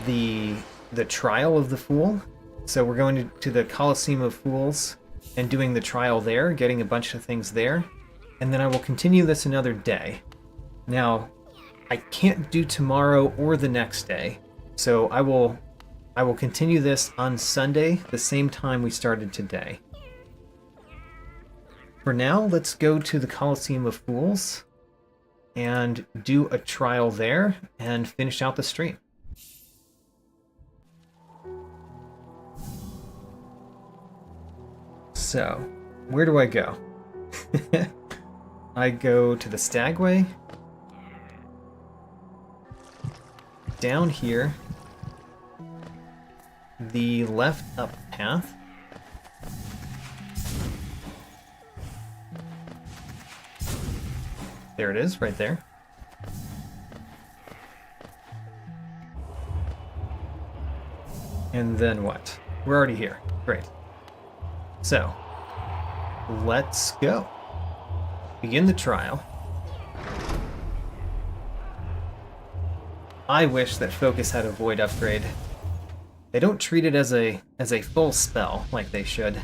the Trial of the Fool. So we're going to the Coliseum of Fools and doing the trial there, getting a bunch of things there, and then I will continue this another day. Now, I can't do tomorrow or the next day, so I will continue this on Sunday, the same time we started today. For now, let's go to the Coliseum of Fools and do a trial there and finish out the stream. So, where do I go? I go to the Stagway, down here, the left up path, There it is, right there. And then what? We're already here. Great. So, let's go. Begin the trial. I wish that Focus had a Void upgrade. They don't treat it as a full spell like they should.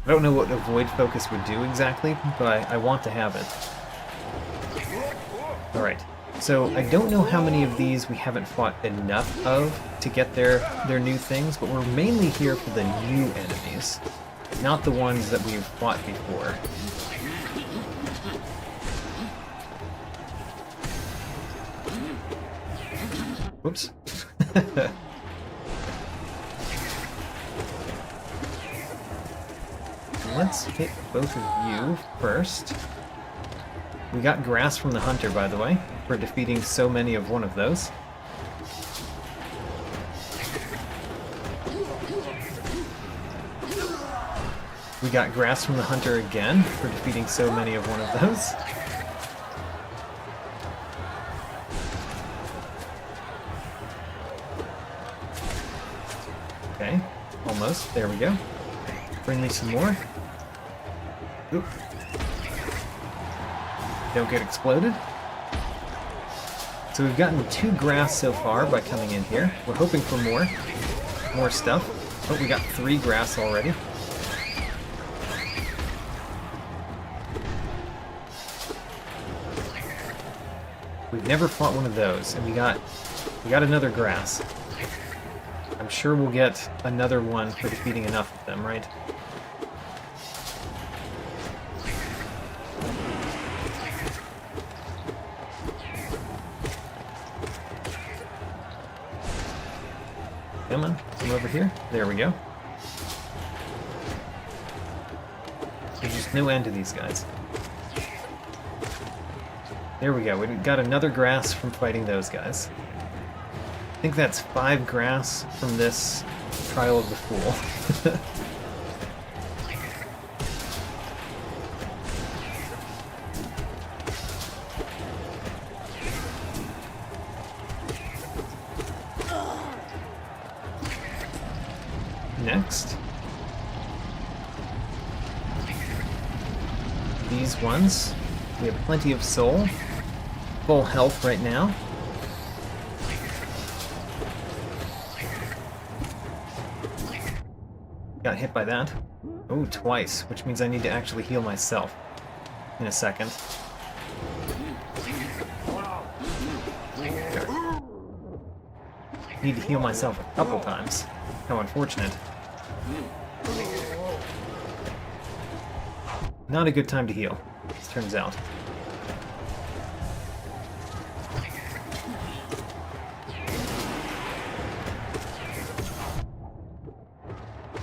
I don't know what a Void Focus would do exactly, but I want to have it. Alright, so I don't know how many of these we haven't fought enough of to get their new things, but we're mainly here for the new enemies, not the ones that we've fought before. Whoops. Let's hit both of you first. We got grass from the hunter, by the way, for defeating so many of one of those. We got grass from the hunter again for defeating so many of one of those. Okay, almost. There we go. Bring me some more. Oop. Don't get exploded. So we've gotten 2 grass so far by coming in here. We're hoping for more stuff. Oh, we got 3 grass already. We've never fought one of those, and we got another grass. I'm sure we'll get another one for defeating enough of them, right? Come on, come over here. There we go. There's just no end to these guys. There we go. We got another grass from fighting those guys. I think that's 5 grass from this Trial of the Fool. Next. These ones. We have plenty of soul. Full health right now. Got hit by that. Oh, twice, which means I need to actually heal myself in a second. Need to heal myself a couple times. How unfortunate. Not a good time to heal, as turns out.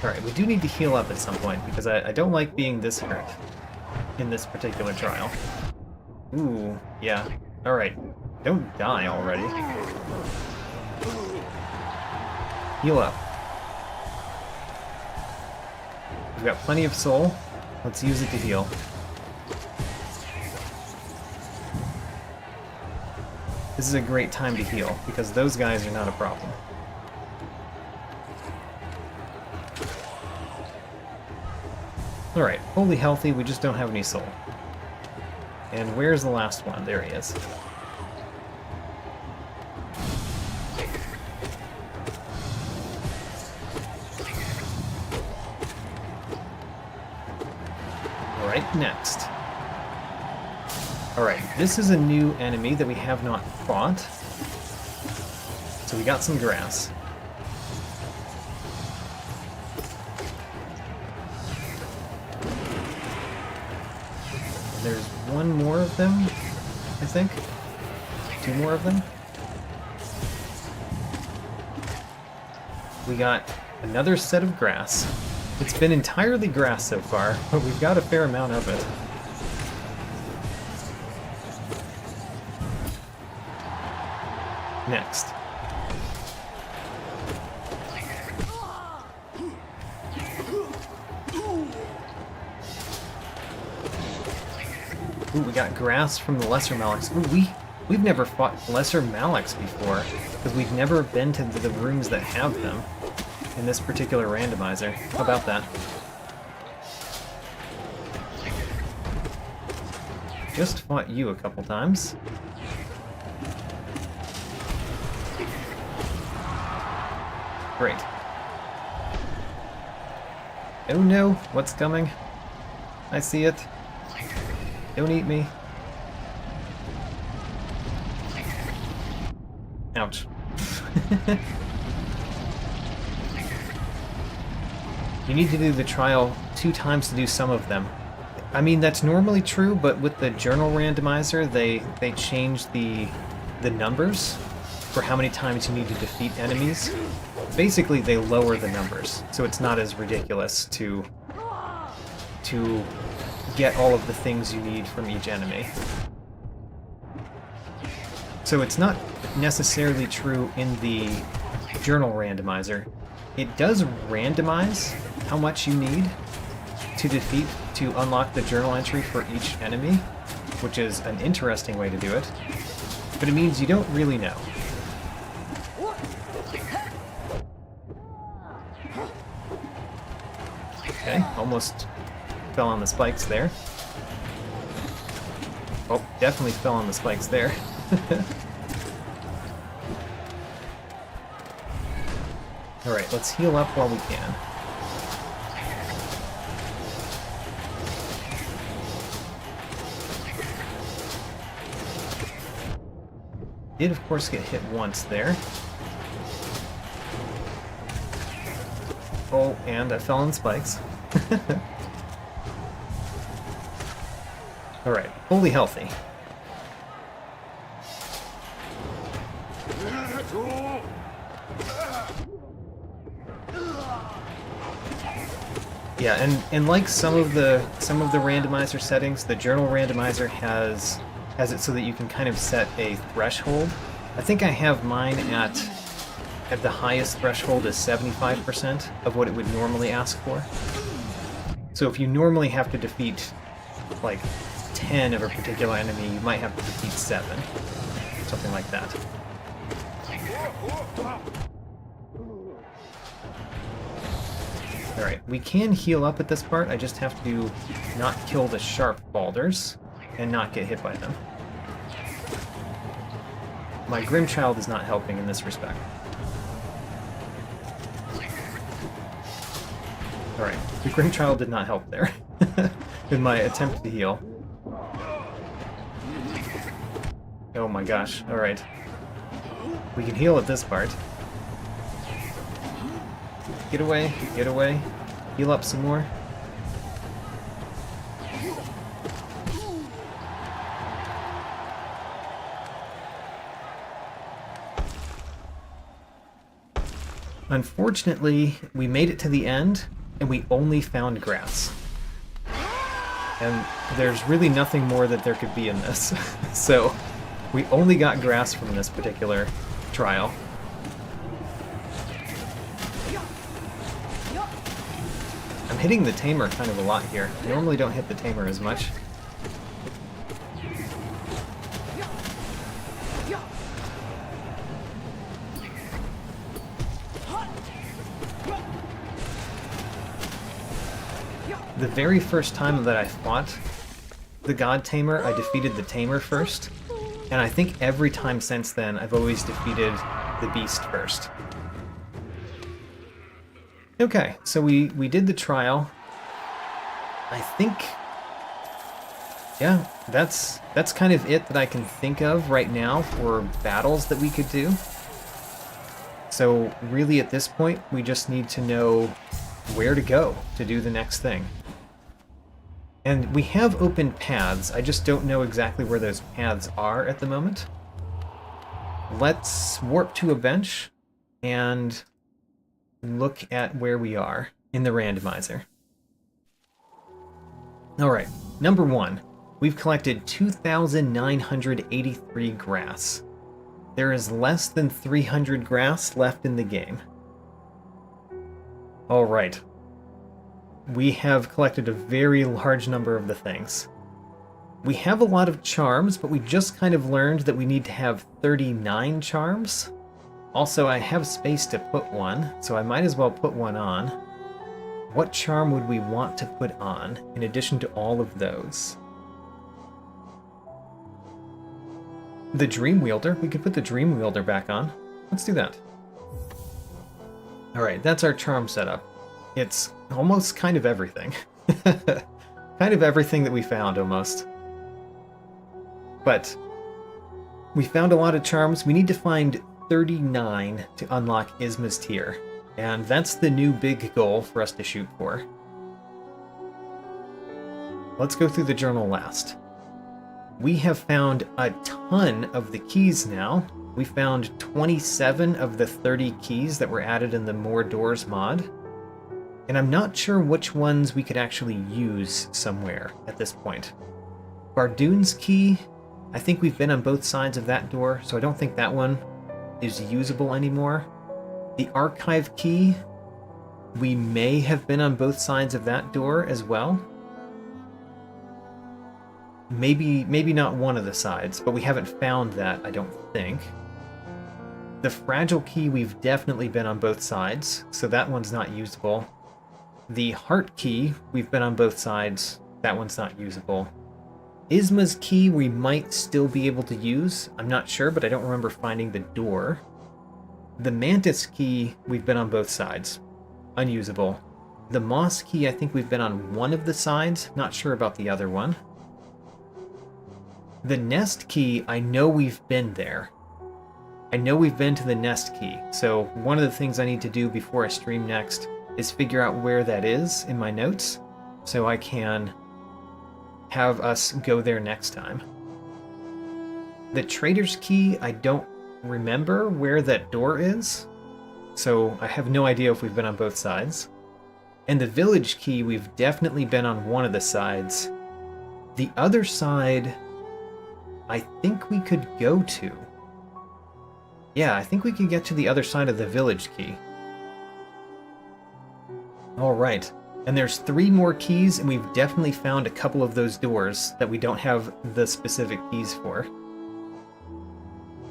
Alright, we do need to heal up at some point, because I don't like being this hurt in this particular trial. Ooh, yeah. Alright, don't die already. Heal up. We've got plenty of soul. Let's use it to heal. This is a great time to heal, because those guys are not a problem. Alright, fully healthy, we just don't have any soul. And where's the last one? There he is. Alright, next. Alright, this is a new enemy that we have not fought. So we got some grass. There's one more of them, I think. 2 more of them. We got another set of grass. It's been entirely grass so far, but we've got a fair amount of it. Next. Ooh, we got grass from the lesser Maleks. Ooh, we've never fought lesser Maleks before, because we've never been to the rooms that have them in this particular randomizer. How about that? Just fought you a couple times. Great. Oh no, what's coming? I see it. Don't eat me. Ouch. You need to do the trial 2 times to do some of them. I mean, that's normally true, but with the journal randomizer, they changed the numbers for how many times you need to defeat enemies. Basically, they lower the numbers, so it's not as ridiculous to get all of the things you need from each enemy. So it's not necessarily true in the journal randomizer. It does randomize how much you need to unlock the journal entry for each enemy, which is an interesting way to do it, but it means you don't really know. Okay, almost fell on the spikes there. Oh, definitely fell on the spikes there. Alright, let's heal up while we can. Did, of course, get hit once there. Oh, and I fell on spikes. Alright, fully healthy. Yeah, and like some of the randomizer settings, the journal randomizer has it so that you can kind of set a threshold. I think I have mine at the highest threshold is 75% of what it would normally ask for. So if you normally have to defeat like 10 of a particular enemy, you might have to defeat 7. Something like that. Alright, we can heal up at this part, I just have to not kill the sharp boulders and not get hit by them. My Grimchild is not helping in this respect. Alright, the Grimchild did not help there in my attempt to heal. Oh my gosh, alright. We can heal at this part. Get away, get away. Heal up some more. Unfortunately, we made it to the end, and we only found grass. And there's really nothing more that there could be in this. So, we only got grass from this particular trial. I'm hitting the tamer kind of a lot here. I normally don't hit the tamer as much. The very first time that I fought the God Tamer, I defeated the Tamer first, and I think every time since then I've always defeated the Beast first. Okay, so we did the trial. I think, yeah, that's kind of it that I can think of right now for battles that we could do. So really at this point, we just need to know where to go to do the next thing. And we have open paths, I just don't know exactly where those paths are at the moment. Let's warp to a bench and look at where we are in the randomizer. Alright, number 1. We've collected 2,983 grass. There is less than 300 grass left in the game. Alright. We have collected a very large number of the things. We have a lot of charms, but we just kind of learned that we need to have 39 charms. Also, I have space to put one, so I might as well put one on. What charm would we want to put on, in addition to all of those? The Dream Wielder. We could put the Dream Wielder back on. Let's do that. Alright, that's our charm setup. It's almost kind of everything. Kind of everything that we found, almost. But we found a lot of charms. We need to find 39 to unlock Isma's tier. And that's the new big goal for us to shoot for. Let's go through the journal last. We have found a ton of the keys now. We found 27 of the 30 keys that were added in the More Doors mod. And I'm not sure which ones we could actually use somewhere at this point. Bardoon's key, I think we've been on both sides of that door, so I don't think that one is usable anymore. The Archive key, we may have been on both sides of that door as well. Maybe not one of the sides, but we haven't found that, I don't think. The Fragile key, we've definitely been on both sides, so that one's not usable. The Heart key, we've been on both sides, that one's not usable. Isma's key we might still be able to use, I'm not sure, but I don't remember finding the door. The Mantis key, we've been on both sides. Unusable. The Moss key, I think we've been on one of the sides. Not sure about the other one. The Nest key, I know we've been there. I know we've been to the Nest key, so one of the things I need to do before I stream next is figure out where that is in my notes, so I can have us go there next time. The Trader's key, I don't remember where that door is, so I have no idea if we've been on both sides. And the Village key, we've definitely been on one of the sides. The other side, I think we could go to. Yeah, I think we could get to the other side of the Village key. Alright, and there's 3 more keys, and we've definitely found a couple of those doors that we don't have the specific keys for.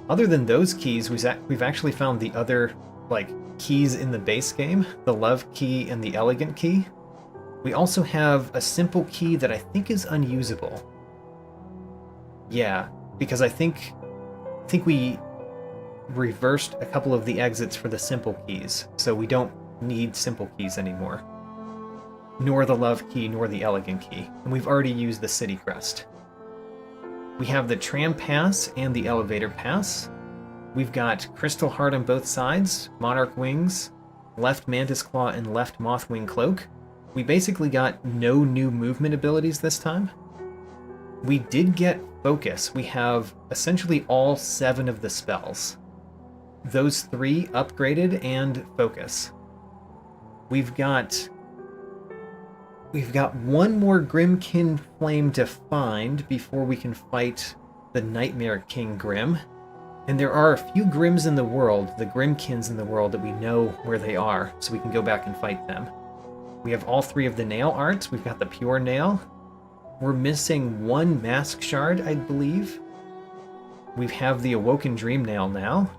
Other than those keys, we've actually found the other, keys in the base game. The Love key and the Elegant key. We also have a Simple key that I think is unusable. Yeah, because I think we reversed a couple of the exits for the Simple keys, so we don't need Simple keys anymore. Nor the Love key, nor the Elegant key. And we've already used the City Crest. We have the Tram Pass and the Elevator Pass. We've got Crystal Heart on both sides, Monarch Wings, Left Mantis Claw, and Left Mothwing Cloak. We basically got no new movement abilities this time. We did get Focus. We have essentially all 7 of the spells. Those 3 upgraded and Focus. We've got one more Grimkin Flame to find before we can fight the Nightmare King Grim. And there are a few Grims in the world, the Grimkins in the world, that we know where they are, so we can go back and fight them. We have all 3 of the nail arts. We've got the Pure Nail. We're missing 1 Mask Shard, I believe. We have the Awoken Dream Nail now.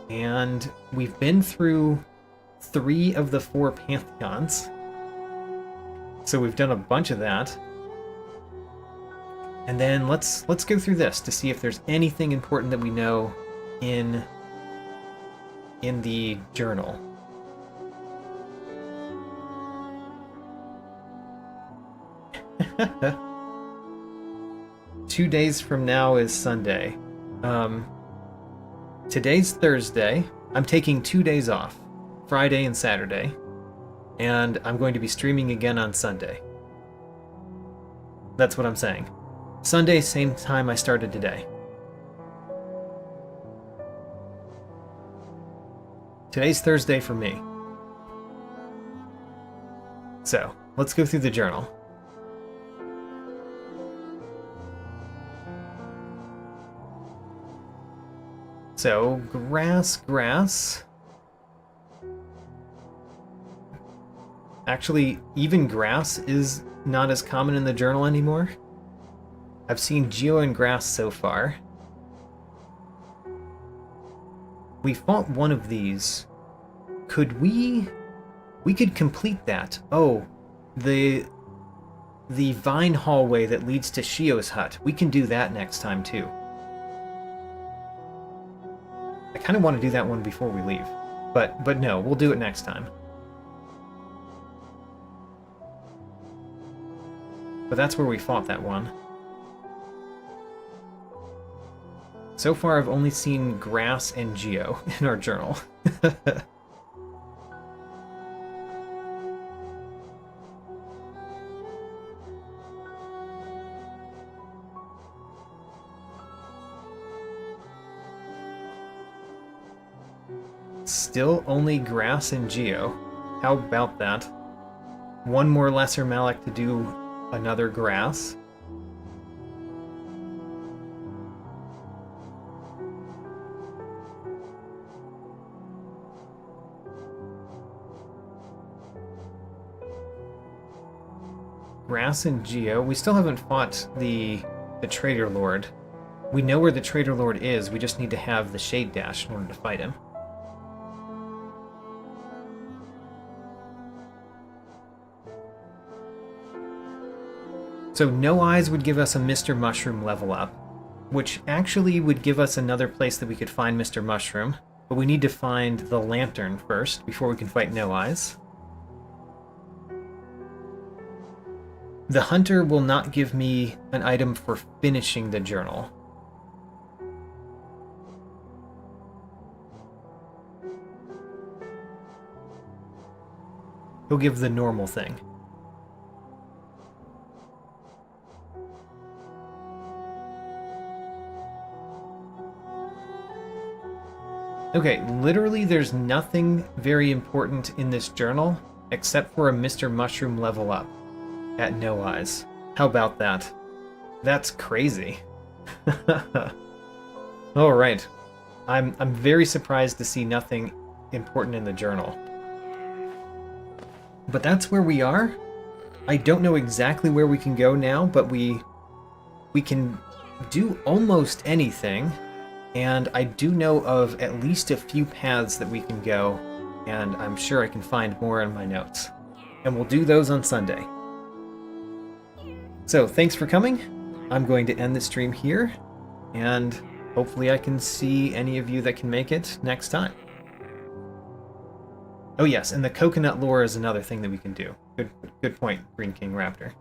And we've been through 3 of the 4 Pantheons. So we've done a bunch of that. And then let's go through this to see if there's anything important that we know in the journal. Two days from now is Sunday. Today's Thursday. I'm taking 2 days off, Friday and Saturday. And I'm going to be streaming again on Sunday. That's what I'm saying. Sunday, same time I started today. Today's Thursday for me. So, let's go through the journal. So, grass. Actually, even grass is not as common in the journal anymore. I've seen Geo and Grass so far. We fought one of these. Could we... We could complete that. Oh, the vine hallway that leads to Shio's hut. We can do that next time, too. I kind of want to do that one before we leave. But no, we'll do it next time. But that's where we fought that one. So far, I've only seen Grass and Geo in our journal. Still only Grass and Geo. How about that? One more Lesser Malak to do another Grass. Grass and Geo. We still haven't fought the Trader Lord. We know where the Trader Lord is, we just need to have the Shade Dash in order to fight him. So No Eyes would give us a Mr. Mushroom level up, which actually would give us another place that we could find Mr. Mushroom, but we need to find the Lantern first before we can fight No Eyes. The Hunter will not give me an item for finishing the journal. He'll give the normal thing. Okay, literally there's nothing very important in this journal except for a Mr. Mushroom level up at No Eyes. How about that? That's crazy. Alright. I'm very surprised to see nothing important in the journal. But that's where we are. I don't know exactly where we can go now, but we can do almost anything. And I do know of at least a few paths that we can go, and I'm sure I can find more in my notes. And we'll do those on Sunday. So, thanks for coming. I'm going to end the stream here, and hopefully I can see any of you that can make it next time. Oh yes, and the coconut lore is another thing that we can do. Good point, Green King Raptor.